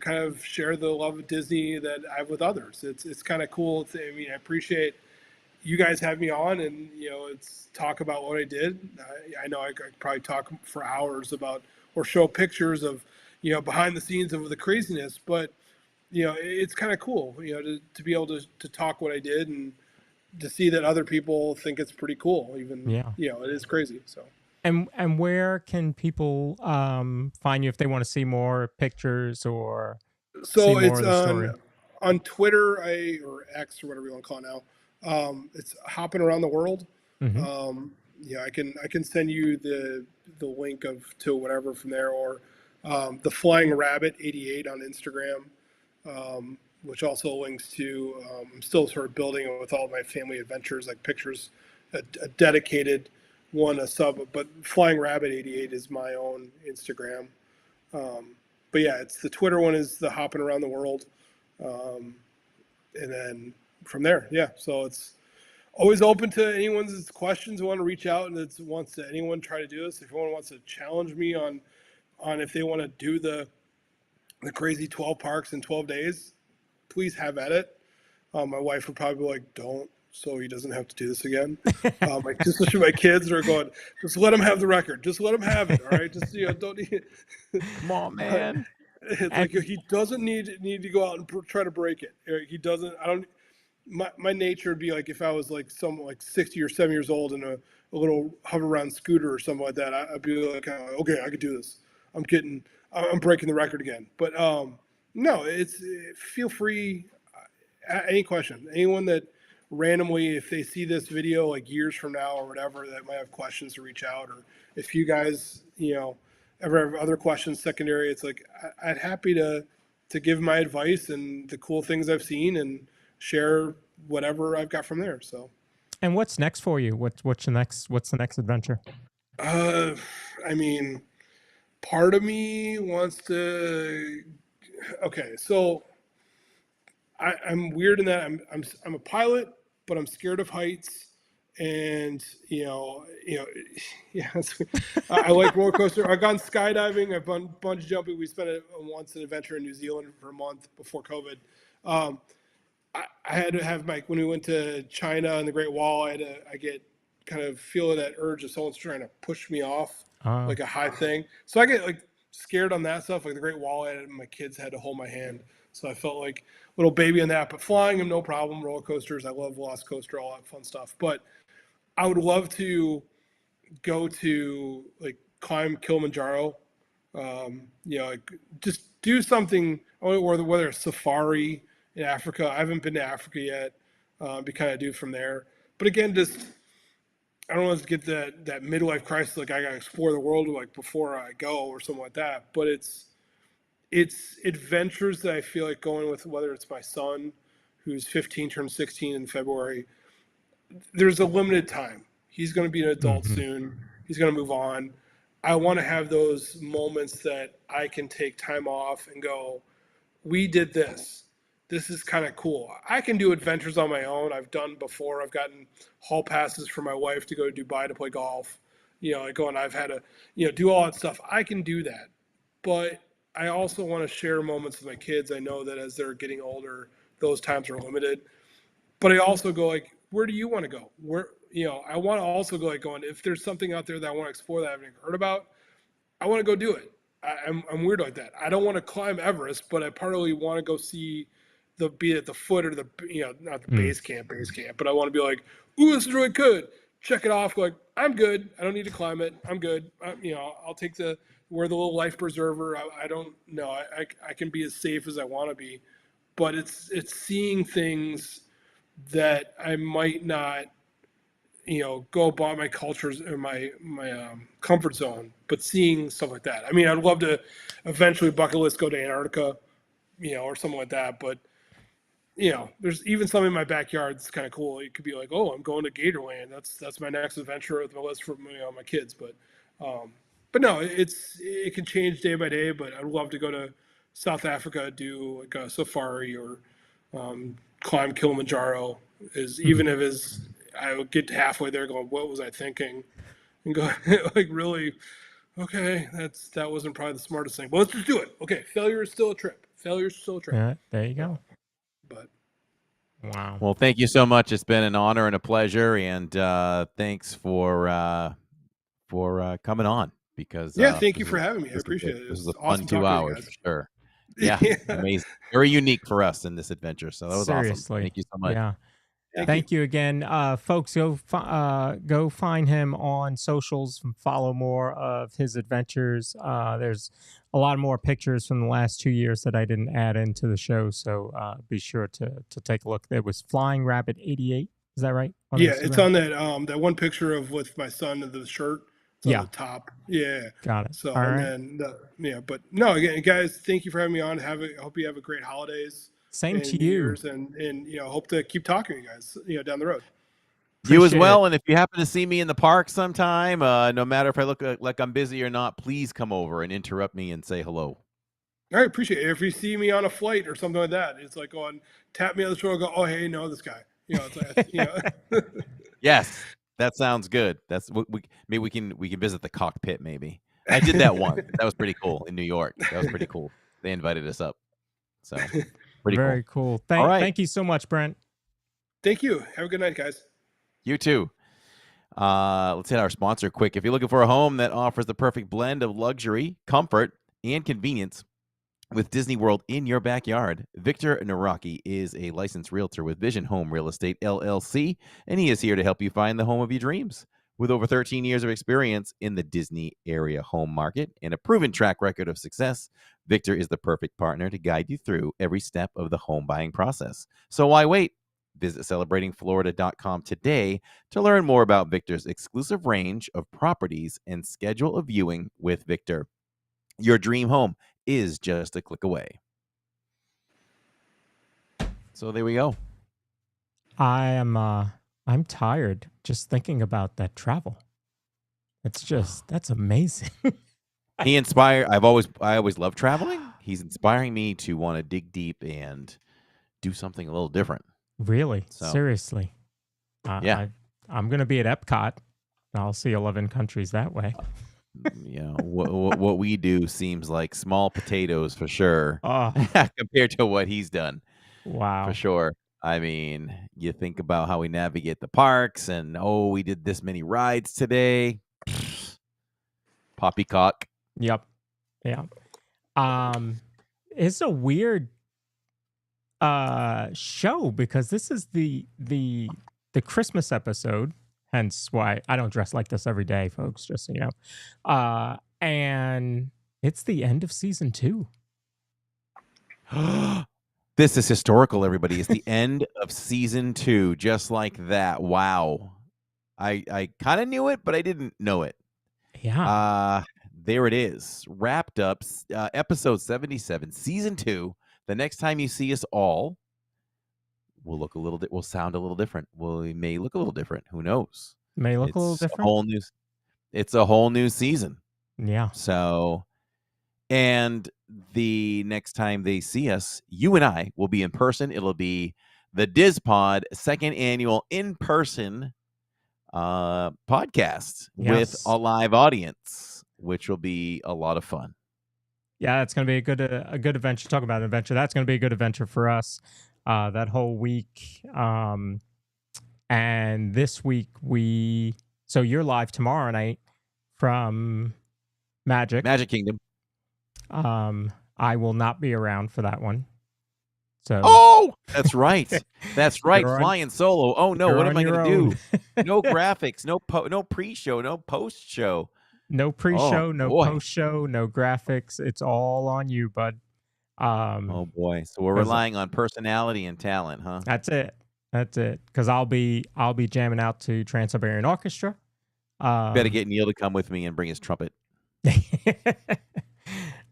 kind of share the love of Disney that I have with others. It's kind of cool. I appreciate you guys have me on, and it's talk about what I did. I know I could probably talk for hours about or show pictures of behind the scenes of the craziness, but it's kind of cool to be able to talk what I did and to see that other people think it's pretty cool. Even it is crazy. So. And where can people find you if they want to see more pictures or see more it's of the story? on Twitter, or X or whatever you want to call it now. It's Hoppinaroundtheworld. Mm-hmm. I can send you the link to whatever from there, or the Flying Rabbit 88 on Instagram, which also links to. I'm still sort of building it with all my family adventures, like pictures, a dedicated one, a sub, but Flying Rabbit 88 is my own Instagram. But yeah, it's the Twitter one is the Hopping Around the World. And then from there, so it's always open to anyone's questions who want to reach out, and anyone try to do this. If anyone wants to challenge me on if they want to do the crazy 12 parks in 12 days, please have at it. My wife would probably be like, don't, so he doesn't have to do this again. Especially my kids are going, just let him have the record. Just let him have it. All right. Just, don't need it. Come on, man. It's like, he doesn't need to go out and try to break it. He doesn't, my nature would be like, if I was like 60 or 70 years old and a little hover around scooter or something like that, I'd be like, okay, I could do this. I'm breaking the record again. But no, feel free. Any question, anyone that randomly, if they see this video like years from now or whatever, that might have questions to reach out, or if you guys, ever have other questions secondary, it's like, I'd happy to give my advice and the cool things I've seen and share whatever I've got from there. So. And what's next for you? What's the next adventure? I mean, part of me wants to, okay, so I'm weird in that I'm a pilot, but I'm scared of heights, and I like roller coaster. I've gone skydiving. I've done bungee jumping. We spent once an adventure in New Zealand for a month before COVID. I had to have when we went to China and the Great Wall, I get kind of feel that urge of someone's trying to push me off like a high thing. So I get like scared on that stuff. Like the Great Wall, my kids had to hold my hand. So I felt like a little baby on that, but flying them, no problem. Roller coasters, I love Velocicoaster, all that fun stuff. But I would love to go to like climb Kilimanjaro, like just do something, or whether it's safari in Africa. I haven't been to Africa yet. Be kind of do from there. But again, just I don't want to get that midlife crisis, like I gotta explore the world like before I go or something like that. But it's adventures that I feel like going with, whether it's my son, who's 15, turned 16 in February. There's a limited time. He's going to be an adult soon. He's going to move on. I want to have those moments that I can take time off and go, we did this. this is kind of cool. I can do adventures on my own. I've done before. I've gotten hall passes for my wife to go to Dubai to play golf. And I've had to, do all that stuff. I can do that. But I also want to share moments with my kids. I know that as they're getting older, those times are limited. But I also go like, where do you want to go? I want to also go like going, if there's something out there that I want to explore that I haven't heard about, I want to go do it. I'm weird like that. I don't want to climb Everest, but I partly want to go see be at the foot or not the base camp, but I want to be like, ooh, this is really good. Check it off. Like, I'm good. I don't need to climb it. I'm good. I'll take wear the little life preserver. I don't know. I can be as safe as I want to be, but it's seeing things that I might not, go by my cultures or my comfort zone, but seeing stuff like that. I mean, I'd love to eventually bucket list go to Antarctica, or something like that. But, there's even something in my backyard that's kind of cool. It could be like, oh, I'm going to Gatorland. That's my next adventure with my list for my kids. But no, it can change day by day. But I'd love to go to South Africa, do like a safari or climb Kilimanjaro. Even if I would get halfway there going, what was I thinking? And go like, really, okay, that wasn't probably the smartest thing. But let's just do it. Okay, failure is still a trip. Yeah, there you go. But wow. Well, thank you so much. It's been an honor and a pleasure, and thanks for coming on. Because thank you for having me. I appreciate it. This was a awesome fun 2 hours for sure. Yeah, amazing, very unique for us in this adventure. So that was awesome. Thank you so much. Yeah. Thank you again, folks. Go find him on socials. Follow more of his adventures. There's a lot more pictures from the last 2 years that I didn't add into the show, so be sure to take a look. There was Flying Rabbit 88. Is that right? It's on that one picture with my son in the shirt. It's on the top. Yeah. Got it. So, all right. then, but no, again, guys, thank you for having me on. I hope you have a great holidays. Same and to New you. Year's, and hope to keep talking to you guys, down the road. You as well. And if you happen to see me in the park sometime, no matter if I look like I'm busy or not, please come over and interrupt me and say hello. I appreciate it. If you see me on a flight or something like that, it's like tap me on the shoulder, go, oh, hey, no, this guy. It's like, Yes, that sounds good. That's maybe we can visit the cockpit. Maybe I did that once. That was pretty cool in New York. That was pretty cool. They invited us up. So very cool. Thank you so much, Brent. Thank you. Have a good night, guys. You too. Let's hit our sponsor quick. If you're looking for a home that offers the perfect blend of luxury, comfort, and convenience with Disney World in your backyard, Victor Naraki is a licensed realtor with Vision Home Real Estate LLC, and he is here to help you find the home of your dreams. With over 13 years of experience in the Disney area home market and a proven track record of success, Victor is the perfect partner to guide you through every step of the home buying process. So why wait? Visit celebratingflorida.com today to learn more about Victor's exclusive range of properties and schedule a viewing with Victor. Your dream home is just a click away. So there we go. I'm tired just thinking about that travel. That's amazing. He inspired. I always loved traveling. He's inspiring me to want to dig deep and do something a little different. Really? So, seriously? Yeah. I'm going to be at Epcot. I'll see 11 countries that way. What we do seems like small potatoes for sure compared to what he's done. Wow. For sure. I mean, you think about how we navigate the parks and, we did this many rides today. Poppycock. Yep. Yeah. It's a weird show because this is the Christmas episode, hence why I don't dress like this every day, folks, just so you know. And it's the end of season 2. This is historical, everybody. It's the end of season 2, just like that. Wow. I kind of knew it, but I didn't know it. Yeah. There it is. Wrapped up, episode 77, season 2. The next time you see us all, we'll sound a little different. We may look a little different. Who knows? May look a little different. It's a whole new season. Yeah. So, And the next time they see us, you and I will be in person. It'll be the DizPod second annual in-person podcast with Yes. a live audience, which will be a lot of fun. Yeah, it's going to be a good adventure. Talk about an adventure. That's going to be a good adventure for us that whole week. And this week so you're live tomorrow night from Magic. Magic Kingdom. I will not be around for that one. So Oh, that's right. That's right. You're on- Flying solo. Oh no, you're what on am I your going to own. do? No graphics, no pre-show, no post-show. No pre-show, Oh, no boy. post-show, no graphics. It's all on you, bud. Oh boy. So we're 'cause- relying on personality and talent, huh? That's it. Because I'll be jamming out to Trans-Siberian Orchestra. Better get Neil to come with me and bring his trumpet.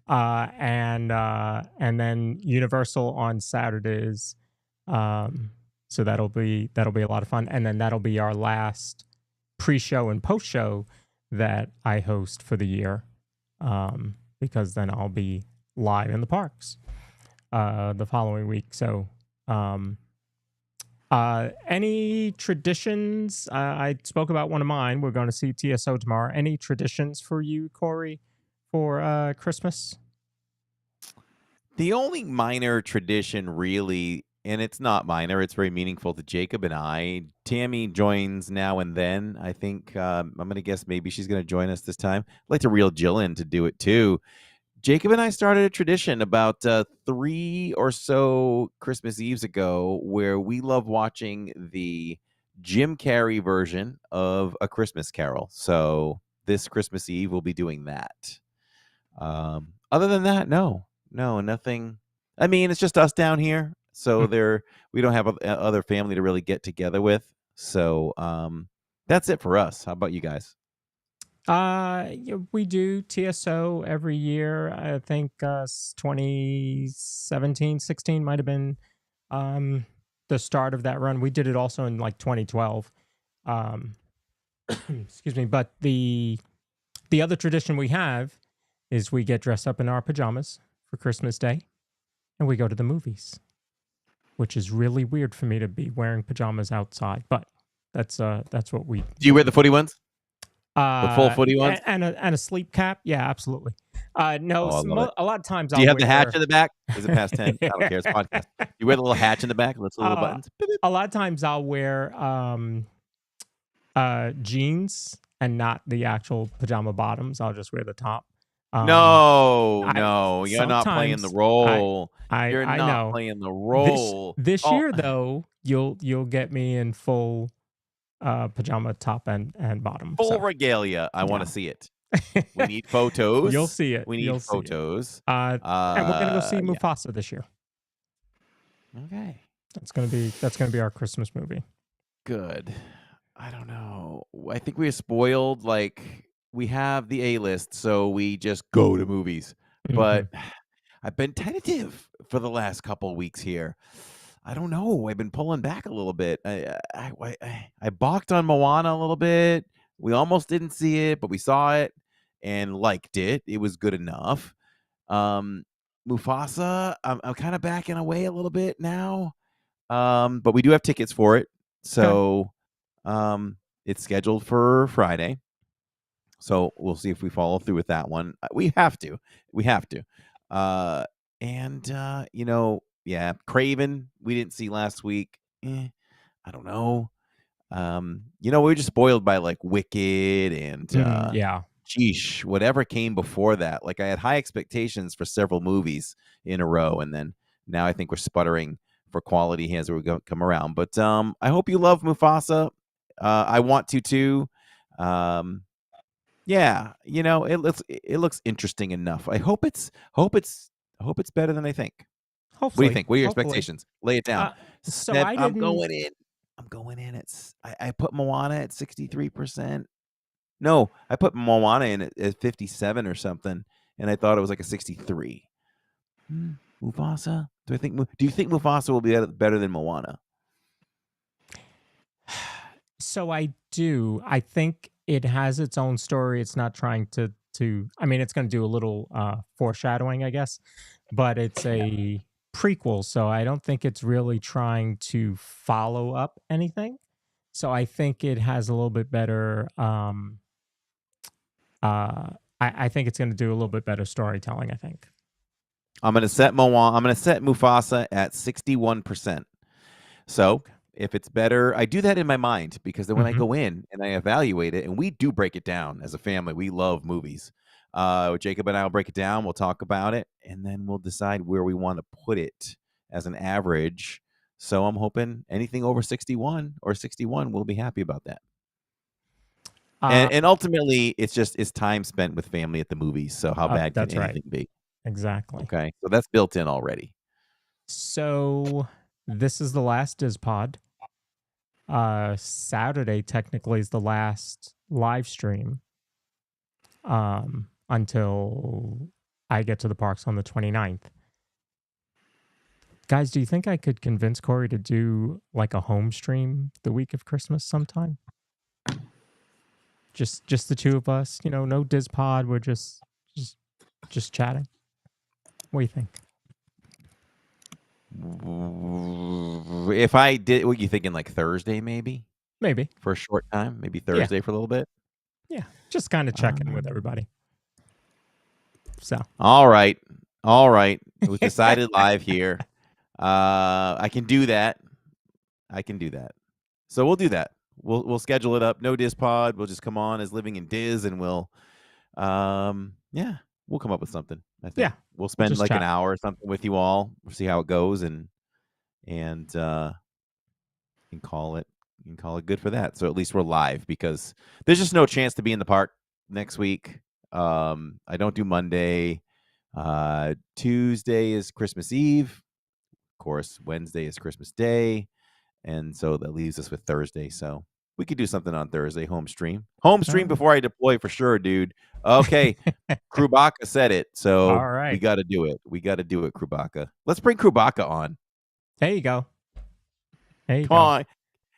And then Universal on Saturdays. So that'll be a lot of fun. And then that'll be our last pre-show and post-show that I host for the year. Because then I'll be live in the parks the following week. So any traditions? I spoke about one of mine. We're going to see TSO tomorrow. Any traditions for you, Corey, for Christmas? The only minor tradition, really, and it's not minor, it's very meaningful to Jacob and I. Tammy joins now and then. I think I'm going to guess maybe she's going to join us this time. I'd like to reel Jill in to do it too. Jacob and I started a tradition about 3 or so Christmas Eves ago where we love watching the Jim Carrey version of A Christmas Carol. So this Christmas Eve, we'll be doing that. Other than that, no, nothing. I mean, it's just us down here. So we don't have other family to really get together with. So that's it for us. How about you guys? We do TSO every year. I think 2017, 16 might have been the start of that run. We did it also in like 2012. Excuse me. But the other tradition we have is we get dressed up in our pajamas for Christmas Day and we go to the movies, which is really weird for me to be wearing pajamas outside. But that's what we do. You wear the footy ones? The full footy ones? And a sleep cap? Yeah, absolutely. No, a lot of times do you have the hatch in the back? Is it past 10? I don't care. It's a podcast. You wear the little hatch in the back? Let's little buttons. A lot of times I'll wear jeans and not the actual pajama bottoms. I'll just wear the top. No, you're not playing the role. You're I not know. playing the role. This year, though, you'll get me in full pajama top and bottom. Full regalia. I want to see it. We need photos. You'll see it. We need photos. And we're gonna go see Mufasa this year. Okay. That's gonna be our Christmas movie. Good. I don't know. I think we are spoiled. Like, we have the A-list, so we just go to movies. But I've been tentative for the last couple of weeks here. I don't know. I've been pulling back a little bit. I balked on Moana a little bit. We almost didn't see it, but we saw it and liked it. It was good enough. Mufasa, I'm kind of backing away a little bit now. But we do have tickets for it. So it's scheduled for Friday. So we'll see if we follow through with that one. We have to. Yeah, Craven, we didn't see last week. I don't know. We were just spoiled by like Wicked and Sheesh, whatever came before that. Like, I had high expectations for several movies in a row, and then now I think we're sputtering for quality as we come around. But I hope you love Mufasa. I want to too. Yeah, it looks interesting enough. I hope it's better than I think. Hopefully. What do you think? What are your expectations? Lay it down. So Steph, I didn't. I'm going in. I put Moana at 63%. No, I put Moana in at 57 or something, and I thought it was like a 63. Mufasa? Do you think Mufasa will be better than Moana? So I do. I think it has its own story. It's not trying to to. I mean, it's going to do a little foreshadowing, I guess, but it's a prequel, so I don't think it's really trying to follow up anything. So I think it has a little bit better. I think it's going to do a little bit better storytelling. I think. I'm gonna set Mufasa at 61%. So if it's better, I do that in my mind because then when I go in and I evaluate it, and we do break it down as a family, we love movies. Jacob and I will break it down. We'll talk about it, and then we'll decide where we want to put it as an average. So I'm hoping anything over 61 or 61, we'll be happy about that. And ultimately, it's time spent with family at the movies. So how bad can anything be? Exactly. Okay, so that's built in already. So this is the last DizPod. Saturday technically is the last live stream until I get to the parks on the 29th. Guys, do you think I could convince Corey to do like a home stream the week of Christmas sometime? Just the two of us, no DizPod. We're just chatting. What do you think? If I did, what you thinking? Like Thursday, maybe? Maybe for a short time. Maybe Thursday for a little bit. Yeah, just kind of check in with everybody. So, all right. It was decided live here. I can do that. So we'll do that. We'll schedule it up. No DizPod. We'll just come on as Living in Diz, and we'll come up with something. I think. Yeah, we'll spend like chat. an hour or something with you all. We'll see how it goes, and you can call it good for that. So at least we're live because there's just no chance to be in the park next week. I don't do Monday. Tuesday is Christmas Eve. Of course, Wednesday is Christmas Day. And so that leaves us with Thursday. So we could do something on Thursday, home stream before I deploy for sure, dude. Okay. Krubaka said it. So all right. We got to do it. Krubaka. Let's bring Krubaka on. There you go. Come on.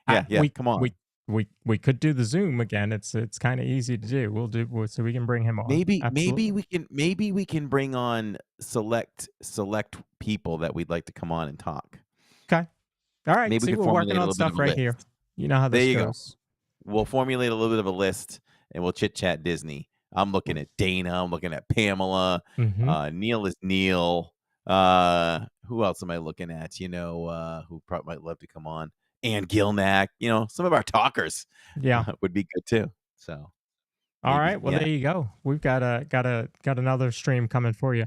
Yeah, come on. We could do the Zoom again. It's kind of easy to do. We'll do so we can bring him on. Maybe we can bring on select people that we'd like to come on and talk. Okay. All right. Maybe we're working on stuff right here. You know how this goes. Go. We'll formulate a little bit of a list and we'll chit chat Disney. I'm looking at Dana. I'm looking at Pamela. Neil is Neil. Who else am I looking at? Who probably might love to come on. Ann Gilnack. Some of our talkers. Yeah, would be good too. So. All right. Well, there you go. We've got another stream coming for you.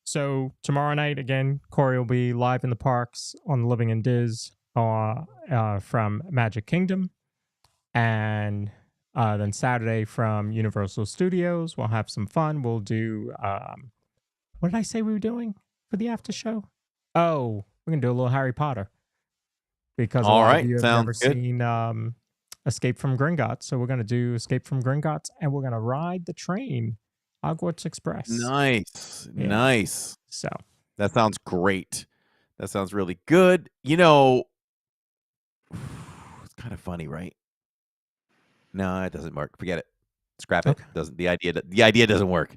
So tomorrow night again, Corey will be live in the parks on Living in Diz from Magic Kingdom, and then Saturday from Universal Studios. We'll have some fun. We'll do what did I say we were doing for the after show? Oh, we're gonna do a little Harry Potter because a lot of you have never seen Escape from Gringotts. So we're going to do Escape from Gringotts, and we're going to ride the train, Hogwarts Express. Nice. So that sounds great. That sounds really good. It's kind of funny, right? No, it doesn't work. Forget it. Scrap it. Okay. The idea doesn't work.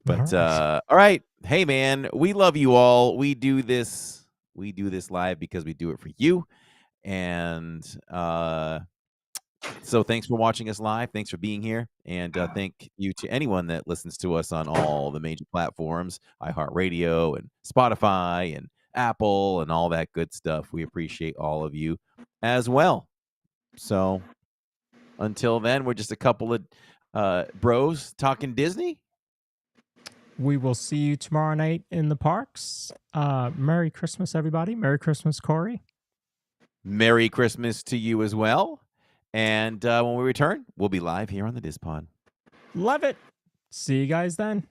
But all right. Hey man, we love you all. We do this live because we do it for you. And so thanks for watching us live. Thanks for being here. And thank you to anyone that listens to us on all the major platforms, iHeartRadio and Spotify and Apple and all that good stuff. We appreciate all of you as well. So until then, we're just a couple of bros talking Disney. We will see you tomorrow night in the parks. Merry Christmas, everybody. Merry Christmas, Corey. Merry Christmas to you as well. And when we return, we'll be live here on the DizPod. Love it. See you guys then.